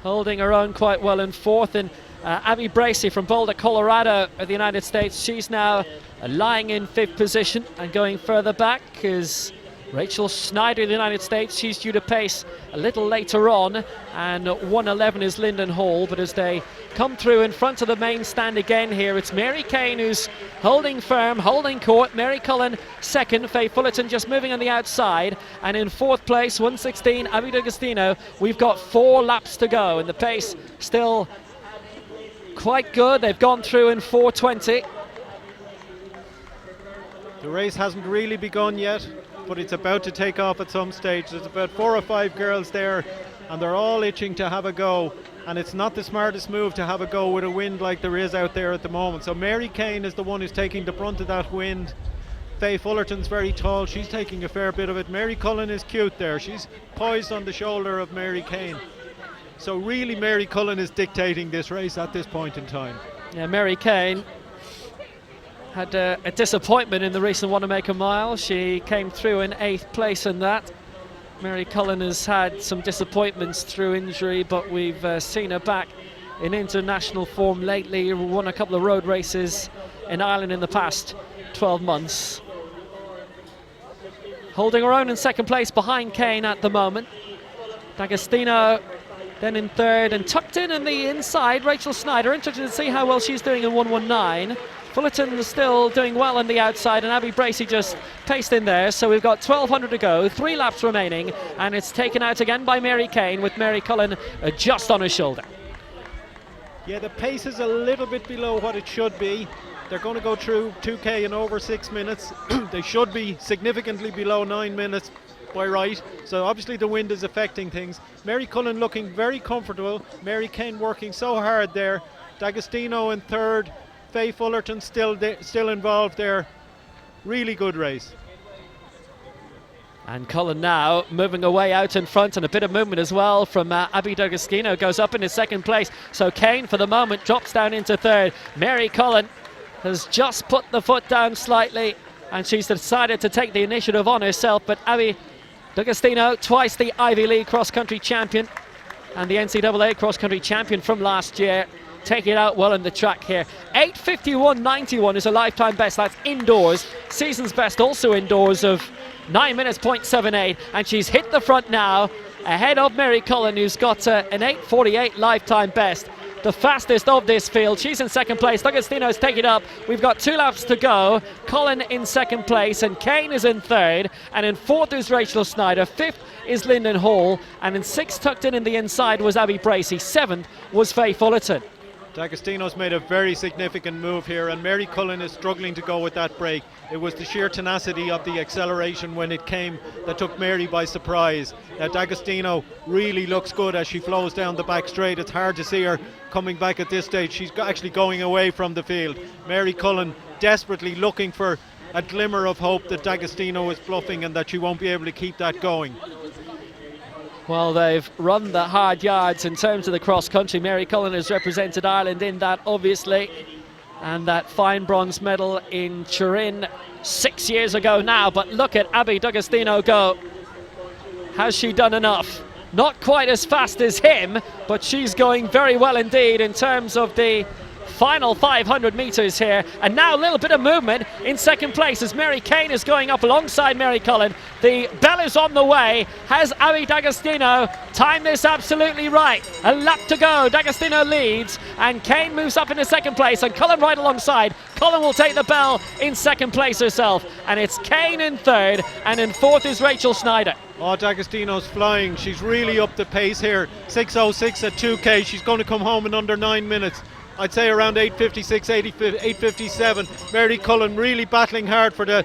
holding her own quite well in fourth, and Abby Bracey from Boulder, Colorado of the United States, she's now lying in 5th position, and going further back is Rachel Snyder of the United States. She's due to pace a little later on, and 1:11 is Lyndon Hall. But as they come through in front of the main stand again here, it's Mary Kane who's holding firm, holding court. Mary Cullen second, Faye Fullerton just moving on the outside, and in 4th place, 1:16, Abby D'Agostino. We've got 4 laps to go, and the pace still quite good. They've gone through in 4:20. The race hasn't really begun yet. but it's about to take off at some stage. There's about 4 or 5 girls there, and they're all itching to have a go. And it's not the smartest move to have a go with a wind like there is out there at the moment. So Mary Kane is the one who's taking the brunt of that wind. Faye Fullerton's very tall, she's taking a fair bit of it. Mary Cullen is cute there, she's poised on the shoulder of Mary Kane. So really Mary Cullen is dictating this race at this point in time. Yeah, Mary Kane had a disappointment in the recent Wanamaker Mile. She came through in 8th place in that. Mary Cullen has had some disappointments through injury, but we've seen her back in international form lately. Won a couple of road races in Ireland in the past 12 months. Holding her own in 2nd place behind Kane at the moment. D'Agostino then in 3rd, and tucked in the inside, Rachel Snyder. Interested to see how well she's doing in 1:19. Fullerton still doing well on the outside, and Abby Bracey just paced in there. So we've got 1,200 to go, 3 laps remaining, and it's taken out again by Mary Kane, with Mary Cullen just on her shoulder. Yeah, the pace is a little bit below what it should be. They're going to go through 2K in over 6 minutes. They should be significantly below 9 minutes by right. So obviously the wind is affecting things. Mary Cullen looking very comfortable. Mary Kane working so hard there. D'Agostino in 3rd. Faye Fullerton still involved there. Really good race. And Cullen now moving away out in front, and a bit of movement as well from Abby D'Agostino. Goes up into 2nd place. So Kane for the moment drops down into 3rd. Mary Cullen has just put the foot down slightly, and she's decided to take the initiative on herself. But Abby D'Agostino, twice the Ivy League cross-country champion and the NCAA cross-country champion from last year, taking it out well on the track here. 8:51.91 is a lifetime best. That's indoors. Season's best also indoors of 9 minutes 0.78, and she's hit the front now ahead of Mary Cullen, who's got an 8:48 lifetime best. The fastest of this field. She's in 2nd place. D'Agostino's taking it up. We've got 2 laps to go. Cullen in 2nd place, and Kane is in 3rd. And in 4th is Rachel Snyder. 5th is Lyndon Hall. And in 6th, tucked in the inside, was Abby Bracey. 7th was Faye Fullerton. D'Agostino's made a very significant move here, and Mary Cullen is struggling to go with that break. It was the sheer tenacity of the acceleration when it came that took Mary by surprise. D'Agostino really looks good as she flows down the back straight. It's hard to see her coming back at this stage. She's actually going away from the field. Mary Cullen desperately looking for a glimmer of hope that D'Agostino is bluffing and that she won't be able to keep that going. Well, they've run the hard yards in terms of the cross-country. Mary Cullen has represented Ireland in that, obviously. And that fine bronze medal in Turin 6 years ago now. But look at Abby D'Agostino go. Has she done enough? Not quite as fast as him, but she's going very well indeed in terms of the final 500 metres here. And now a little bit of movement in 2nd place as Mary Kane is going up alongside Mary Cullen. The bell is on the way. Has Abby D'Agostino timed this absolutely right? A lap to go. D'Agostino leads, and Kane moves up into 2nd place, and Cullen right alongside. Cullen will take the bell in 2nd place herself, and it's Kane in 3rd, and in 4th is Rachel Snyder. Oh, D'Agostino's flying. She's really up the pace here. 6:06 at 2K. She's going to come home in under 9 minutes. I'd say around 8:56, 8:57. Mary Cullen really battling hard for the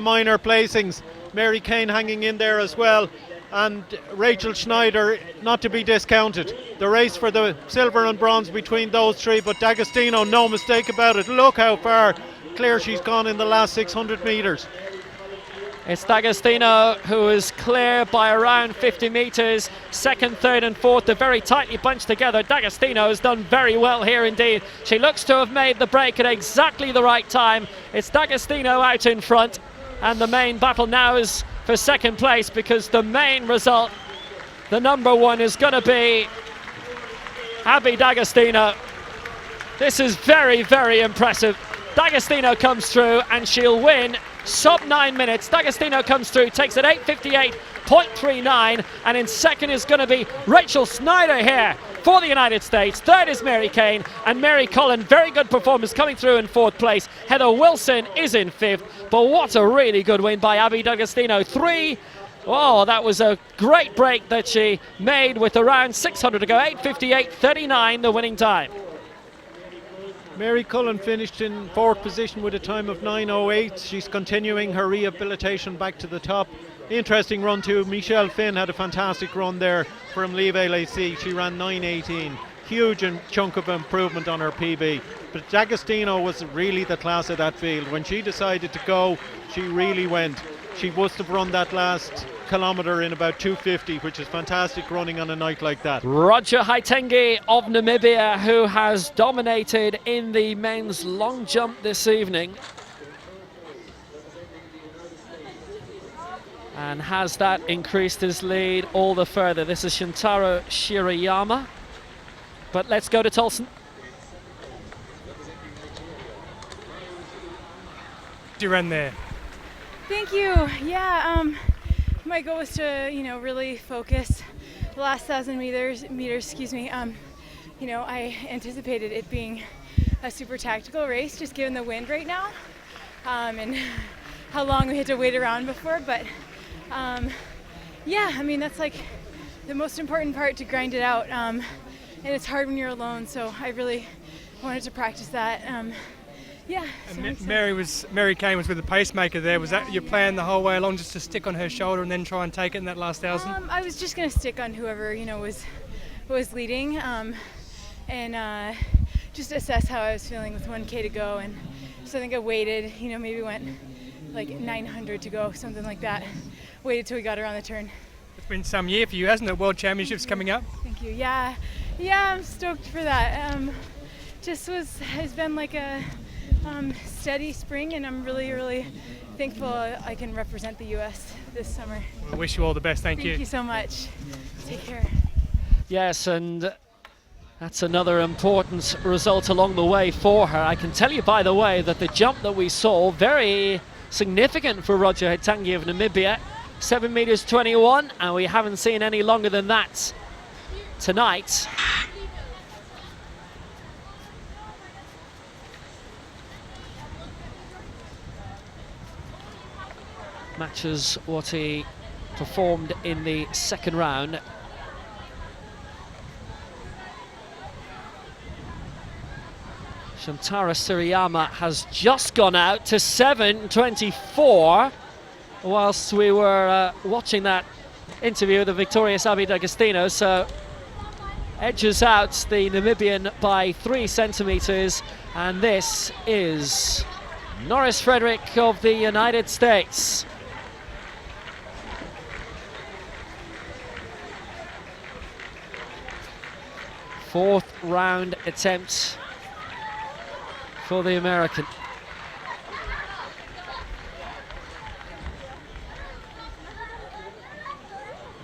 minor placings. Mary Kane hanging in there as well, and Rachel Snyder not to be discounted. The race for the silver and bronze between those 3, but D'Agostino, no mistake about it. Look how far clear she's gone in the last 600 metres. It's D'Agostino who is clear by around 50 metres. 2nd, 3rd and 4th, they're very tightly bunched together. D'Agostino has done very well here indeed. She looks to have made the break at exactly the right time. It's D'Agostino out in front, and the main battle now is for 2nd place, because the main result, the number 1, is going to be Abby D'Agostino. This is very, very impressive. D'Agostino comes through and she'll win sub 9 minutes. D'Agostino comes through, takes it 8:58.39, and in 2nd is going to be Rachel Snyder here for the United States. 3rd is Mary Kane, and Mary Cullen, very good performance coming through in 4th place. Heather Wilson is in 5th, but what a really good win by Abby D'Agostino. 3. Oh, that was a great break that she made with around 600 to go. 8:58.39 the winning time. Mary Cullen finished in 4th position with a time of 9:08. She's continuing her rehabilitation back to the top. Interesting run too. Michelle Finn had a fantastic run there from Lieve LAC. She ran 9:18. Huge chunk of improvement on her PB. But D'Agostino was really the class of that field. When she decided to go, she really went. She must have run that last kilometre in about 2:50, which is fantastic running on a night like that. Roger Haitengi of Namibia, who has dominated in the men's long jump this evening. And has that increased his lead all the further. This is Shintaro Shirayama. But let's go to Tolson. You ran there. Thank you. Yeah, my goal was to, really focus the last 1,000 meters. Excuse me. I anticipated it being a super tactical race, just given the wind right now, and how long we had to wait around before. But yeah, that's like the most important part, to grind it out. And it's hard when you're alone, so I really wanted to practice that. Yeah. And Mary Kane was with the pacemaker there. Was that your plan the whole way along, just to stick on her shoulder and then try and take it in that last 1,000? I was just going to stick on whoever was leading, and just assess how I was feeling with 1K to go. And so I think I waited. Maybe went like 900 to go, something like that. Waited till we got around the turn. It's been some year for you, hasn't it? World Championships coming up. Thank you. Yeah, I'm stoked for that. Has been like a steady spring, and I'm really, really thankful I can represent the U.S. this summer. I wish you all the best. Thank you. Thank you so much. Take care. Yes, and that's another important result along the way for her. I can tell you, by the way, that the jump that we saw, very significant for Roger Haitengi of Namibia, 7 meters 21, and we haven't seen any longer than that tonight. Matches what he performed in the second round. Shantara Siriyama has just gone out to 7:24 whilst we were watching that interview with the victorious Abby D'Agostino. So edges out the Namibian by 3 centimeters, and this is Norris Frederick of the United States. Fourth round attempt for the American.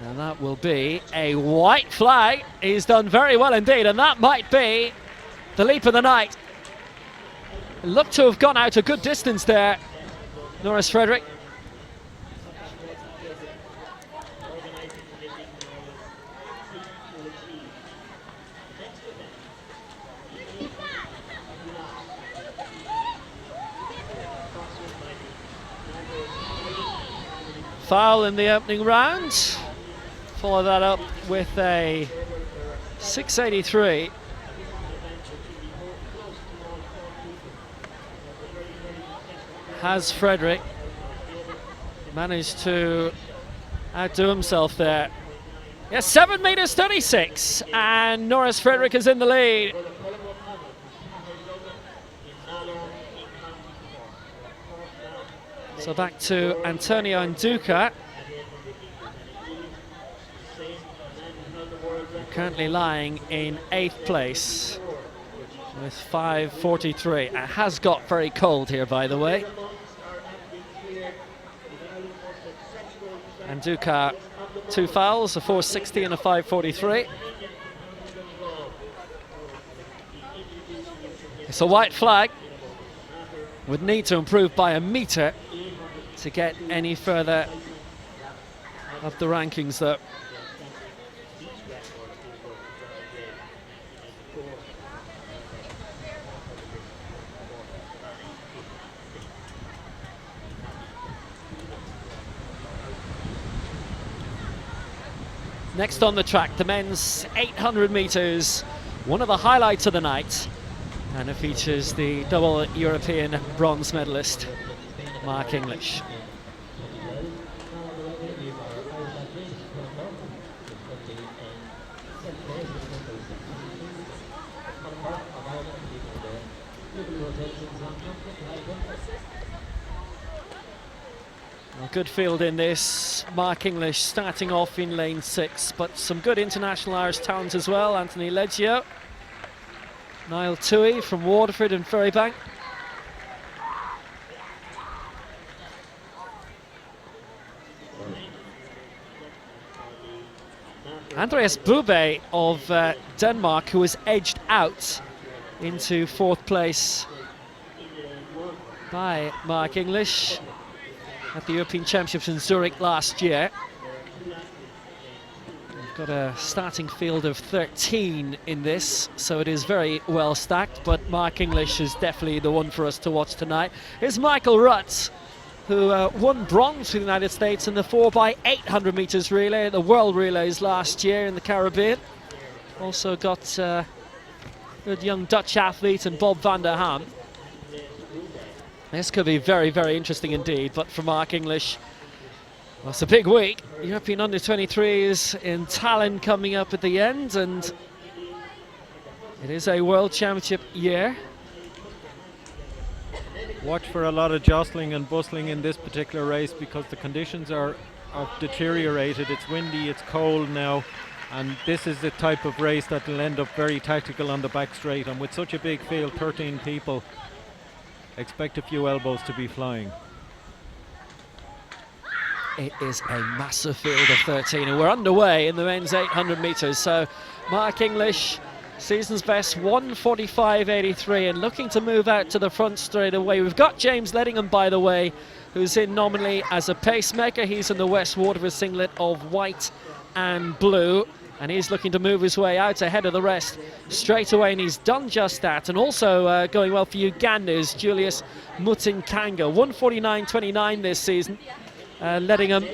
And that will be a white flag. He's done very well indeed, and that might be the leap of the night. Looked to have gone out a good distance there, Norris Frederick. Foul in the opening round. Follow that up with a 683. Has Frederick managed to outdo himself there? Yes, 7 meters 36, and Norris Frederick is in the lead. So back to Antonio Nduka. Currently lying in 8th place with 5:43. It has got very cold here, by the way. Nduka, 2 fouls, a 4:60 and a 5:43. It's a white flag. Would need to improve by a metre to get any further up the rankings, though. Next on the track, the men's 800 metres, one of the highlights of the night. And it features the double European bronze medalist, Mark English. Well, good field in this. Mark English starting off in lane 6, but some good international Irish talent as well. Anthony Leggio, Niall Toohey from Waterford and Ferrybank. Andreas Bube of Denmark, who was edged out into 4th place by Mark English at the European Championships in Zurich last year. We've got a starting field of 13 in this, so it is very well stacked, but Mark English is definitely the one for us to watch tonight. Here's Michael Rutt, who won bronze for the United States in the 4x800 metres relay, the World Relays last year in the Caribbean. Also got good young Dutch athlete and Bob van der Ham. This could be very, very interesting indeed, but for Mark English, well, it's a big week. European Under-23s in Tallinn coming up at the end, and it is a World Championship year. Watch for a lot of jostling and bustling in this particular race because the conditions are deteriorated. It's windy, it's cold now, and this is the type of race that will end up very tactical on the back straight, and with such a big field, 13 people, expect a few elbows to be flying. It is a massive field of 13, and we're underway in the men's 800 metres. So Mark English, season's best 1:45.83, and looking to move out to the front straight away. We've got James Ledingham, by the way, who's in nominally as a pacemaker. He's in the West Waterford singlet of white and blue, and he's looking to move his way out ahead of the rest straight away, and he's done just that. And also going well for Uganda's Julius Mutinkanga, 1:49.29 this season. Ledingham,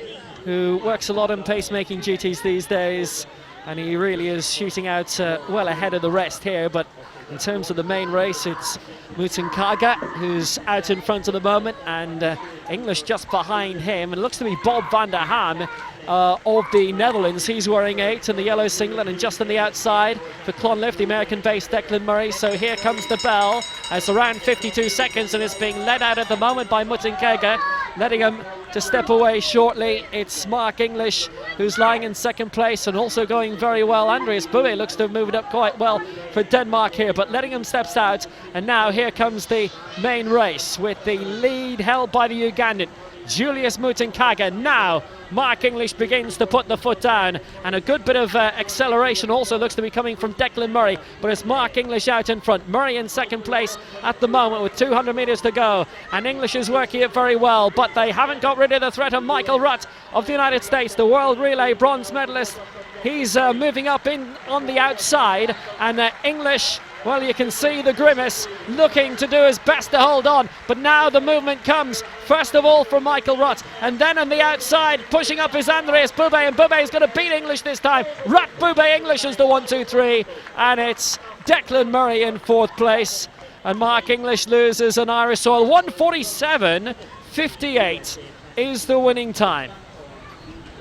who works a lot on pacemaking duties these days, and he really is shooting out well ahead of the rest here. But in terms of the main race, it's Mutinkanga who's out in front at the moment, and English just behind him. And it looks to be Bob van der Ham of the Netherlands. He's wearing 8 in the yellow singlet, and just on the outside for Clonliffe, the American-based Declan Murray. So here comes the bell. It's around 52 seconds, and it's being led out at the moment by Mutinkanga. Ledingham to step away shortly. It's Mark English who's lying in 2nd place and also going very well. Andreas Bue looks to have moved up quite well for Denmark here, but Ledingham steps out, and now here comes the main race with the lead held by the Ugandan Julius Mutinkanga. Now Mark English begins to put the foot down, and a good bit of acceleration also looks to be coming from Declan Murray, but it's Mark English out in front. Murray in 2nd place at the moment with 200 metres to go, and English is working it very well, but they haven't got rid of the threat of Michael Rutt of the United States, the World Relay bronze medalist. He's moving up in on the outside, and English, well, you can see the grimace, looking to do his best to hold on. But now the movement comes, first of all from Michael Rutt, and then on the outside, pushing up is Andreas Bube, and Bube is going to beat English this time. Rutt, Bube, English is the 1-2-3, and it's Declan Murray in 4th place. And Mark English loses on Irish soil. 1:47.58 is the winning time.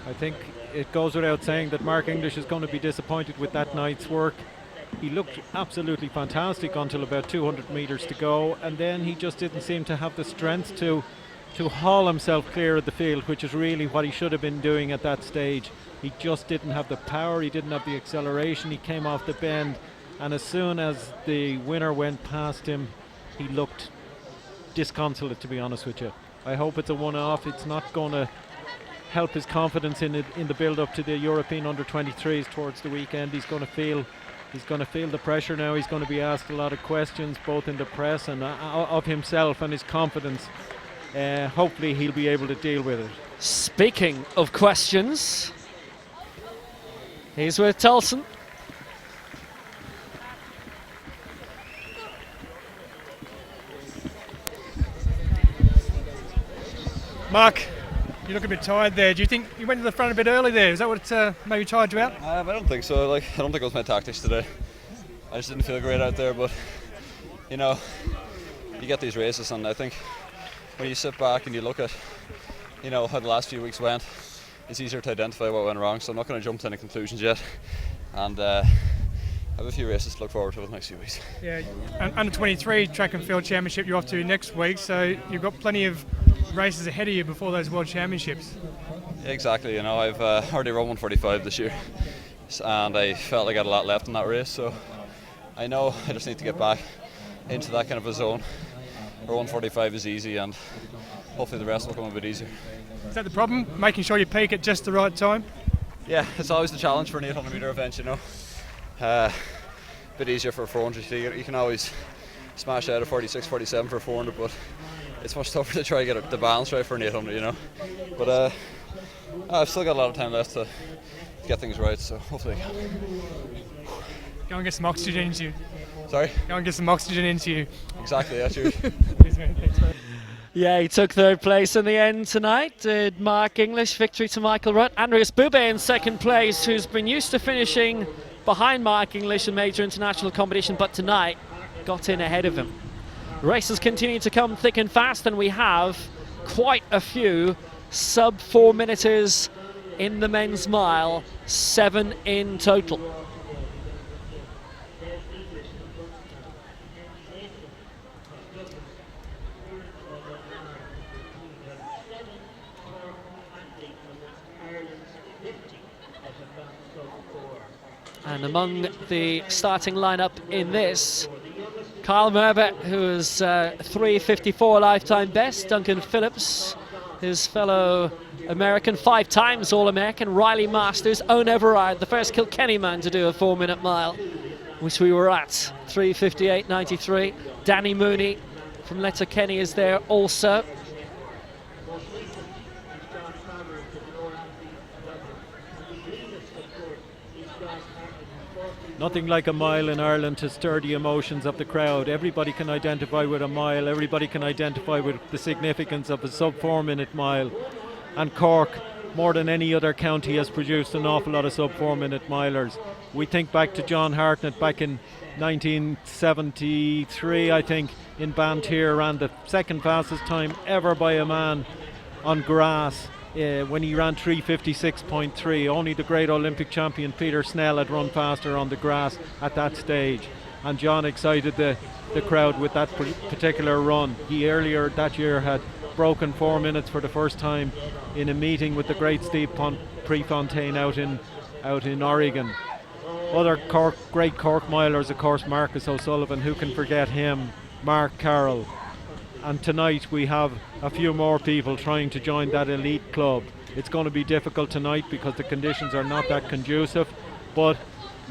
I think it goes without saying that Mark English is going to be disappointed with that night's work. He looked absolutely fantastic until about 200 metres to go, and then he just didn't seem to have the strength to haul himself clear of the field, which is really what he should have been doing at that stage. He just didn't have the power, he didn't have the acceleration, he came off the bend, and as soon as the winner went past him, he looked disconsolate, to be honest with you. I hope it's a one-off. It's not going to help his confidence in the build-up to the European Under-23s towards the weekend. He's going to feel the pressure now. He's going to be asked a lot of questions, both in the press and of himself and his confidence. Hopefully he'll be able to deal with it. Speaking of questions, he's with Tolson. Mark, you look a bit tired there. Do you think you went to the front a bit early there? Is that what maybe tired you out? I don't think so. I don't think it was my tactics today. I just didn't feel great out there, but you know, you get these races, and I think when you sit back and you look at, you know, how the last few weeks went, it's easier to identify what went wrong. So I'm not going to jump to any conclusions yet, and have a few races to look forward to the next few weeks. Yeah, and under 23 track and field championship you're off to next week, so you've got plenty of races ahead of you before those world championships. Exactly, you know, I've already run 145 this year, and I felt like I had a lot left in that race, so I know I just need to get back into that kind of a zone where 145 is easy, and hopefully the rest will come a bit easier. Is that the problem, making sure you peak at just the right time? Yeah, it's always the challenge for an 800 metre event, you know. A bit easier for 400, you can always smash out a 46, 47 for 400, but it's much tougher to try to get the balance right for an 800, you know. But I've still got a lot of time left to get things right, so hopefully I can. Go and get some oxygen into you. Sorry? Go and get some oxygen into you. Exactly, that's yours. Thanks, man. Yeah, he took third place in the end tonight. Did Mark English, victory to Michael Rutt. Andreas Bube in second place, who's been used to finishing behind Mark English in major international competition, but tonight got in ahead of him. Races continue to come thick and fast, and we have quite a few sub 4 minuters in the men's mile, 7 in total. And among the starting lineup in this, Kyle Merbert, who is 3:54 lifetime best. Duncan Phillips, his fellow American, 5 times All-American. Riley Masters, Owen Everard, the first Kilkenny man to do a 4-minute mile, which we were at, 3:58.93. Danny Mooney from Letterkenny is there also. Nothing like a mile in Ireland to stir the emotions of the crowd. Everybody can identify with a mile. Everybody can identify with the significance of a sub 4 minute mile. And Cork, more than any other county, has produced an awful lot of sub 4 minute milers. We think back to John Hartnett back in 1973, I think, in Bantir, ran the second fastest time ever by a man on grass. When he ran 3:56.3, only the great Olympic champion Peter Snell had run faster on the grass at that stage, and John excited the crowd with that particular run. He earlier that year had broken 4 minutes for the first time in a meeting with the great Steve Prefontaine out in Oregon. Other great Cork milers, of course, Marcus O'Sullivan, who can forget him, Mark Carroll. And tonight we have a few more people trying to join that elite club. It's going to be difficult tonight because the conditions are not that conducive, but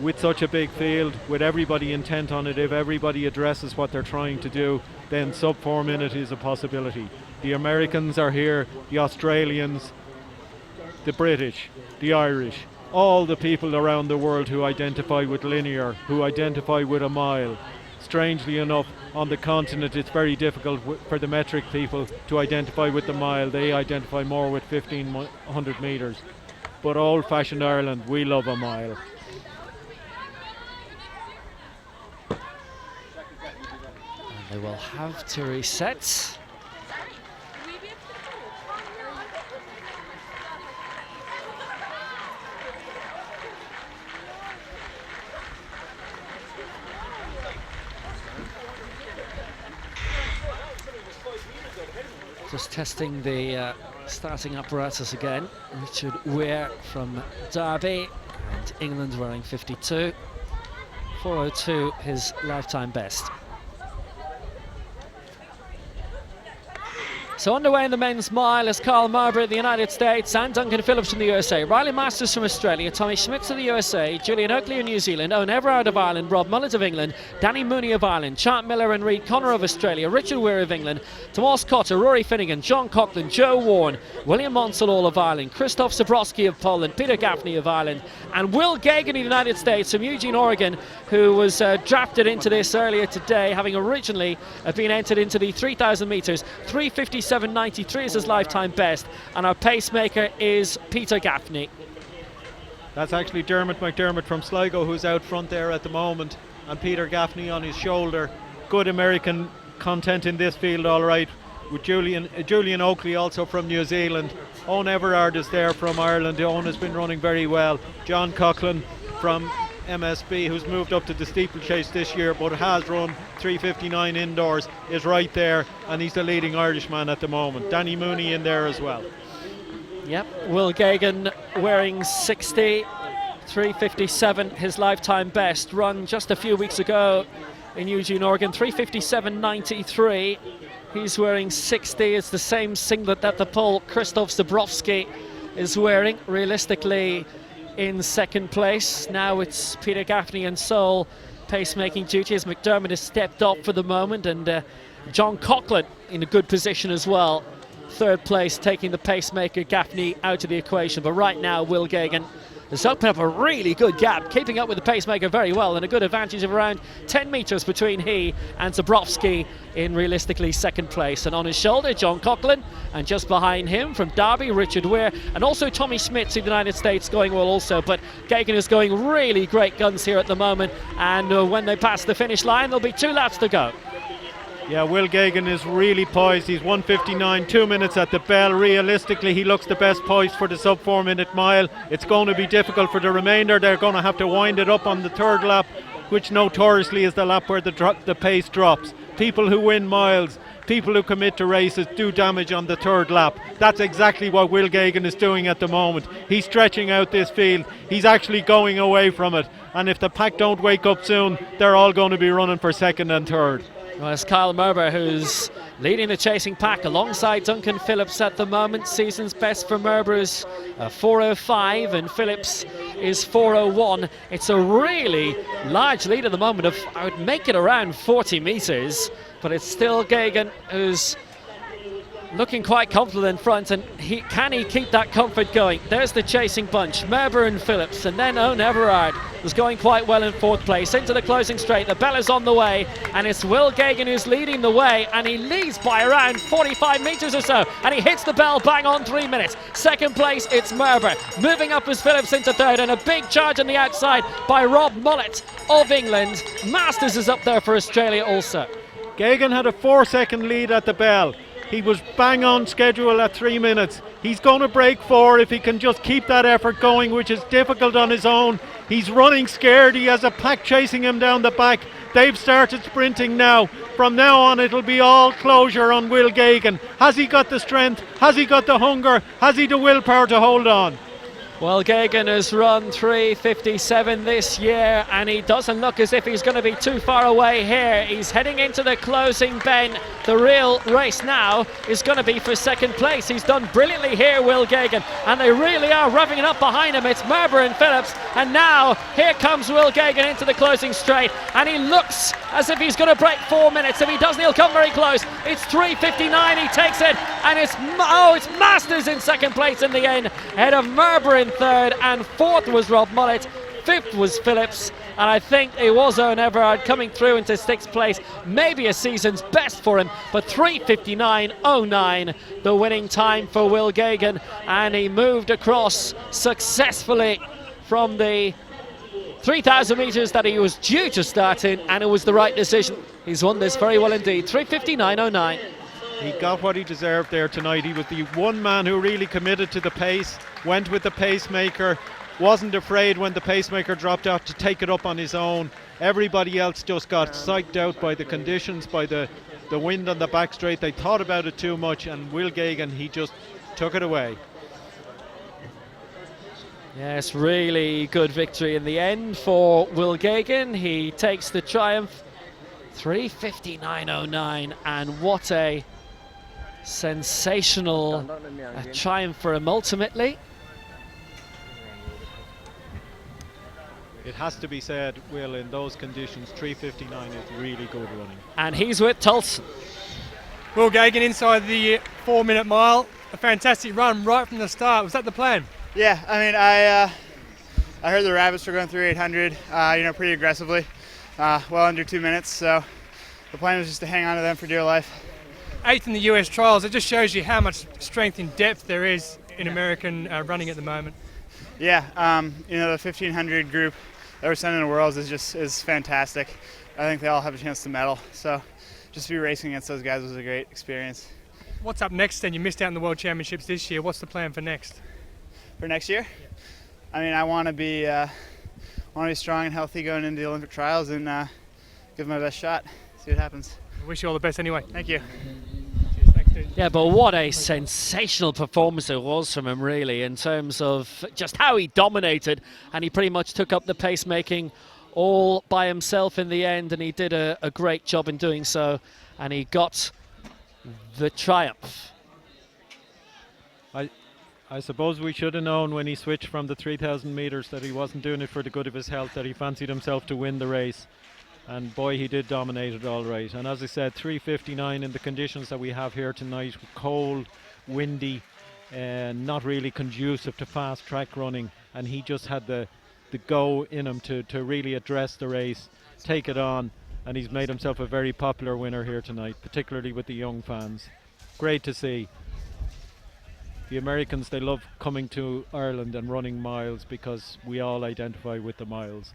with such a big field, with everybody intent on it, if everybody addresses what they're trying to do, then sub 4 minute is a possibility. The Americans are here, the Australians, the British, the Irish, all the people around the world who identify with linear, who identify with a mile. Strangely enough, on the continent it's very difficult for the metric people to identify with the mile. They identify more with 1500 metres. But old-fashioned Ireland, we love a mile. And they will have to reset. Just testing the starting apparatus again. Richard Weir from Derby, and England wearing 52. 4:02 his lifetime best. So underway in the men's mile is Carl Marbury of the United States and Duncan Phillips from the USA. Riley Masters from Australia, Tommy Schmitz of the USA, Julian Oakley of New Zealand, Owen Everard of Ireland, Rob Mullett of England, Danny Mooney of Ireland, Chant Miller and Reid Connor of Australia, Richard Weir of England, Tomas Cotter, Rory Finnegan, John Coughlin, Joe Warren, William Monsell of Ireland, Krzysztof Zabrowski of Poland, Peter Gaffney of Ireland, and Will Gagan of the United States from Eugene, Oregon, who was drafted into this earlier today, having originally been entered into the 3,000 metres. 3:57.93 is his lifetime best, and our pacemaker is Peter Gaffney. That's actually Dermot McDermott from Sligo, who's out front there at the moment, and Peter Gaffney on his shoulder. good American content in this field, all right, with Julian Oakley also from New Zealand. Owen Everard is there from Ireland. Owen has been running very well. John Coughlin from MSB, who's moved up to the steeplechase this year but has run 3:59 indoors, is right there, and he's the leading Irishman at the moment. Danny Mooney in there as well. Yep, Will Geoghegan wearing 60, 3:57, his lifetime best, run just a few weeks ago in Eugene, Oregon, 3:57.93. He's wearing 60. It's the same singlet that the Pole Krzysztof Zabrowski is wearing, realistically in second place. Now it's Peter Gaffney and Seoul pacemaking duty as McDermott has stepped up for the moment, and John Coughlin in a good position as well. Third place, taking the pacemaker Gaffney out of the equation. But right now, Will Geoghegan has opened up a really good gap, keeping up with the pacemaker very well, and a good advantage of around 10 metres between he and Zabrowski in realistically second place. And on his shoulder, John Coughlin, and just behind him from Derby, Richard Weir, and also Tommy Schmitz of the United States going well also. But Geoghegan is going really great guns here at the moment, and when they pass the finish line, there'll be 2 laps to go. Yeah, Will Geoghegan is really poised. He's 1:59, 2 minutes at the bell. Realistically, he looks the best poised for the sub 4 minute mile. It's going to be difficult for the remainder. They're going to have to wind it up on the third lap, which notoriously is the lap where the pace drops. People who win miles, people who commit to races, do damage on the third lap. That's exactly what Will Geoghegan is doing at the moment. He's stretching out this field. He's actually going away from it. And if the pack don't wake up soon, they're all going to be running for second and third. Well, it's Kyle Merber who's leading the chasing pack alongside Duncan Phillips at the moment. Season's best for Merber is 4:05 and Phillips is 4:01. It's a really large lead at the moment of, I would make it around 40 metres, but it's still Geoghegan who's looking quite comfortable in front, and can he keep that comfort going? There's the chasing bunch, Merber and Phillips, and then Owen Everard was going quite well in fourth place. Into the closing straight, the bell is on the way, and it's Will Geoghegan who's leading the way, and he leads by around 45 metres or so, and he hits the bell bang on 3 minutes. Second place, it's Merber. Moving up as Phillips into third, and a big charge on the outside by Rob Mullett of England. Masters is up there for Australia also. Geoghegan had a 4-second lead at the bell. He was bang on schedule at 3 minutes. He's going to break 4 if he can just keep that effort going, which is difficult on his own. He's running scared. He has a pack chasing him down the back. They've started sprinting now. From now on, it'll be all closure on Will Geoghegan. Has he got the strength? Has he got the hunger? Has he the willpower to hold on? Well, Geoghegan has run 3:57 this year, and he doesn't look as if he's going to be too far away here. He's heading into the closing bend. The real race now is going to be for second place. He's done brilliantly here, Will Geoghegan, and they really are revving it up behind him. It's Merber and Phillips, and now here comes Will Geoghegan into the closing straight, and he looks as if he's going to break 4 minutes. If he doesn't, he'll come very close. It's 3:59, he takes it, and it's Masters in second place in the end, ahead of Merber in third, and fourth was Rob Mullett, fifth was Phillips, and I think it was Owen Everard coming through into sixth place, maybe a season's best for him, but 3:59.09 the winning time for Will Geoghegan, and he moved across successfully from the 3,000 metres that he was due to start in, and it was the right decision. He's won this very well indeed. 3:59.09. He got what he deserved there tonight. He was the one man who really committed to the pace, went with the pacemaker, wasn't afraid when the pacemaker dropped out to take it up on his own. Everybody else just got psyched out by the conditions, by the wind on the back straight. They thought about it too much, and Will Geoghegan, he just took it away. Yes, really good victory in the end for Will Geoghegan. He takes the triumph. 3:59.09, and what a sensational triumph for him ultimately. It has to be said, Will, in those conditions, 3:59 is really good running. And he's with Tulson. Will Geoghegan inside the 4 minute mile. A fantastic run right from the start. Was that the plan? Yeah, I mean, I heard the rabbits were going through 800, pretty aggressively, well under 2 minutes. So the plan was just to hang on to them for dear life. 8th in the US trials. It just shows you how much strength and depth there is in American running at the moment. Yeah, the 1500 group that we're sending to Worlds is fantastic, I think they all have a chance to medal. So just to be racing against those guys was a great experience. What's up next then? You missed out in the World Championships this year. What's the plan for next? For next year? I mean, I want to be strong and healthy going into the Olympic trials and give my best shot. See what happens. I wish you all the best anyway. Thank you. Cheers, thanks, dude. Yeah, but what a sensational performance it was from him, really, in terms of just how he dominated, and he pretty much took up the pacemaking all by himself in the end, and he did a great job in doing so, and he got the triumph. I suppose we should have known when he switched from the 3,000 metres that he wasn't doing it for the good of his health, that he fancied himself to win the race. And boy, he did dominate it all right. And as I said, 3:59 in the conditions that we have here tonight, cold, windy, not really conducive to fast track running. And he just had the go in him to really address the race, take it on. And he's made himself a very popular winner here tonight, particularly with the young fans. Great to see. The Americans, they love coming to Ireland and running miles because we all identify with the miles.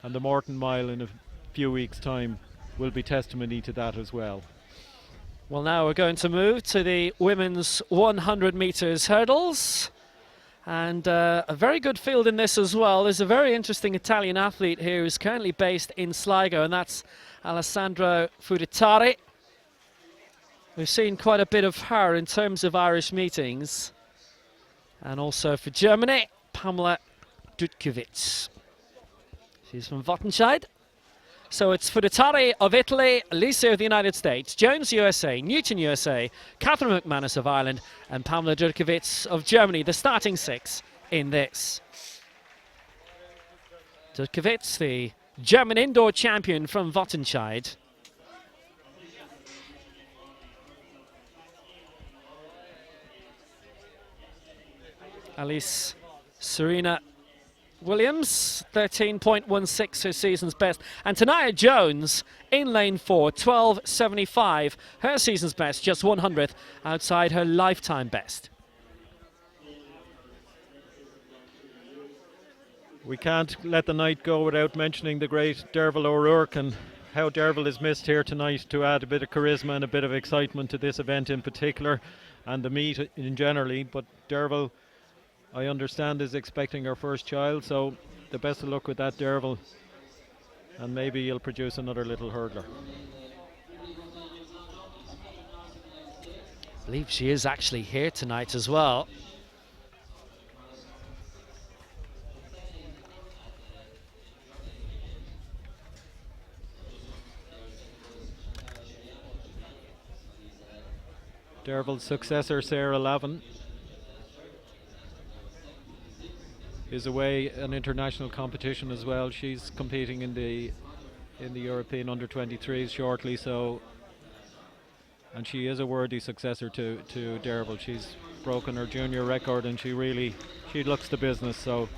And the Morton Mile in a few weeks' time will be testimony to that as well. Well, now we're going to move to the women's 100 metres hurdles. And a very good field in this as well. There's a very interesting Italian athlete here who's currently based in Sligo, and that's Alessandro Fuditari. We've seen quite a bit of her in terms of Irish meetings. And also for Germany, Pamela Dutkiewicz. She's from Wattenscheid. So it's Fuditari of Italy, Lisa of the United States, Jones USA, Newton USA, Catherine McManus of Ireland, and Pamela Dutkiewicz of Germany, the starting six in this. Dutkiewicz, the German indoor champion from Wattenscheid. Alice Serena Williams, 13.16, her season's best. And Tania Jones in lane 4, 12.75, her season's best, just 100th outside her lifetime best. We can't let the night go without mentioning the great Derval O'Rourke and how Derval is missed here tonight to add a bit of charisma and a bit of excitement to this event in particular and the meet in generally. But Derval, I understand, is expecting her first child, so the best of luck with that, Derval, and maybe you'll produce another little hurdler. I believe she is actually here tonight as well. Derval's successor, Sarah Lavin, is away an international competition as well. She's competing in the European under-23s shortly, so, and she is a worthy successor to Derval. She's broken her junior record and she looks the business, so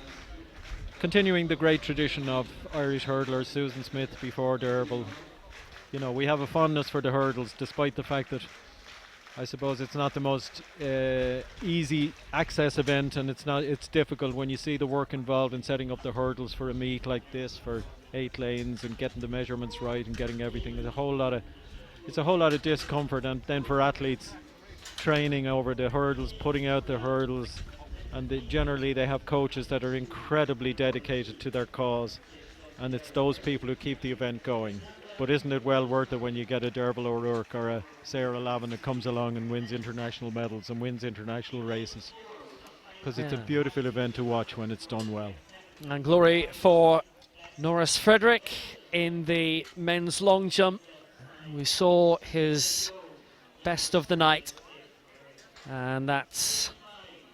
continuing the great tradition of Irish hurdlers. Susan Smith before Derval. You know, we have a fondness for the hurdles, despite the fact that I suppose it's not the most easy access event, and it's difficult when you see the work involved in setting up the hurdles for a meet like this for 8 lanes and getting the measurements right and getting everything. It's a whole lot of discomfort, and then for athletes training over the hurdles, putting out the hurdles, and generally they have coaches that are incredibly dedicated to their cause, and it's those people who keep the event going. But isn't it well worth it when you get a Derval O'Rourke or a Sarah Lavin that comes along and wins international medals and wins international races? Because it's a beautiful event to watch when it's done well. And glory for Norris Frederick in the men's long jump. We saw his best of the night, and that's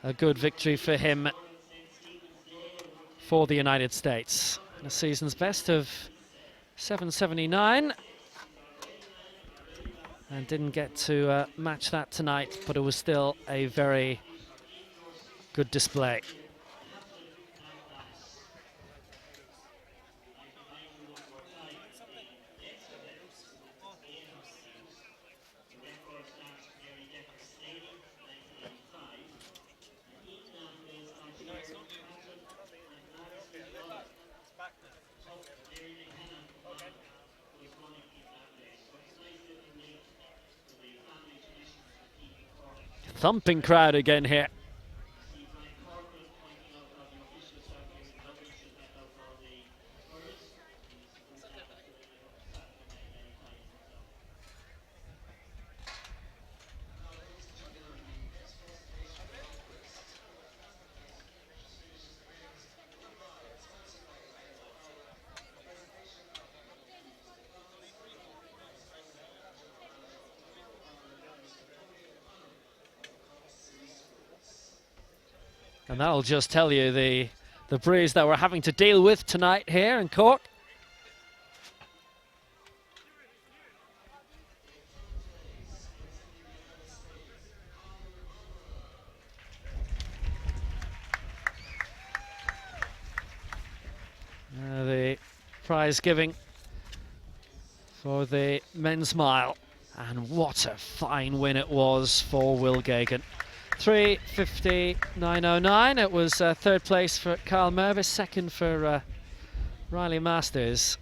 a good victory for him for the United States. A season's best of 7:79, and didn't get to match that tonight, but it was still a very good display. thumping crowd again here. And that'll just tell you the breeze that we're having to deal with tonight here in Cork. The prize giving for the men's mile. And what a fine win it was for Will Gagan. 3:59.09. It was third place for Carl Mervis, second for Riley Masters.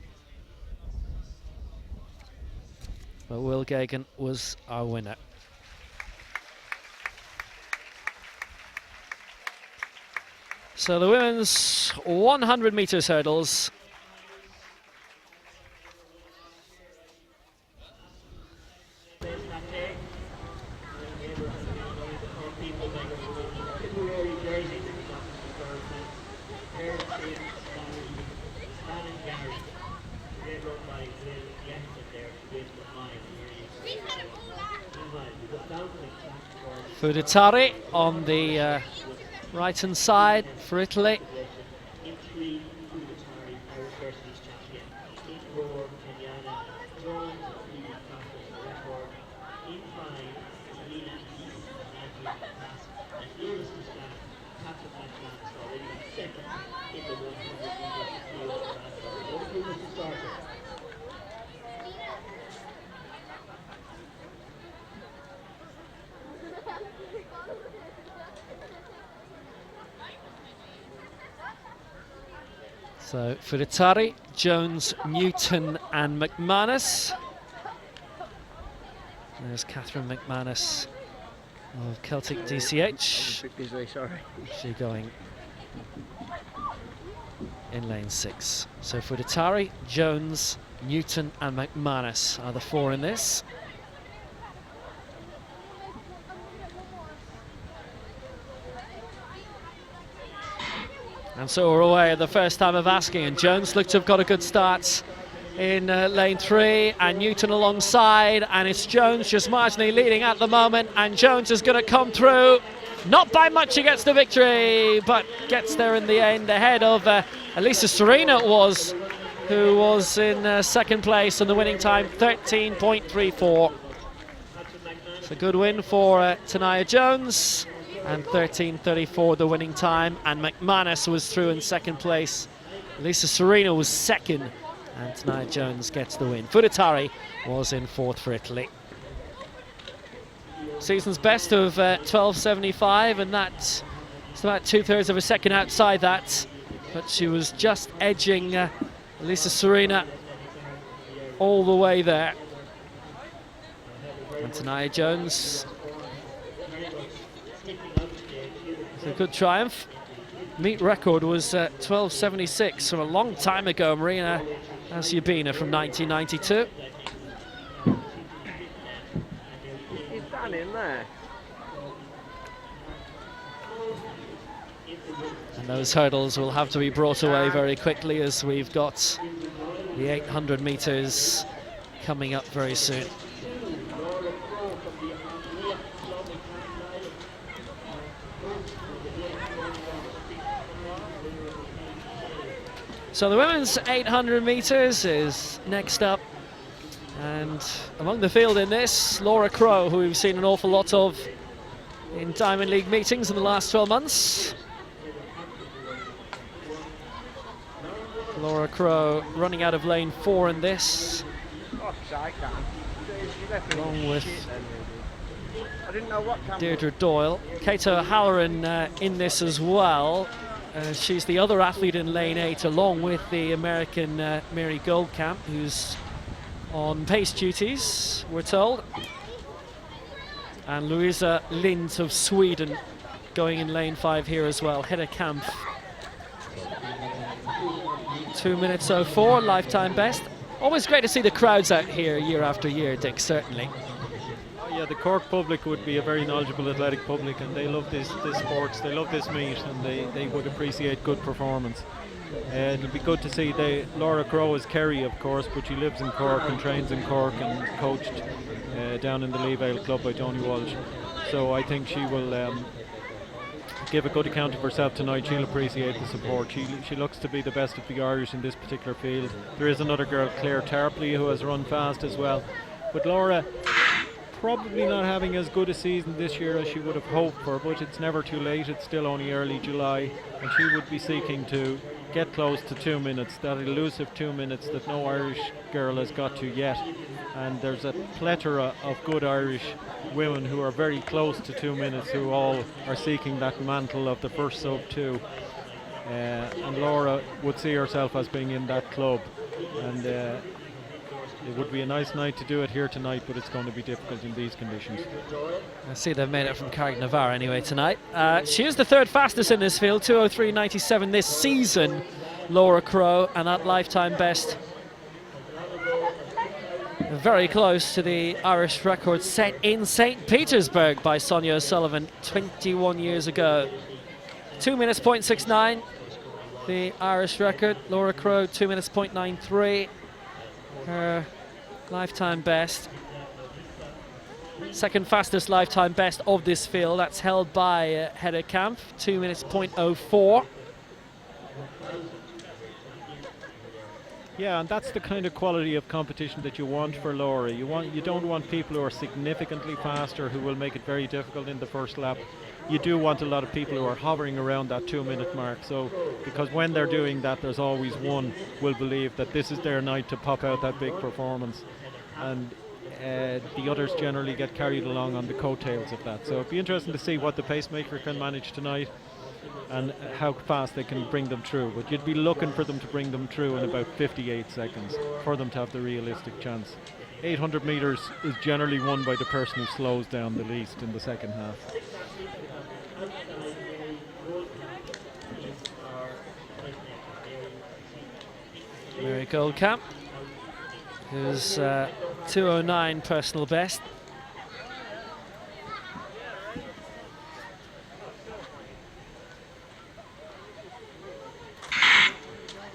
But Will Gagan was our winner. So the women's 100 metres hurdles. Fuditari on the right-hand side for Italy. So Fuditari, Jones, Newton and McManus. There's Catherine McManus of Celtic DCH. She going in lane 6. So Fuditari, Jones, Newton and McManus are the 4 in this. And so we're away at the first time of asking, and Jones looked to have got a good start in lane 3, and Newton alongside, and it's Jones just marginally leading at the moment, and Jones is going to come through. Not by much he gets the victory, but gets there in the end ahead of Elisa Serena who was in second place, and the winning time 13.34. It's a good win for Tania Jones. And 13.34 the winning time, and McManus was through in second place. Lisa Serena was second, and Tania Jones gets the win. Fuditari was in 4th for Italy. Season's best of 12.75, and that's about 2/3 of a second outside that, but she was just edging Lisa Serena all the way there. And Tania Jones, a good triumph. Meet record was 12.76 from a long time ago. Marina Asiubina from 1992. He's down in there. And those hurdles will have to be brought away very quickly, as we've got the 800 metres coming up very soon. So the women's 800 metres is next up, and among the field in this, Laura Crowe, who we've seen an awful lot of in Diamond League meetings in the last 12 months. Laura Crowe running out of lane 4 in this, along with Deirdre Doyle. Kato Halloran in this as well. She's the other athlete in lane 8, along with the American Mary Goldkamp, who's on pace duties, we're told. And Louisa Lind of Sweden going in lane 5 here as well. Hedda Kampf. 2 minutes 04, lifetime best. Always great to see the crowds out here year after year, Dick, certainly. Oh, yeah, the Cork public would be a very knowledgeable athletic public, and they love this sports, they love this meet, and they would appreciate good performance. It'll be good to see Laura Crowe is Kerry, of course, but she lives in Cork and trains in Cork and coached down in the Leavale Club by Tony Walsh. So I think she will give a good account of herself tonight. She'll appreciate the support. She looks to be the best of the Irish in this particular field. There is another girl, Claire Tarpley, who has run fast as well. But Laura probably not having as good a season this year as she would have hoped for, but it's never too late. It's still only early July, and she would be seeking to get close to 2 minutes, that elusive 2 minutes that no Irish girl has got to yet. And there's a plethora of good Irish women who are very close to 2 minutes, who all are seeking that mantle of the first sub-2. And Laura would see herself as being in that club. And it would be a nice night to do it here tonight, but it's going to be difficult in these conditions. I see they've made it from Carrick Navarre anyway tonight. She is the third fastest in this field, 2:03.97 this season, Laura Crowe, and that lifetime best very close to the Irish record set in St. Petersburg by Sonia O'Sullivan 21 years ago. 2 minutes 0.69, the Irish record. Laura Crowe 2 minutes 0.93. Her lifetime best. Second fastest lifetime best of this field. That's held by Hedda Kampf, 2 minutes 0.04. Yeah, and that's the kind of quality of competition that you want for Laura. You don't want people who are significantly faster, who will make it very difficult in the first lap. You do want a lot of people who are hovering around that 2 minute mark. So, because when they're doing that, there's always one will believe that this is their night to pop out that big performance. And the others generally get carried along on the coattails of that. So it'd be interesting to see what the pacemaker can manage tonight and how fast they can bring them through. But you'd be looking for them to bring them through in about 58 seconds for them to have the realistic chance. 800 metres is generally won by the person who slows down the least in the second half. Mary Goldcamp, who's 2:09 personal best.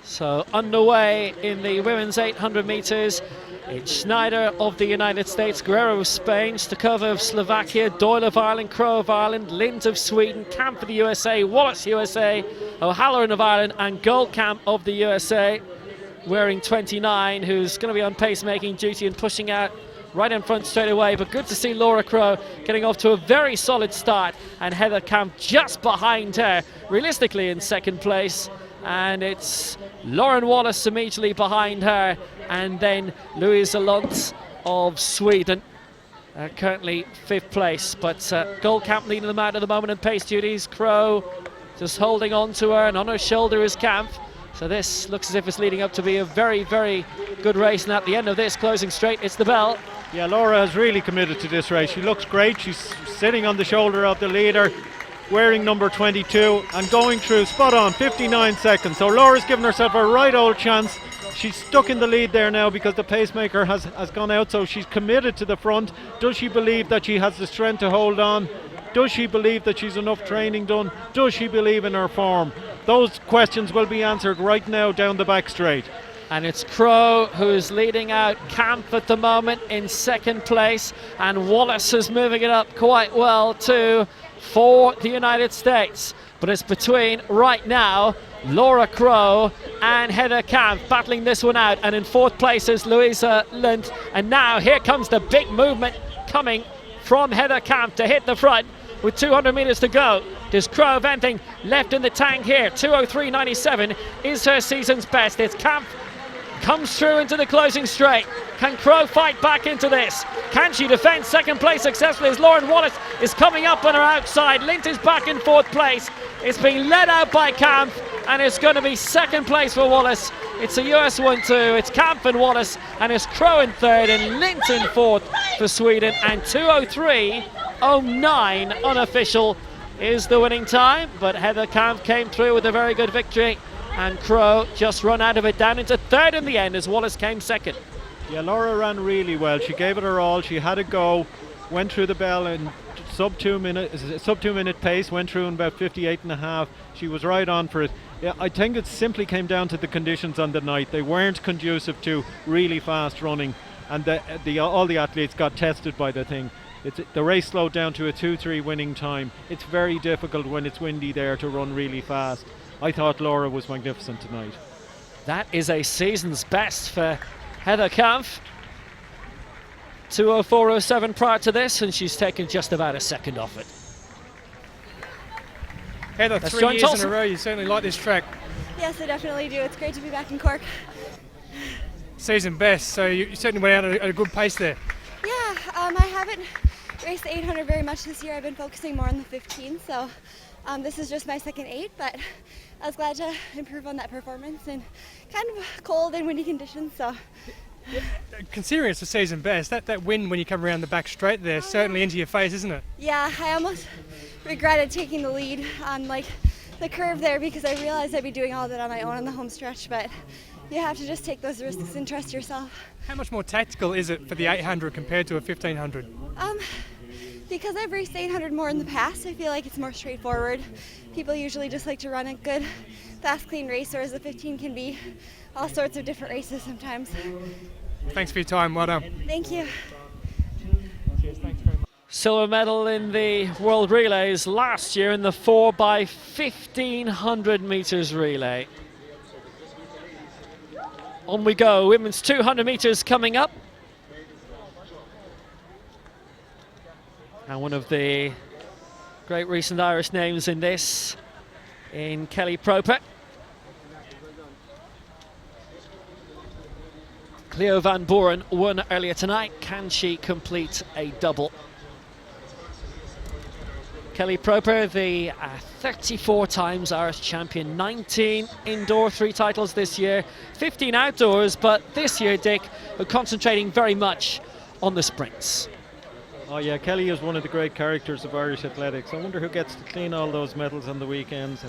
So underway in the women's 800 metres. It's Schneider of the United States, Guerrero of Spain, Stakova of Slovakia, Doyle of Ireland, Crowe of Ireland, Lind of Sweden, Camp of the USA, Wallace USA, O'Halloran of Ireland, and Goldcamp of the USA, wearing 29, who's going to be on pacemaking duty and pushing out right in front straight away. But good to see Laura Crowe getting off to a very solid start, and Hedda Kampf just behind her, realistically in second place. And it's Lauren Wallace immediately behind her, and then Louisa Luntz of Sweden, currently 5th place. But Goldcamp leading them out at the moment in pace duties. Crowe just holding on to her, and on her shoulder is Kampf. So this looks as if it's leading up to be a very, very good race. And at the end of this closing straight, it's the bell. Yeah, Laura has really committed to this race. She looks great. She's sitting on the shoulder of the leader, wearing number 22 and going through spot on 59 seconds. So Laura's given herself a right old chance. She's stuck in the lead there now because the pacemaker has gone out, so she's committed to the front. Does she believe that she has the strength to hold on? Does she believe that she's enough training done? Does she believe in her form? Those questions will be answered right now down the back straight. And it's Crowe who is leading out Kampf at the moment in second place, and Wallace is moving it up quite well too for the United States. But it's between, right now, Laura Crowe and Hedda Kampf battling this one out, and in 4th place is Louisa Lind. And now here comes the big movement coming from Hedda Kampf to hit the front with 200 metres to go. There's Crowe venting left in the tank here. 2:03.97 is her season's best. It's Kampf comes through into the closing straight. Can Crowe fight back into this? Can she defend second place successfully as Lauren Wallace is coming up on her outside? Lind is back in 4th place. It's being led out by Kampf, and it's going to be second place for Wallace. It's a US 1-2. It's Kampf and Wallace, and it's Crowe in 3rd and Lind in 4th for Sweden, and 2:03 23:09 unofficial is the winning time, but Heather Camp came through with a very good victory, and Crow just run out of it down into third in the end as Wallace came second. Yeah, Laura ran really well. She gave it her all. She had a go, went through the bell in sub 2 minute pace, went through in about 58.5. She was right on for it. Yeah, I think it simply came down to the conditions on the night. They weren't conducive to really fast running, and all the athletes got tested by the thing. The race slowed down to a 2:3 winning time. It's very difficult when it's windy there to run really fast. I thought Laura was magnificent tonight. That is a season's best for Heather Kampf. 2:04.07 prior to this, and she's taken just about a second off it. Heather, 3 years in a row, you certainly like this track. Yes, I definitely do. It's great to be back in Cork. Season best, so you certainly went out at a good pace there. Yeah, I haven't raced the 800 very much this year. I've been focusing more on the 15, so this is just my second 8, but I was glad to improve on that performance in kind of cold and windy conditions. So, considering it's the season best, that wind when you come around the back straight there, certainly into your face, isn't it? Yeah, I almost regretted taking the lead on the curve there because I realized I'd be doing all of it on my own on the home stretch, but you have to just take those risks and trust yourself. How much more tactical is it for the 800 compared to a 1500? Because I've raced 800 more in the past, I feel like it's more straightforward. People usually just like to run a good, fast, clean race, whereas the 15 can be all sorts of different races sometimes. Thanks for your time, well done. Thank you. Cheers, thanks very much. Silver medal in the World Relays last year in the 4x1500 metres relay. On we go, women's 200 metres coming up. And one of the great recent Irish names in this, in Kelly Proper. Cleo Van Boren won earlier tonight. Can she complete a double? Kelly Proper, the 34 times Irish champion, 19 indoor, 3 titles this year, 15 outdoors, but this year, Dick, we're concentrating very much on the sprints. Oh yeah, Kelly is one of the great characters of Irish athletics. I wonder who gets to clean all those medals on the weekends.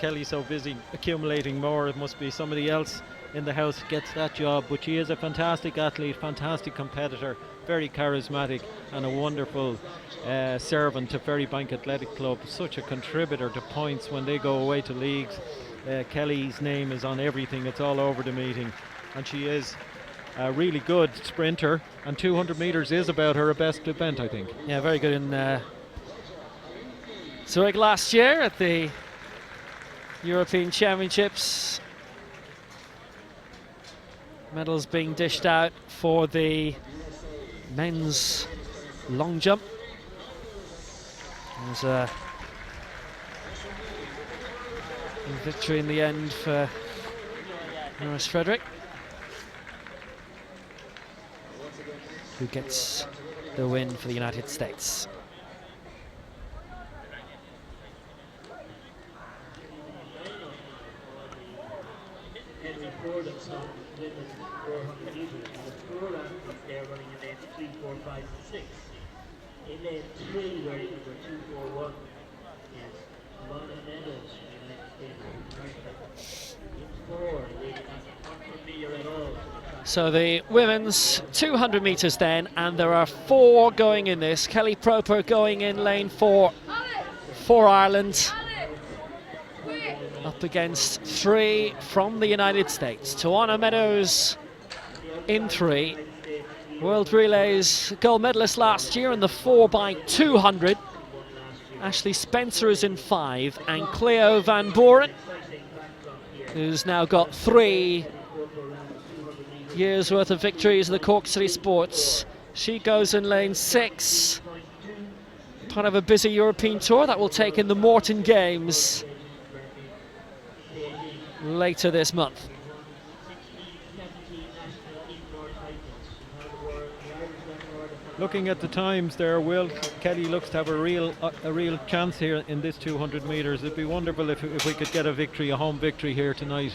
Kelly's so busy accumulating more, it must be somebody else in the house gets that job, but she is a fantastic athlete, fantastic competitor, very charismatic, and a wonderful servant to Ferrybank Athletic Club, such a contributor to points when they go away to leagues. Kelly's name is on everything, it's all over the meeting, and she is a really good sprinter, and 200 metres is about her best event, I think. Yeah, very good in Zurich last year at the European Championships. Medals being dished out for the men's long jump. There's a victory in the end for Norris Frederick, who gets the win for the United States. Henry Ford at top women's 400 metres. And the 4 athletes there running in lanes 3, 4, 5, and 6. In lane 3, where number 2, 4, 1 is Lana Meadows from the United States of America. In 4, we have not familiar at all. So the women's 200 metres then, and there are 4 going in this. Kelly Proper going in lane 4 for Ireland, up against 3 from the United States. Tawana Meadows in 3. World Relays gold medalist last year in the 4x200. Ashley Spencer is in 5, and Cleo Van Boren, who's now got 3 years worth of victories in the Cork City Sports. She goes in lane 6. Part of a busy European tour that will take in the Morton Games later this month. Looking at the times there, Will, Kelly looks to have a real chance here in this 200 metres. It'd be wonderful if we could get a home victory here tonight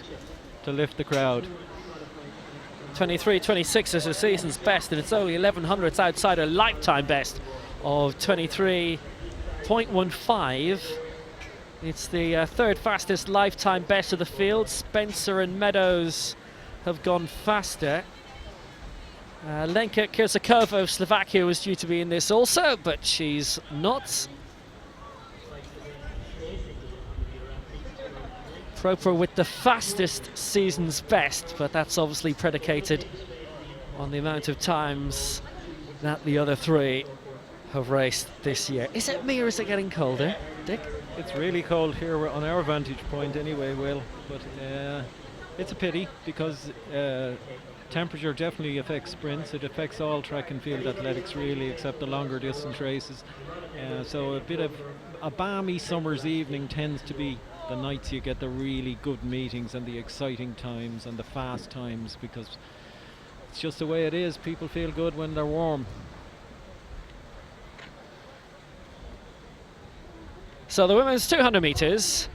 to lift the crowd. 23.26 is her season's best, and it's only 1100ths outside her lifetime best of 23.15. It's the third fastest lifetime best of the field. Spencer and Meadows have gone faster. Lenka Kirsakova of Slovakia was due to be in this also, but she's not. Proper with the fastest season's best, but that's obviously predicated on the amount of times that the other three have raced this year. Is it me or is it getting colder, Dick? It's really cold here on our vantage point anyway, Will, but it's a pity because temperature definitely affects sprints. It affects all track and field athletics really, except the longer distance races. So a bit of a balmy summer's evening tends to be the nights you get the really good meetings and the exciting times and the fast times, because it's just the way it is. People feel good when they're warm. So the women's 200 metres,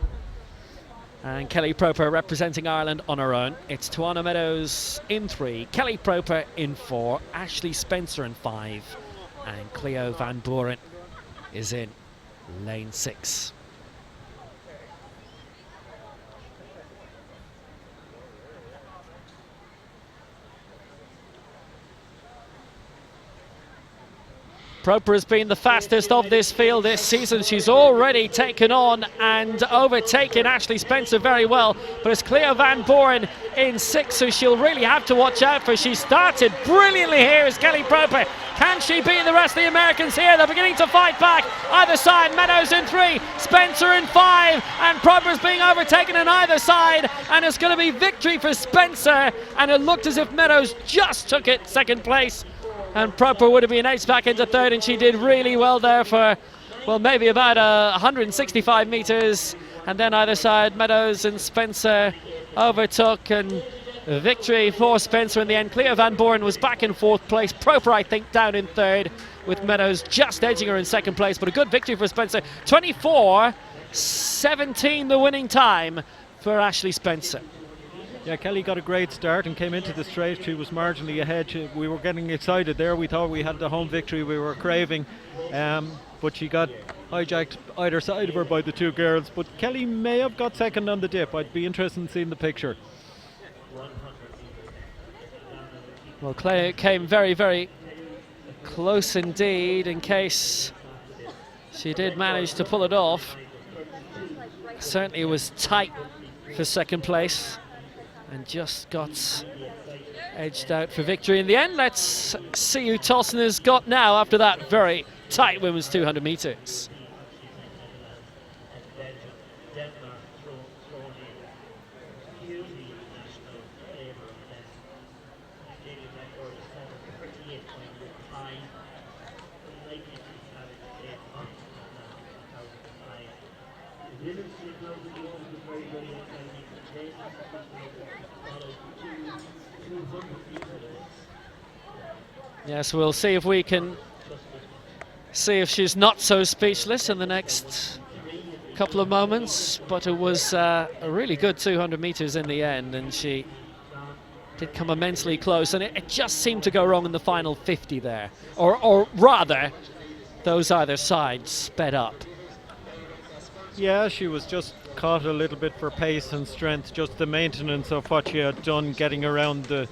and Kelly Proper representing Ireland on her own. It's Tawana Meadows in 3, Kelly Proper in 4, Ashley Spencer in 5, and Cleo Van Buren is in lane 6. Proper has been the fastest of this field this season. She's already taken on and overtaken Ashley Spencer very well, but it's Cleo Van Buren in 6, who she'll really have to watch out for. She started brilliantly here as Kelly Proper. Can she beat the rest of the Americans here? They're beginning to fight back. Either side, Meadows in 3, Spencer in 5, and Proper's being overtaken on either side, and it's going to be victory for Spencer, and it looked as if Meadows just took it second place. And Proper would have been edged back into 3rd, and she did really well there for, well, maybe about 165 metres. And then either side, Meadows and Spencer overtook, and victory for Spencer in the end. Cleo Van Buren was back in 4th place. Proper, I think, down in 3rd, with Meadows just edging her in 2nd place. But a good victory for Spencer. 24:17 the winning time for Ashley Spencer. Yeah, Kelly got a great start and came into the straight. She was marginally ahead. We were getting excited there. We thought we had the home victory we were craving, but she got hijacked either side of her by the two girls. But Kelly may have got second on the dip. I'd be interested in seeing the picture. Well, Clay came very, very close indeed, in case she did manage to pull it off. Certainly it was tight for second place, and just got edged out for victory in the end. Let's see who Tolson has got now after that very tight women's 200 metres. Yes, we'll see if we can see if she's not so speechless in the next couple of moments, but it was a really good 200 metres in the end, and she did come immensely close, and it just seemed to go wrong in the final 50 there, or rather those either sides sped up. Yeah, she was just caught a little bit for pace and strength, just the maintenance of what she had done getting around the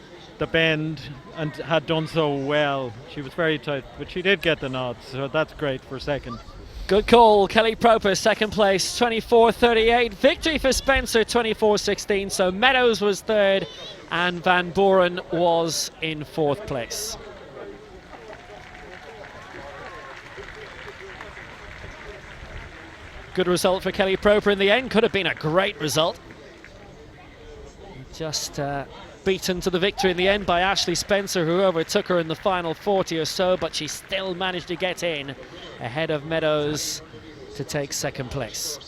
bend, and had done so well. She was very tight, but she did get the nod, so that's great for second. Good call. Kelly Proper, second place, 24:38. Victory for Spencer, 24:16. So Meadows was 3rd, and Van Buren was in 4th place. Good result for Kelly Proper in the end. Could have been a great result. Just beaten to the victory in the end by Ashley Spencer, who overtook her in the final 40 or so, but she still managed to get in ahead of Meadows to take second place.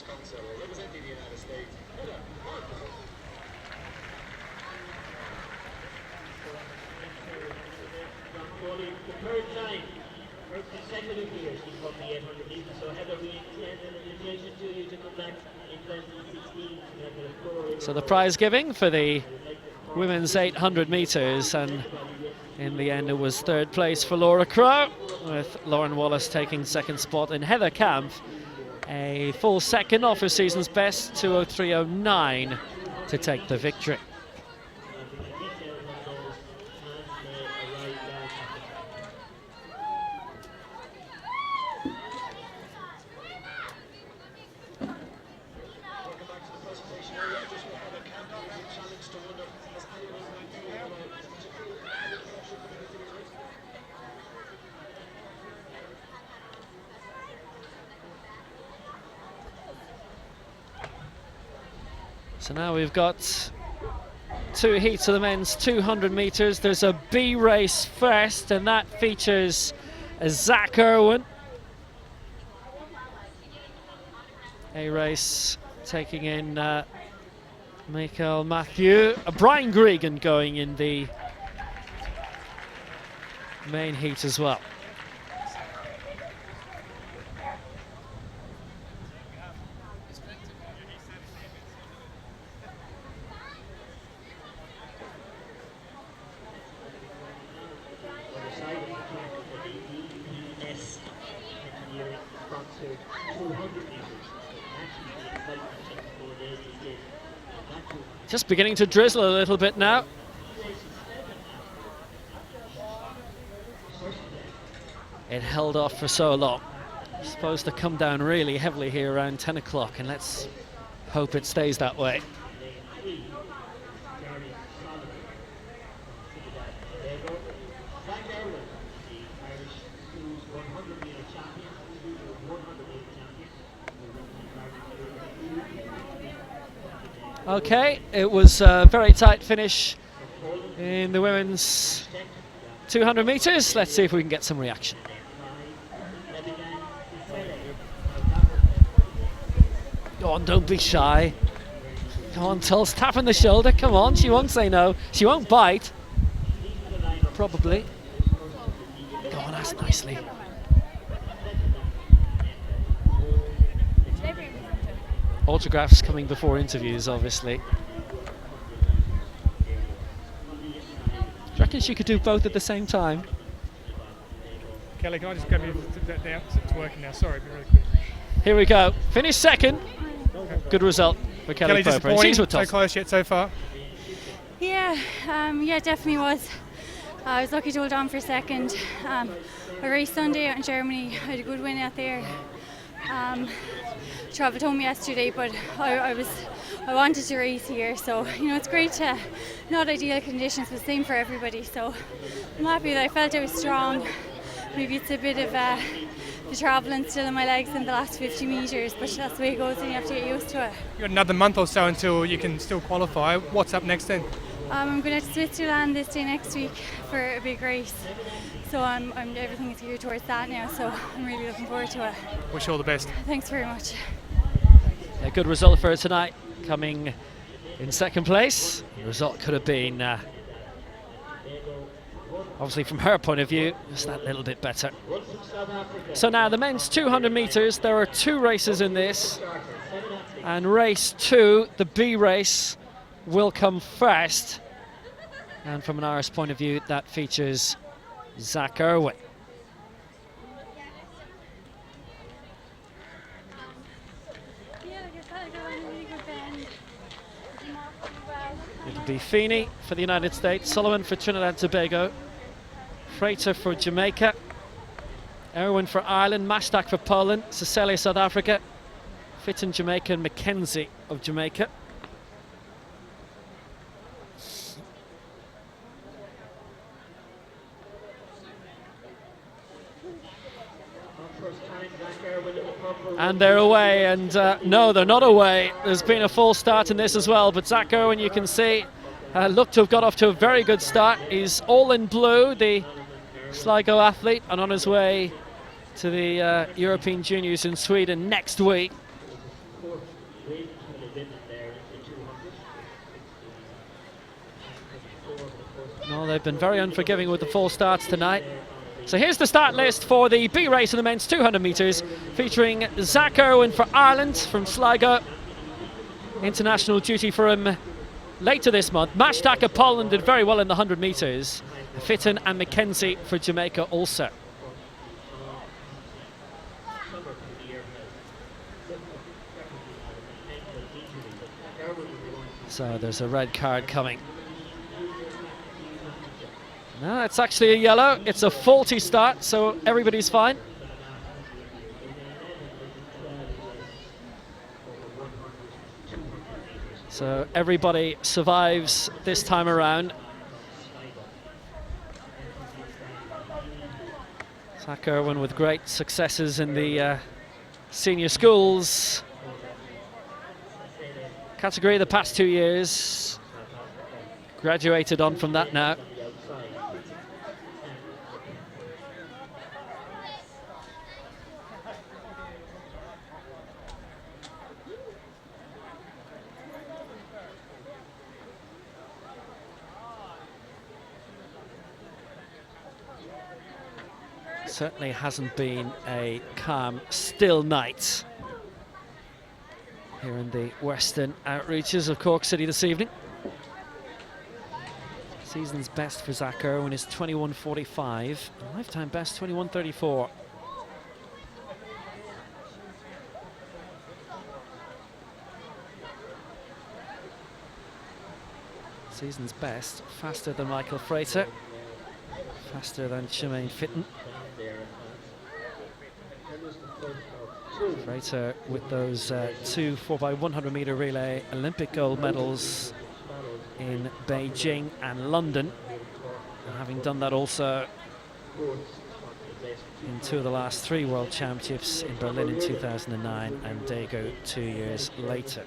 So the prize giving for the women's 800 metres, and In the end, it was third place for Laura Crow, with Lauren Wallace taking second spot, and Heather Camp a full second off her season's best, 2:03.09, to take the victory. So now we've got two heats of the men's 200 metres. There's a B race first, and that features Zach Irwin. A race taking in Michael Matthew. Brian Gregan going in the main heat as well. Just beginning to drizzle a little bit now. It held off for so long. It's supposed to come down really heavily here around 10 o'clock, and let's hope it stays that way. Okay, it was a very tight finish in the women's 200 metres. Let's see if we can get some reaction. Go on, don't be shy. Come on, Tulse, tap on the shoulder. Come on, she won't say no. She won't bite. Probably. Go on, ask nicely. Autographs coming before interviews, obviously. Do you reckon she could do both at the same time? Kelly, can I just grab you to it's working now? Sorry, be really quick. Here we go. Finished second. Good result for Kelly Pope. Disappointing, so close yet so far. Yeah, yeah, definitely was. I was lucky to hold on for second. I raced Sunday out in Germany. I had a good win out there. Travelled home yesterday, but I wanted to race here, so you know it's great to not ideal conditions, but same for everybody. So I'm happy that I felt I was strong. Maybe it's a bit of the travelling still in my legs in the last 50 metres, but that's the way it goes, and you have to get used to it. You've got another month or so until you can still qualify. What's up next then? I'm going to Switzerland this day next week for a big race. So everything is geared towards that now, so I'm really looking forward to it. Wish you all the best. Thanks very much. A good result for her tonight, coming in second place. The result could have been, obviously from her point of view, just that little bit better. So now the men's 200 metres, there are two races in this. And race 2, the B race, will come first. And from an Irish point of view, that features Zach Irwin. It'll be Feeney for the United States, Sullivan for Trinidad and Tobago, Frater for Jamaica, Irwin for Ireland, Mashtak for Poland, Cecilia South Africa, Fitton Jamaica, and Mackenzie of Jamaica. And they're away, and no, they're not away. There's been a false start in this as well, but Zach Irwin, you can see, looked to have got off to a very good start. He's all in blue, the Sligo athlete, and on his way to the European Juniors in Sweden next week. No, they've been very unforgiving with the false starts tonight. So here's the start list for the B race in the men's 200 metres, featuring Zach Irwin for Ireland from Sligo. International duty for him later this month. Mashtaka Poland did very well in the 100 metres. Fitton and McKenzie for Jamaica also. So there's a red card coming. No, it's actually a yellow. It's a faulty start, so everybody's fine. So everybody survives this time around. Zach Irwin with great successes in the senior schools category the past 2 years. Graduated on from that now. Certainly hasn't been a calm, still night here in the western outreaches of Cork City this evening. Season's best for Zach Irwin is 21:45, lifetime best 21:34. Season's best, faster than Michael Frater, faster than Shemaine Fitton. Frater with those two 4x100 metre relay Olympic gold medals in Beijing and London, and having done that also in two of the last three World Championships in Berlin in 2009 and Daegu 2 years later.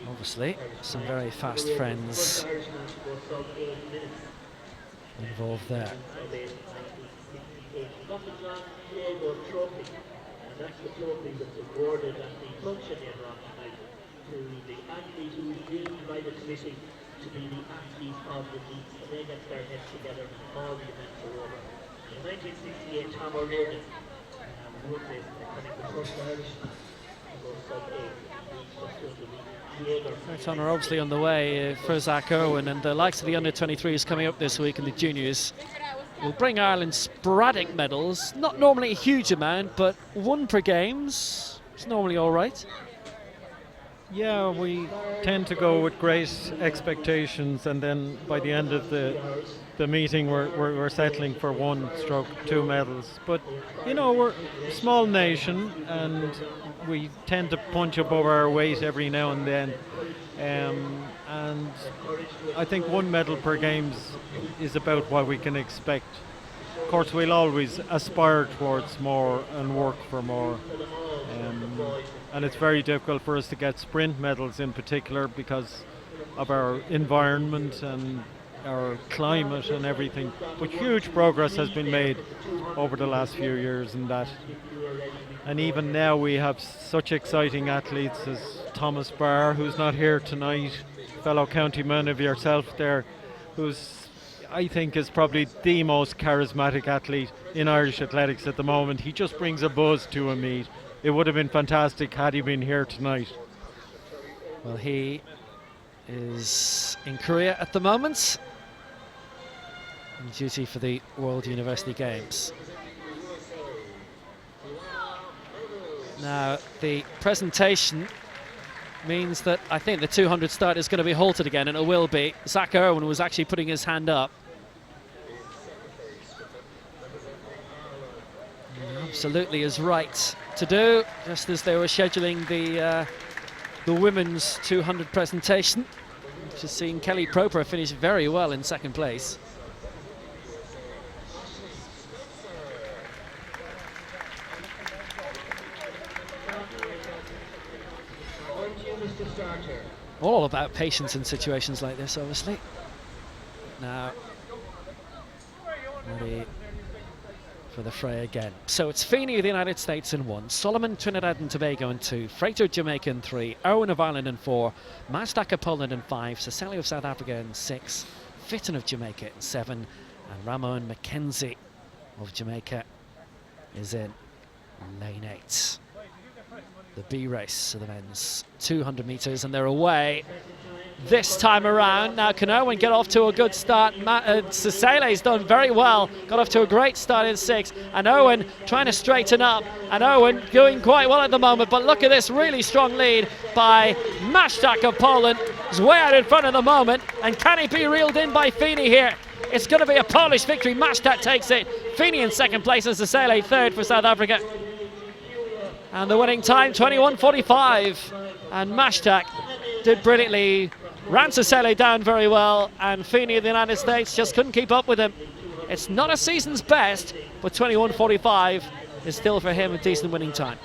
Obviously, some very fast friends involved there. That's the trophy that's awarded at the function in tonight to the athlete who is deemed by the committee to be the athlete of the week. So they get their heads together and all the events are over. In 1968, Tom O'Riordan won this, becoming the first Irishman to go sub-8. Marathon are obviously on the way for Zach Irwin, and the likes of the under-23s coming up this week in the juniors will bring Ireland sporadic medals. Not normally a huge amount, but one per games is normally all right. Yeah, we tend to go with great expectations, and then by the end of the meeting we're settling for 1/2 medals. But you know, we're a small nation and we tend to punch above our weight every now and then, and I think 1 medal per games is about what we can expect. Of course, we'll always aspire towards more and work for more, and it's very difficult for us to get sprint medals in particular because of our environment and our climate and everything. But huge progress has been made over the last few years in that. And even now we have such exciting athletes as Thomas Barr, who's not here tonight, fellow county man of yourself there, who's, I think, is probably the most charismatic athlete in Irish athletics at the moment. He just brings a buzz to a meet. It would have been fantastic had he been here tonight. Well, he is in Korea at the moment, on duty for the World University Games. Now, the presentation means that I think the 200 start is going to be halted again, and it will be. Zach Irwin was actually putting his hand up. Absolutely is right to do, just as they were scheduling the women's 200 presentation, which has seen Kelly Proper finish very well in second place. All about patience in situations like this, obviously. Now, ready for the fray again. So it's Feeney of the United States in 1, Solomon, Trinidad and Tobago in 2, Frater, Jamaica in 3, Irwin of Ireland in 4, Mashtaka, Poland in 5, Cecily of South Africa in 6, Fitton of Jamaica in 7, and Ramon McKenzie of Jamaica is in lane 8. the B race of the men's 200 metres, and they're away this time around. Now can Owen get off to a good start? Sesele's done very well, got off to a great start in 6, and Owen trying to straighten up, and Owen doing quite well at the moment, but look at this really strong lead by Masztak of Poland. He's way out in front at the moment, and can he be reeled in by Feeney here? It's going to be a Polish victory. Masztak takes it. Feeney in second place, and Sesele third for South Africa. And the winning time, 21:45. And Masztak did brilliantly. Ran Sesele down very well, and Feeney of the United States just couldn't keep up with him. It's not a season's best, but 21:45 is still for him a decent winning time.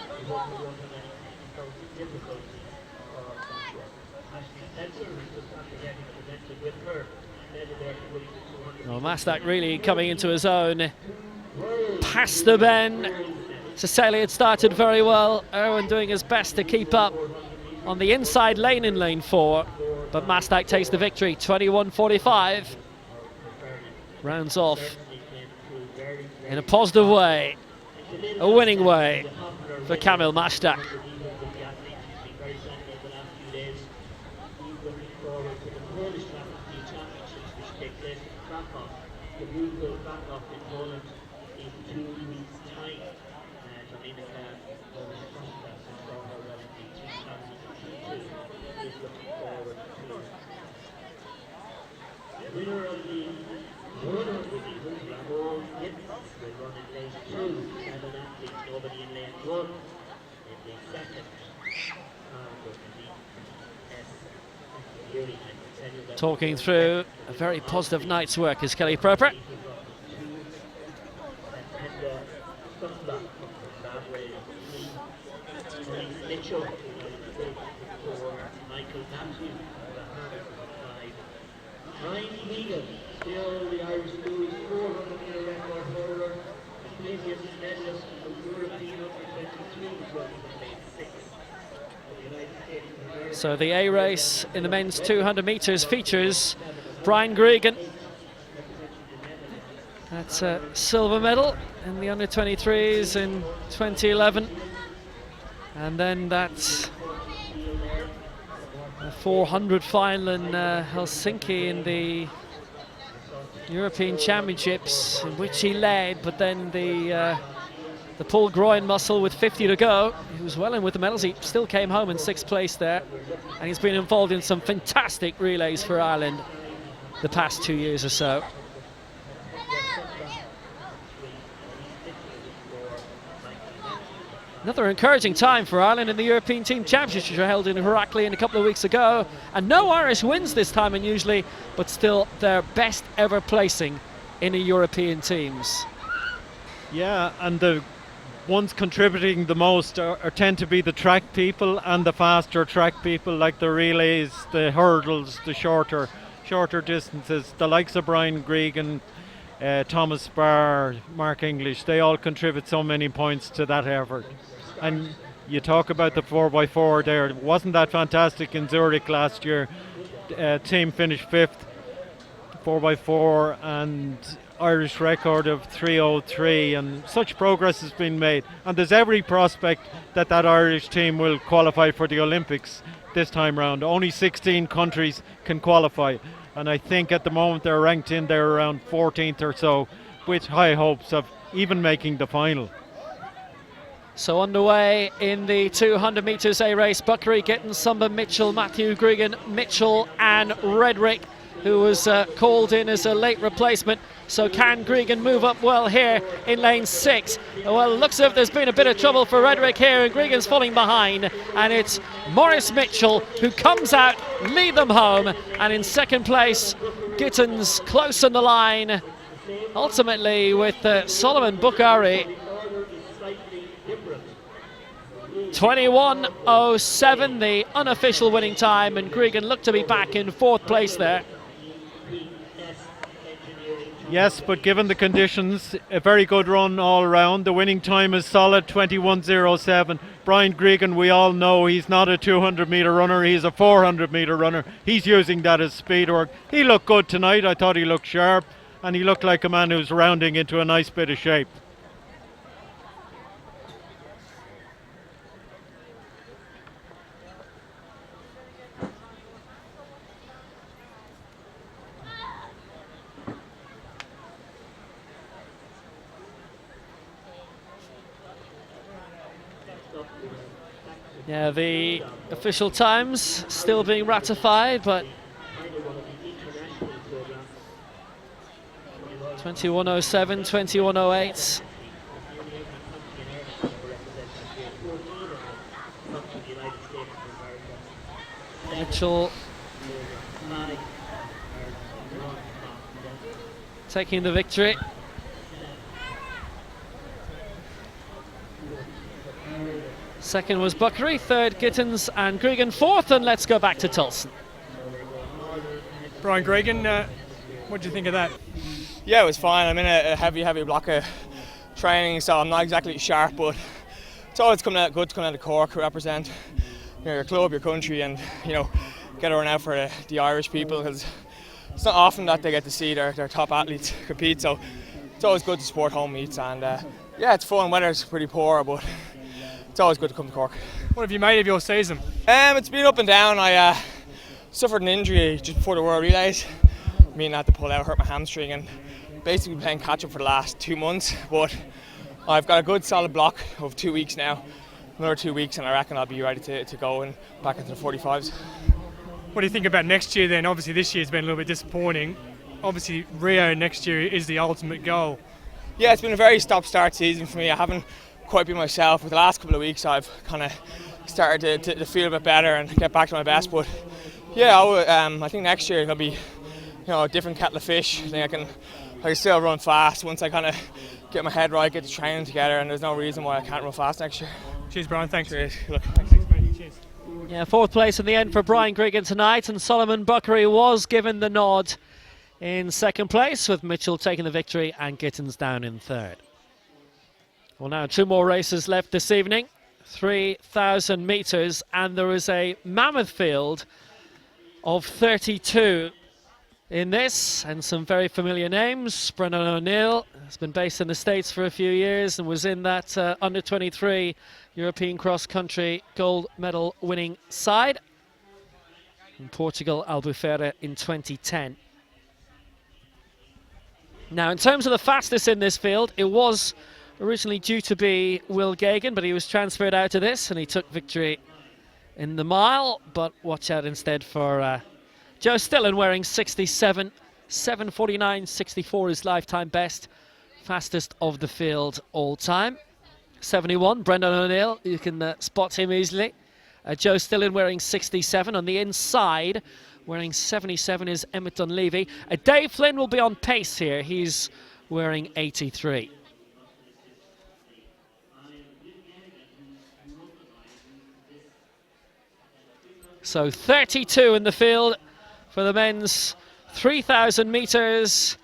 Well, Masztak really coming into his own past the bend. Sesele had started very well. Owen doing his best to keep up on the inside lane in lane 4, but Masztak takes the victory, 21:45. Rounds off in a positive way, a winning way for Kamil Masztak. Winner of the 100 metres, Ramon Gibbs, will run in lane 2, 7 athletes, nobody in lane 1, in the second. Talking through a very positive night's work is Kelly Proper. Ryan Megan, still the Irish Blues 400-metre record holder, the previous medalist of European under-23 was running in lane 6 of the United States. So the A race in the men's 200 metres features Brian Gregan. That's a silver medal in the under-23s in 2011. And then that's a 400 final in Helsinki in the European Championships, in which he led, but then the pulled groin muscle with 50 to go. He was well in with the medals. He still came home in 6th place there, and he's been involved in some fantastic relays for Ireland the past 2 years or so. Another encouraging time for Ireland in the European Team Championships, which were held in Heraklion a couple of weeks ago. And no Irish wins this time unusually, but still their best ever placing in the European teams. Yeah, and the ones contributing the most tend to be the track people and the faster track people, like the relays, the hurdles, the shorter distances. The likes of Brian Gregan, Thomas Barr, Mark English, they all contribute so many points to that effort. And you talk about the 4x4 there, wasn't that fantastic in Zurich last year? Team finished 5th, 4x4, and Irish record of 3:03, and such progress has been made. And there's every prospect that that Irish team will qualify for the Olympics this time round. Only 16 countries can qualify, and I think at the moment they're ranked in there around 14th or so, with high hopes of even making the final. So underway in the 200 metres A race, Buckery, Gittin, Sumba, Mitchell, Matthew Gregan, Mitchell and Redrick, who was called in as a late replacement. So can Gregan move up well here in lane 6? Well, it looks as if there's been a bit of trouble for Redrick here, and Gregan's falling behind, and it's Maurice Mitchell who comes out, lead them home, and in second place Gittin's close on the line, ultimately with Solomon Bukhari. 21:07, the unofficial winning time, and Gregan looked to be back in 4th place there. Yes, but given the conditions, a very good run all round. The winning time is solid, 21:07. Brian Gregan, we all know he's not a 200-metre runner, he's a 400-metre runner. He's using that as speed work. He looked good tonight. I thought he looked sharp, and he looked like a man who's rounding into a nice bit of shape. Yeah, the official times still being ratified, but 21:07, 21:08. Mitchell taking the victory. Second was Buckery, third Gittins and Gregan, fourth, and let's go back to Tulson. Brian Gregan, what do you think of that? Yeah, it was fine. I'm in a heavy block of training, so I'm not exactly sharp, but it's always good to come out of Cork, represent your club, your country, and get around out for the Irish people, because it's not often that they get to see their top athletes compete. So it's always good to support home meets, and yeah, it's fun. Weather's pretty poor, but it's always good to come to Cork. What have you made of your season? It's been up and down. I suffered an injury just before the World Relays, meaning I had to pull out, hurt my hamstring, and basically playing catch up for the last 2 months. But I've got a good solid block of 2 weeks now, another 2 weeks, and I reckon I'll be ready to go and back into the 45s. What do you think about next year then? Obviously this year's been a little bit disappointing. Obviously Rio next year is the ultimate goal. Yeah, it's been a very stop-start season for me. I haven't quite been myself. With the last couple of weeks I've kind of started to feel a bit better and get back to my best. But yeah, I think next year it'll be a different kettle of fish. I think I can still run fast once I kind of get my head right, get the training together, and there's no reason why I can't run fast next year. Cheers, Brian. Thanks. Cheers. Cheers. Yeah, fourth place in the end for Brian Gregan tonight, and Solomon Buckery was given the nod in second place, with Mitchell taking the victory and Gittins down in third. Well, now 2 more races left this evening, 3,000 metres, and there is a mammoth field of 32 in this, and some very familiar names. Brendan O'Neill has been based in the States for a few years and was in that under-23 European cross-country gold medal winning side. In Portugal, Albufeira in 2010. Now, in terms of the fastest in this field, it was originally due to be Will Gagan, but he was transferred out of this and he took victory in the mile. But watch out instead for Joe Stillen wearing 67, 7:49.64 his lifetime best, fastest of the field all time. 71, Brendan O'Neill, you can spot him easily. Joe Stillen wearing 67. On the inside, wearing 77 is Emmett Dunleavy. Dave Flynn will be on pace here. He's wearing 83. So 32 in the field for the men's 3,000 metres,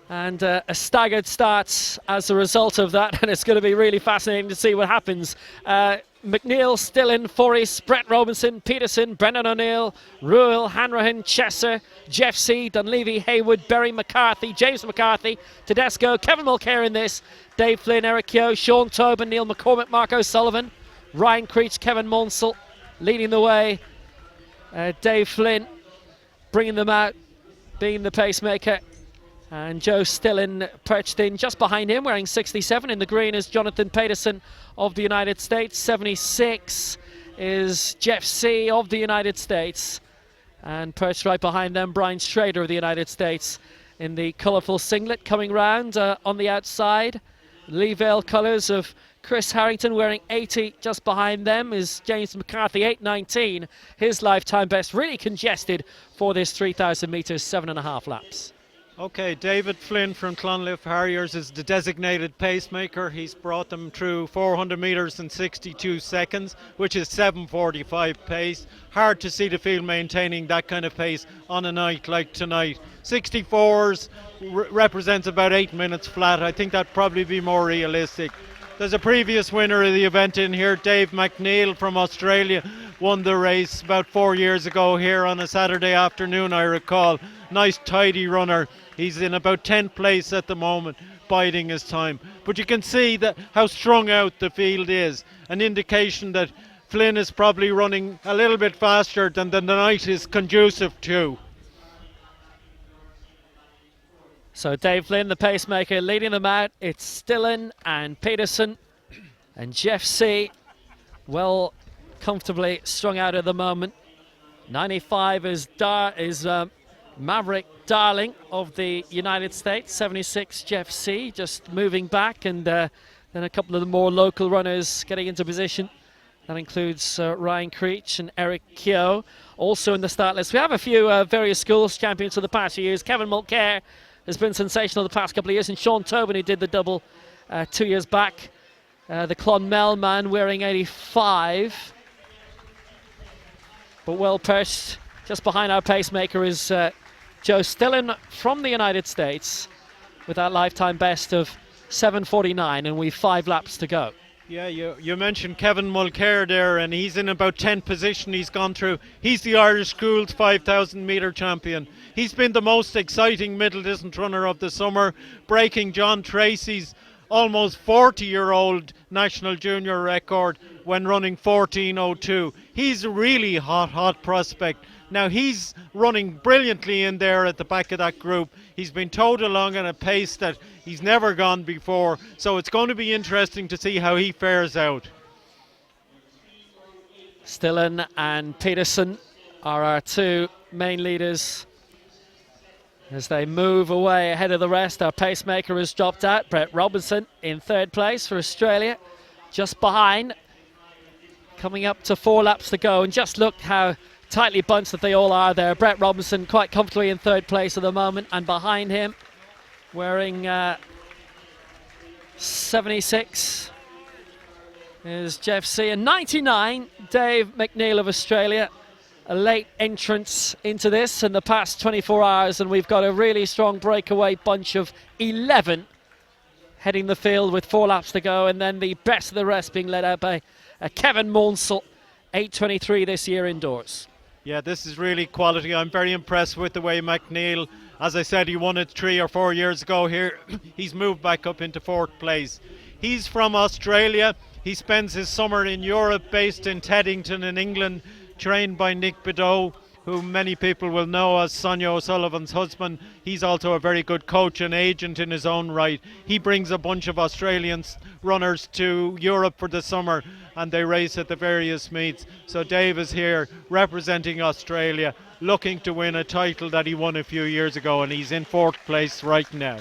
and a staggered start as a result of that, and it's going to be really fascinating to see what happens. McNeil, Stillen, Forrest, Brett Robinson, Peterson, Brendan O'Neill, Ruel, Hanrahan, Chesser, Jeff C, Dunleavy, Haywood, Berry, McCarthy, James McCarthy, Tedesco, Kevin Mulcair in this, Dave Flynn, Eric Keogh, Sean Tobin, Neil McCormick, Marco Sullivan, Ryan Creech, Kevin Munsell leading the way. Dave Flynn bringing them out, being the pacemaker. And Joe Stillen perched in just behind him, wearing 67. In the green is Jonathan Peterson of the United States. 76 is Jeff C of the United States. And perched right behind them, Brian Schrader of the United States in the colourful singlet. Coming round on the outside, Lee Vale colours of Chris Harrington wearing 80. Just behind them is James McCarthy, 8:19. His lifetime best, really congested for this 3,000 metres, 7.5 laps. Okay, David Flynn from Clonliffe Harriers is the designated pacemaker. He's brought them through 400 metres in 62 seconds, which is 7:45 pace. Hard to see the field maintaining that kind of pace on a night like tonight. 64s represents about 8 minutes flat. I think that'd probably be more realistic. There's a previous winner of the event in here, Dave McNeil from Australia, won the race about 4 years ago here on a Saturday afternoon, I recall. Nice tidy runner. He's in about 10th place at the moment, biding his time. But you can see that how strung out the field is. An indication that Flynn is probably running a little bit faster than the night is conducive to. So Dave Flynn, the pacemaker, leading them out. It's Stillen and Peterson and Jeff C. Well comfortably strung out at the moment. 95 is Maverick Darling of the United States. 76 Jeff C. just moving back, and then a couple of the more local runners getting into position. That includes Ryan Creech and Eric Keogh also in the start list. We have a few various schools champions for the past few years. Kevin Mulcair has been sensational the past couple of years, and Sean Tobin, who did the double 2 years back. The Clonmel man wearing 85. But well perched just behind our pacemaker is Joe Stillen from the United States with that lifetime best of 7:49, and we've 5 laps to go. Yeah, you mentioned Kevin Mulcair there, and he's in about 10th position he's gone through. He's the Irish Schools 5,000 metre champion. He's been the most exciting middle distance runner of the summer, breaking John Tracy's almost 40-year-old national junior record when running 14:02. He's a really hot prospect. Now he's running brilliantly in there at the back of that group. He's been towed along at a pace that he's never gone before, so it's going to be interesting to see how he fares out. Stillen and Peterson are our 2 main leaders. As they move away ahead of the rest, our pacemaker has dropped out. Brett Robinson in 3rd place for Australia, just behind. Coming up to 4 laps to go, and just look how tightly bunched that they all are there. Brett Robinson quite comfortably in 3rd place at the moment, and behind him, wearing 76, is Jeff C. And 99, Dave McNeil of Australia. A late entrance into this in the past 24 hours, and we've got a really strong breakaway bunch of 11 heading the field with 4 laps to go, and then the best of the rest being led out by Kevin Monsell, 8:23 this year indoors. Yeah, this is really quality. I'm very impressed with the way McNeil, as I said, he won it 3 or 4 years ago here. He's moved back up into 4th place. He's from Australia. He spends his summer in Europe, based in Teddington in England, trained by Nick Bideau, who many people will know as Sonia O'Sullivan's husband. He's also a very good coach and agent in his own right. He brings a bunch of Australian runners to Europe for the summer, and they race at the various meets. So Dave is here representing Australia, looking to win a title that he won a few years ago, and he's in 4th place right now.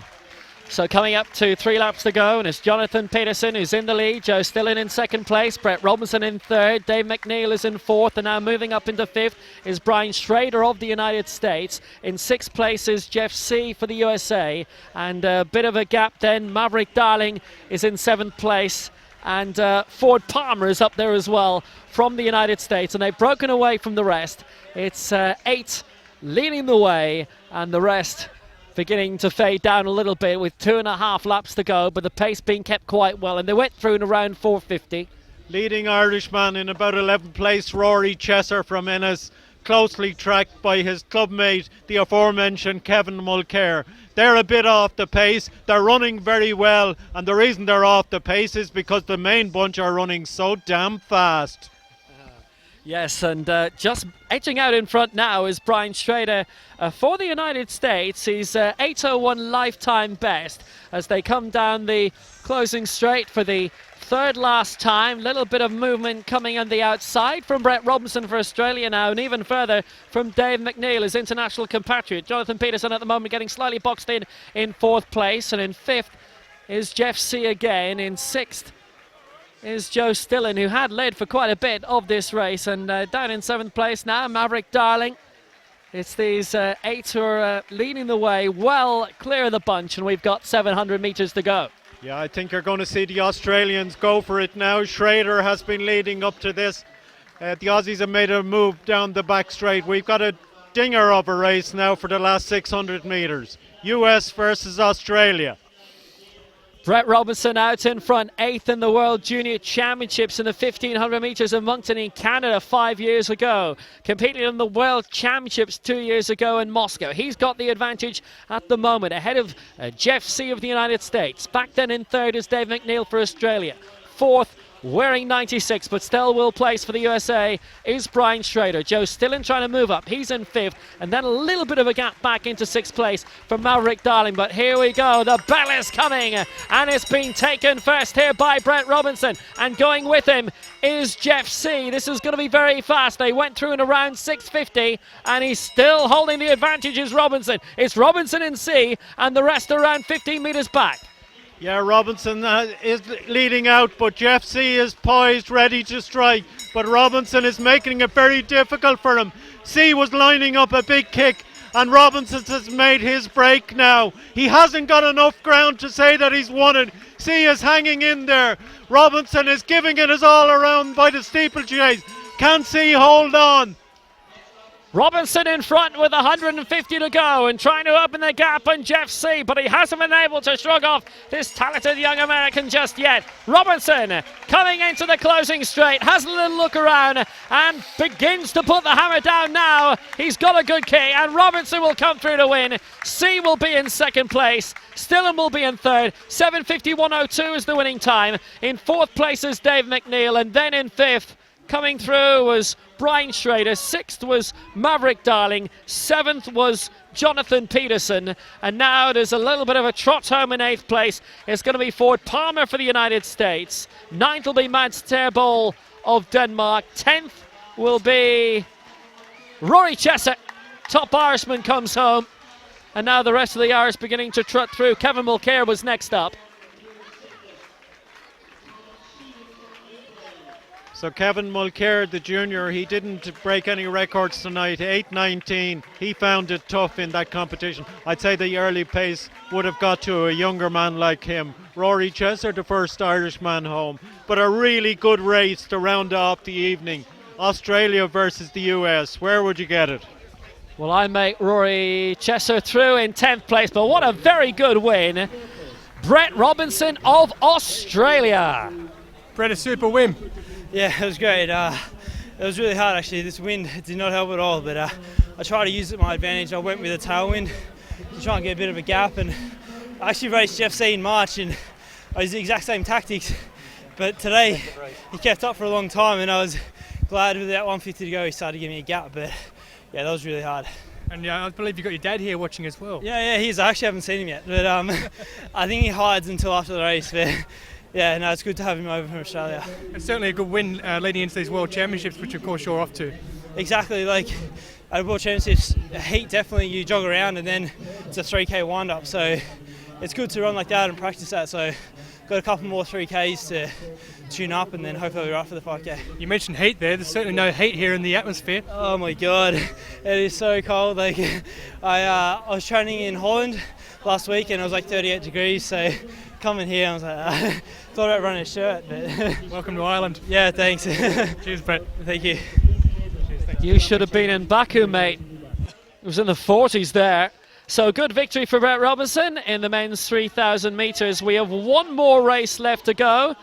So coming up to 3 laps to go, and it's Jonathan Peterson who's in the lead. Joe Stillen in 2nd place. Brett Robinson in 3rd. Dave McNeil is in 4th. And now moving up into 5th is Brian Schrader of the United States. In 6th place is Jeff C. for the USA. And a bit of a gap then. Maverick Darling is in 7th place. And Ford Palmer is up there as well from the United States. And they've broken away from the rest. It's 8 leading the way, and the rest beginning to fade down a little bit with 2.5 laps to go, but the pace being kept quite well, and they went through in around 4:50. Leading Irishman in about 11th place, Rory Chesser from Ennis, closely tracked by his clubmate, the aforementioned Kevin Mulcair. They're a bit off the pace. They're running very well, and the reason they're off the pace is because the main bunch are running so damn fast. Yes, and just edging out in front now is Brian Schrader for the United States. He's 8:01 lifetime best as they come down the closing straight for the 3rd last time. Little bit of movement coming on the outside from Brett Robinson for Australia now, and even further from Dave McNeil, his international compatriot. Jonathan Peterson at the moment getting slightly boxed in 4th place, and in 5th is Jeff C. again. In 6th is Joe Stillen, who had led for quite a bit of this race, and down in 7th place now, Maverick Darling. It's these 8 who are leading the way, well clear of the bunch, and we've got 700 metres to go. Yeah, I think you're going to see the Australians go for it now. Schrader has been leading up to this. The Aussies have made a move down the back straight. We've got a dinger of a race now for the last 600 metres. US versus Australia. Brett Robinson out in front, 8th in the World Junior Championships in the 1500 metres in Moncton in Canada 5 years ago. Competed in the World Championships 2 years ago in Moscow. He's got the advantage at the moment, ahead of Jeff C. of the United States. Back then in 3rd is Dave McNeil for Australia. 4th, wearing 96, but still will place for the USA, is Brian Schrader. Joe Stillen trying to move up. He's in 5th, and then a little bit of a gap back into 6th place for Maverick Darling. But here we go. The bell is coming, and it's been taken first here by Brett Robinson. And going with him is Jeff C. This is going to be very fast. They went through in around 6:50, and he's still holding the advantage is Robinson. It's Robinson in C, and the rest around 15 metres back. Yeah, Robinson is leading out, but Jeff C is poised, ready to strike. But Robinson is making it very difficult for him. C was lining up a big kick, and Robinson has made his break now. He hasn't got enough ground to say that he's won it. C is hanging in there. Robinson is giving it his all around by the steeplechase. Can C hold on? Robinson in front with 150 to go and trying to open the gap on Jeff C, but he hasn't been able to shrug off this talented young American just yet. Robinson coming into the closing straight, has a little look around and begins to put the hammer down now. He's got a good kick, and Robinson will come through to win. C will be in 2nd place. Stillen will be in 3rd. 7:51.02 is the winning time. In 4th place is Dave McNeil, and then in 5th coming through was Brian Schrader. 6th was Maverick Darling. 7th was Jonathan Peterson. And now there's a little bit of a trot home in 8th place. It's going to be Ford Palmer for the United States. 9th will be Mads Terboll of Denmark. 10th will be Rory Chesser. Top Irishman comes home. And now the rest of the Irish beginning to trot through. Kevin Mulcair was next up. So Kevin Mulcair, the junior, he didn't break any records tonight. 8:19. He found it tough in that competition. I'd say the early pace would have got to a younger man like him. Rory Chesser, the first Irishman home. But a really good race to round off the evening. Australia versus the US. Where would you get it? Well, I make Rory Chesser through in 10th place, but what a very good win. Brett Robinson of Australia. Brett, a super win. Yeah, it was great. It was really hard actually. This wind did not help at all, but I tried to use it to my advantage. I went with a tailwind to try and get a bit of a gap, and I actually raced Jeff C in March, and I used the exact same tactics. But today, he kept up for a long time, and I was glad with that 150 to go, he started giving me a gap. But yeah, that was really hard. And I believe you've got your dad here watching as well. Yeah, he is. I actually haven't seen him yet, but I think he hides until after the race. But yeah, no, it's good to have him over from Australia. It's certainly a good win leading into these World Championships, which of course you're off to. Exactly, like at World Championships, heat definitely you jog around and then it's a 3K wind up. So it's good to run like that and practice that. So got a couple more 3Ks to tune up and then hopefully we're off for the 5K. You mentioned heat there. There's certainly no heat here in the atmosphere. Oh my God, it is so cold. Like I was training in Holland last week and it was like 38 degrees. So coming here, I was like, thought about running a shirt. But welcome to Ireland. Yeah, thanks. Cheers, Brett. Thank you. You should have been in Baku, mate. It was in the 40s there. So good victory for Brett Robinson in the men's 3,000 metres. We have one more race left to go.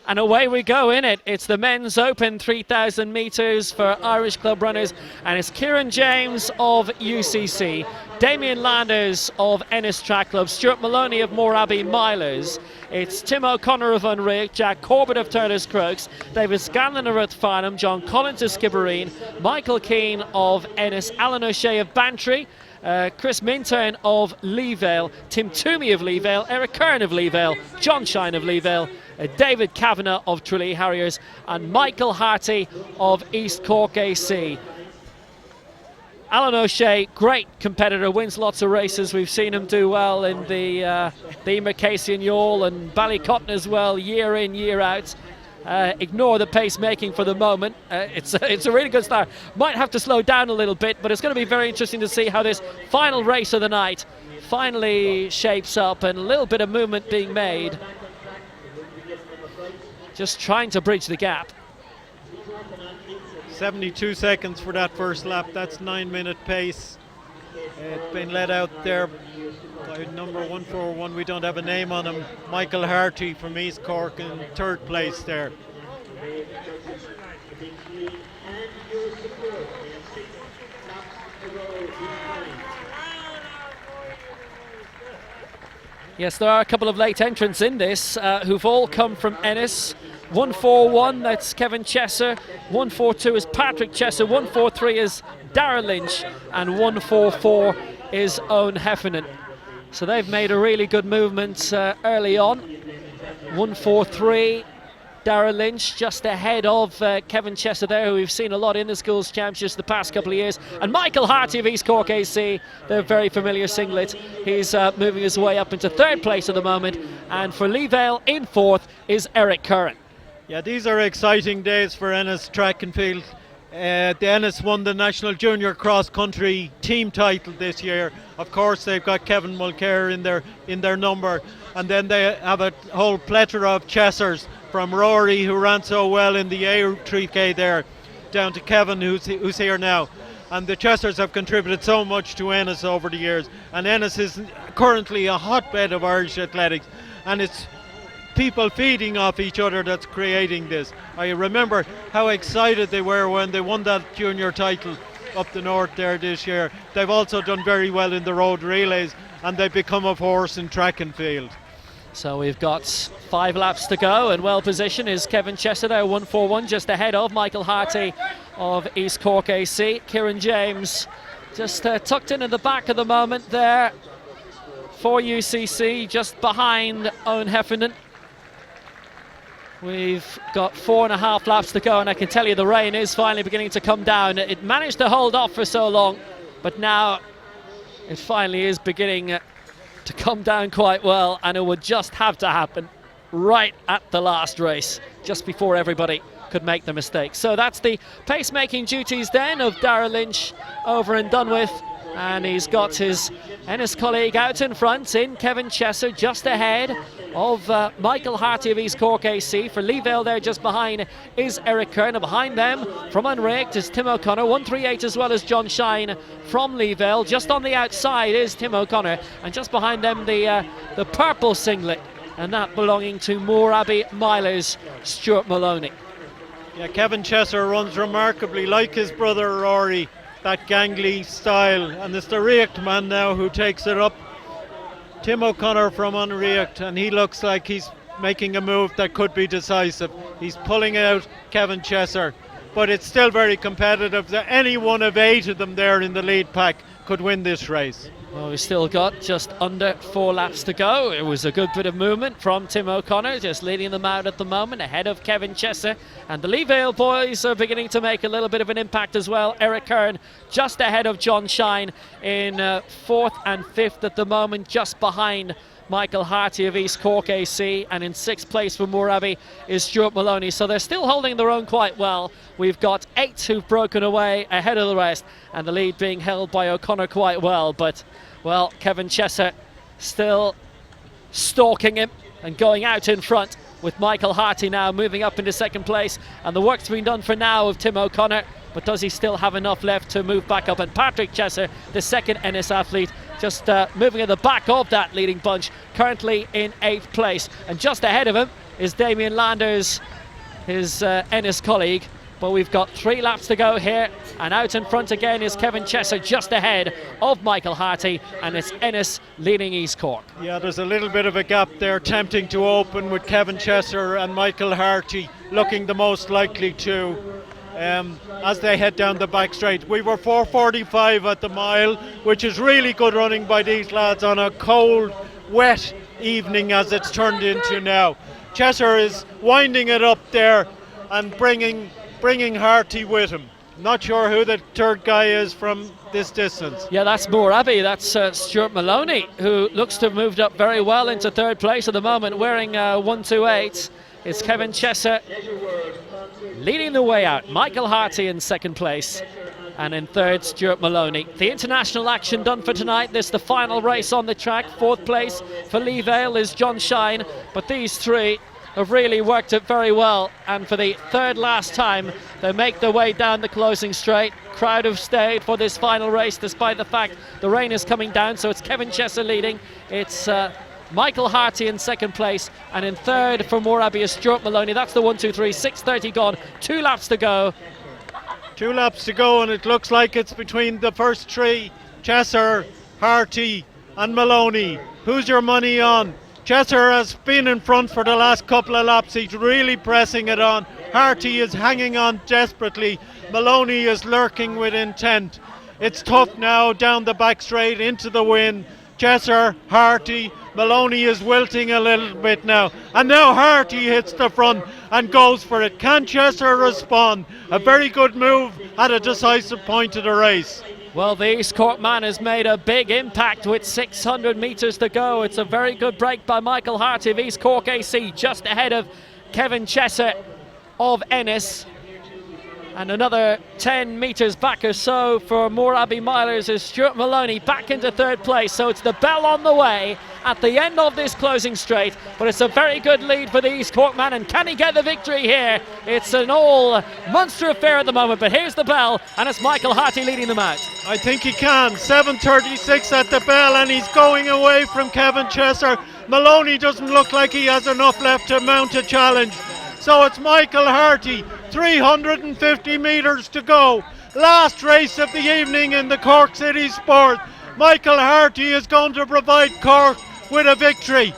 And away we go in it. It's the men's open 3,000 metres for Irish club runners. And it's Kieran James of UCC, Damien Landers of Ennis Track Club, Stuart Maloney of Moorabbey Milers. It's Tim O'Connor of Unrick, Jack Corbett of Turner's Crooks, David Scanlon of Ruth Farnham, John Collins of Skibbereen, Michael Keane of Ennis, Alan O'Shea of Bantry, Chris Minturn of Leevale, Tim Toomey of Leevale, Eric Kern of Leevale, John Shine of Leevale, David Kavanagh of Tralee Harriers, and Michael Harty of East Cork AC. Alan O'Shea, great competitor, wins lots of races. We've seen him do well in the Mercasian Yall and Ballycotton as well, year in, year out. Ignore the pacemaking for the moment. It's a really good start. Might have to slow down a little bit, but it's going to be very interesting to see how this final race of the night finally shapes up, and a little bit of movement being made. Just trying to bridge the gap. 72 seconds for that first lap. That's 9-minute pace. It's been led out there by number 141. We don't have a name on him. Michael Harty from East Cork in 3rd place there. Yes, there are a couple of late entrants in this who've all come from Ennis. 141, that's Kevin Chesser. 142 is Patrick Chesser. 143 is Darragh Lynch. And 144 is Owen Heffernan. So they've made a really good movement early on. 143, Darragh Lynch just ahead of Kevin Chesser there, who we've seen a lot in the schools championships the past couple of years. And Michael Harty of East Cork AC, their very familiar singlet. He's moving his way up into third place at the moment. And for Lee Vale in fourth is Eric Curran. Yeah, these are exciting days for Ennis track and field. The Ennis won the National Junior Cross Country team title this year. Of course, they've got Kevin Mulcair in their number, and then they have a whole plethora of Chessers, from Rory, who ran so well in the A3K there, down to Kevin, who's here now. And the Chessers have contributed so much to Ennis over the years, and Ennis is currently a hotbed of Irish athletics, and it's people feeding off each other that's creating this. I remember how excited they were when they won that junior title up the north there this year. They've also done very well in the road relays, and they've become a force in track and field. So we've got 5 laps to go, and well positioned is Kevin Chesser there, 141, just ahead of Michael Harty of East Cork AC. Kieran James just tucked in at the back at the moment there for UCC, just behind Owen Heffernan. We've got 4.5 laps to go, and I can tell you the rain is finally beginning to come down. It managed to hold off for so long, but now it finally is beginning to come down quite well, and it would just have to happen right at the last race, just before everybody could make the mistake. So that's the pacemaking duties then of Darragh Lynch over and done with, and he's got his Ennis colleague out in front in Kevin Chesser, just ahead of Michael Harty of East Cork AC. For Lee Vale there just behind is Eric Kern. Behind them from Unraked is Tim O'Connor, 138 as well as John Shine from Lee Vale. Just on the outside is Tim O'Connor, and just behind them the purple singlet, and that belonging to Moorabbey Milers, Stuart Maloney. Yeah, Kevin Chesser runs remarkably like his brother Rory, that gangly style, and it's the React man now who takes it up. Tim O'Connor from Unreact, and he looks like he's making a move that could be decisive. He's pulling out Kevin Chesser, but it's still very competitive. Any one of 8 of them there in the lead pack could win this race. Well, we've still got just under 4 laps to go. It was a good bit of movement from Tim O'Connor, just leading them out at the moment, ahead of Kevin Chesser. And the Lee Vale boys are beginning to make a little bit of an impact as well. Eric Kern just ahead of John Shine in 4th and 5th at the moment, just behind Michael Harty of East Cork AC, and in 6th place for Moorabbey is Stuart Maloney. So they're still holding their own quite well. We've got 8 who've broken away ahead of the rest, and the lead being held by O'Connor quite well. But, well, Kevin Chesser still stalking him and going out in front, with Michael Harty now moving up into 2nd place. And the work's been done for now of Tim O'Connor, but does he still have enough left to move back up? And Patrick Chesser, the 2nd Ennis athlete, just moving at the back of that leading bunch, currently in 8th place. And just ahead of him is Damien Landers, his Ennis colleague. But we've got 3 laps to go here, and out in front again is Kevin Chesser, just ahead of Michael Harty, and it's Ennis leading East Cork. Yeah, there's a little bit of a gap there, tempting to open, with Kevin Chesser and Michael Harty looking the most likely to, as they head down the back straight. We were 4:45 at the mile, which is really good running by these lads on a cold, wet evening as it's turned into now. Chesser is winding it up there and bringing Harty with him. Not sure who the 3rd guy is from this distance. Yeah, that's Moorabbey. That's Stuart Maloney, who looks to have moved up very well into 3rd place at the moment, wearing 128. It's Kevin Chesser leading the way out. Michael Harty in 2nd place, and in 3rd, Stuart Maloney. The international action done for tonight. This is the final race on the track. 4th place for Lee Vale is John Shine, but these 3 have really worked it very well, and for the 3rd last time they make their way down the closing straight. Crowd have stayed for this final race despite the fact the rain is coming down. So it's Kevin Chesser leading, it's Michael Harty in 2nd place, and in 3rd for Moorabbey is Stuart Maloney. That's the 1, 2, 3, 6:30 gone, 2 laps to go. 2 laps to go, and it looks like it's between the first 3, Chesser, Harty and Maloney. Who's your money on? Chesser has been in front for the last couple of laps. He's really pressing it on. Harty is hanging on desperately. Maloney is lurking with intent. It's tough now down the back straight into the wind. Chesser, Harty, Maloney is wilting a little bit now. And now Harty hits the front and goes for it. Can Chesser respond? A very good move at a decisive point of the race. Well, the East Cork man has made a big impact with 600 metres to go. It's a very good break by Michael Harty of East Cork AC, just ahead of Kevin Chesser of Ennis. And another 10 metres back or so for Moorabbey Milers is Stuart Maloney back into third place. So it's the bell on the way at the end of this closing straight. But it's a very good lead for the East Cork man. And can he get the victory here? It's an all Munster affair at the moment. But here's the bell, and it's Michael Harty leading them out. I think he can. 7:36 at the bell, and he's going away from Kevin Chesser. Maloney doesn't look like he has enough left to mount a challenge. So it's Michael Harty, 350 metres to go. Last race of the evening in the Cork City Sport. Michael Harty is going to provide Cork with a victory.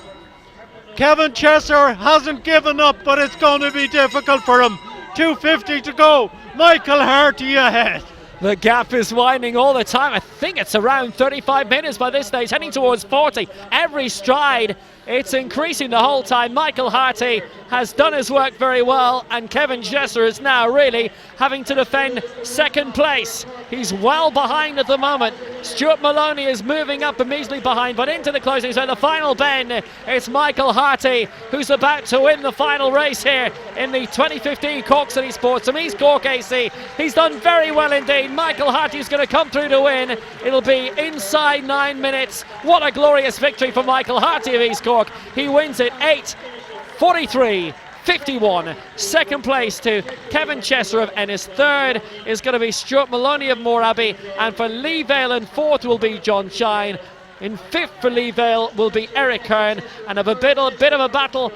Kevin Chesser hasn't given up, but it's going to be difficult for him. 2:50 to go. Michael Harty ahead. The gap is widening all the time. I think it's around 35 minutes by this stage, heading towards 40. Every stride, it's increasing the whole time. Michael Harty has done his work very well, and Kevin Chesser is now really having to defend second place. He's well behind at the moment. Stuart Maloney is moving up immediately behind, but into the closing, so the final bend, it's Michael Harty who's about to win the final race here in the 2015 Cork City Sports. From East Cork AC, he's done very well indeed. Michael Harty is going to come through to win. It'll be inside 9 minutes. What a glorious victory for Michael Harty of East Cork. He wins it 8:43.51. Second place to Kevin Chesser of Ennis. Third is going to be Stuart Maloney of Moorabbey, and for Lee Vale in fourth will be John Shine. In fifth for Lee Vale will be Eric Kern, and a bit of a battle,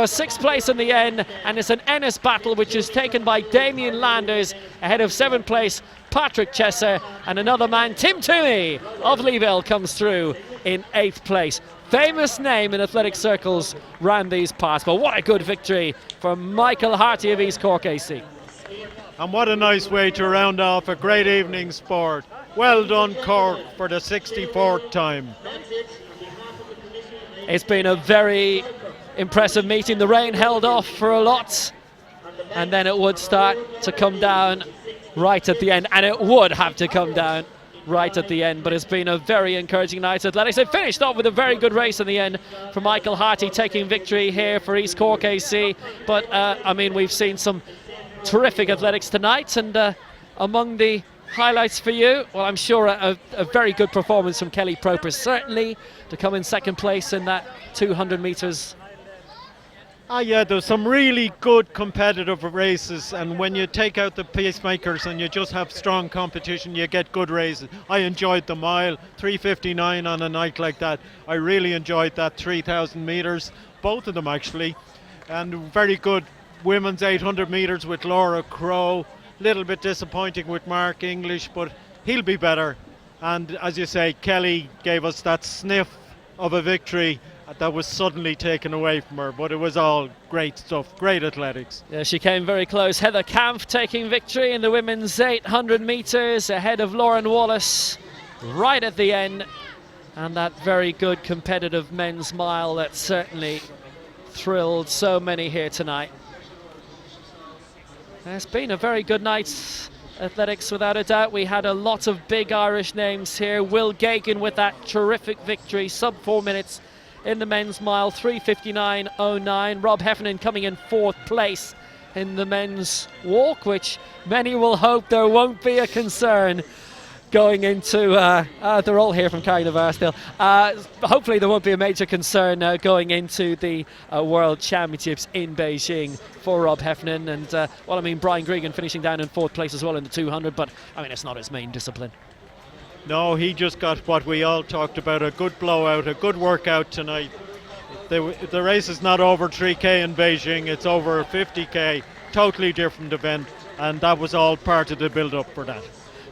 sixth place in the end, and it's an Ennis battle which is taken by Damien Landers ahead of seventh place Patrick Chesser, and another man, Tim Toomey of Lee Vale, comes through in eighth place. Famous name in athletic circles round these parts, but what a good victory for Michael Harty of East Cork AC. And what a nice way to round off a great evening sport. Well done, Cork, for the 64th time. It's been a very impressive meeting. The rain held off for a lot, and then it would start to come down right at the end, and it would have to come down right at the end, but it's been a very encouraging night. Athletics, they finished off with a very good race in the end for Michael Harty, taking victory here for East Cork AC. But I mean, we've seen some terrific athletics tonight, and among the highlights for you, well, I'm sure a very good performance from Kelly Proper, certainly to come in second place in that 200 metres. Yeah, there's some really good competitive races, and when you take out the pacemakers and you just have strong competition, you get good races. I enjoyed the mile, 3:59 on a night like that. I really enjoyed that 3,000 metres, both of them actually, and very good women's 800 metres with Laura Crow. Little bit disappointing with Mark English, but he'll be better. And as you say, Kelly gave us that sniff of a victory that was suddenly taken away from her, but it was all great stuff, great athletics. Yeah, she came very close. Heather Kampf taking victory in the women's 800 metres ahead of Lauren Wallace right at the end, and that very good competitive men's mile that certainly thrilled so many here tonight. It's been a very good night's athletics without a doubt. We had a lot of big Irish names here. Will Gagan with that terrific victory, sub 4 minutes in the men's mile, 3:59.09. Rob Heffernan coming in fourth place in the men's walk, which many will hope there won't be a concern going into, they're all here from Carrignavar still. Hopefully there won't be a major concern going into the World Championships in Beijing for Rob Heffernan. And, well, I mean, Brian Gregan finishing down in fourth place as well in the 200, but, I mean, it's not his main discipline. No, he just got what we all talked about, a good blowout, a good workout tonight. The race is not over 3K in Beijing, it's over 50K, totally different event, and that was all part of the build-up for that.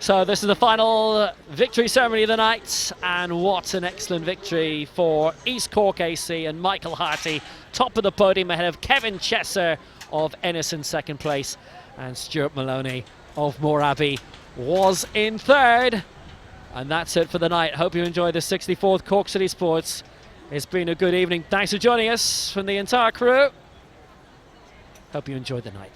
So this is the final victory ceremony of the night, and what an excellent victory for East Cork AC and Michael Harty, top of the podium ahead of Kevin Chesser of Ennis in second place, and Stuart Maloney of Moorabbey was in third. And that's it for the night. Hope you enjoyed the 64th Cork City Sports. It's been a good evening. Thanks for joining us from the entire crew. Hope you enjoyed the night.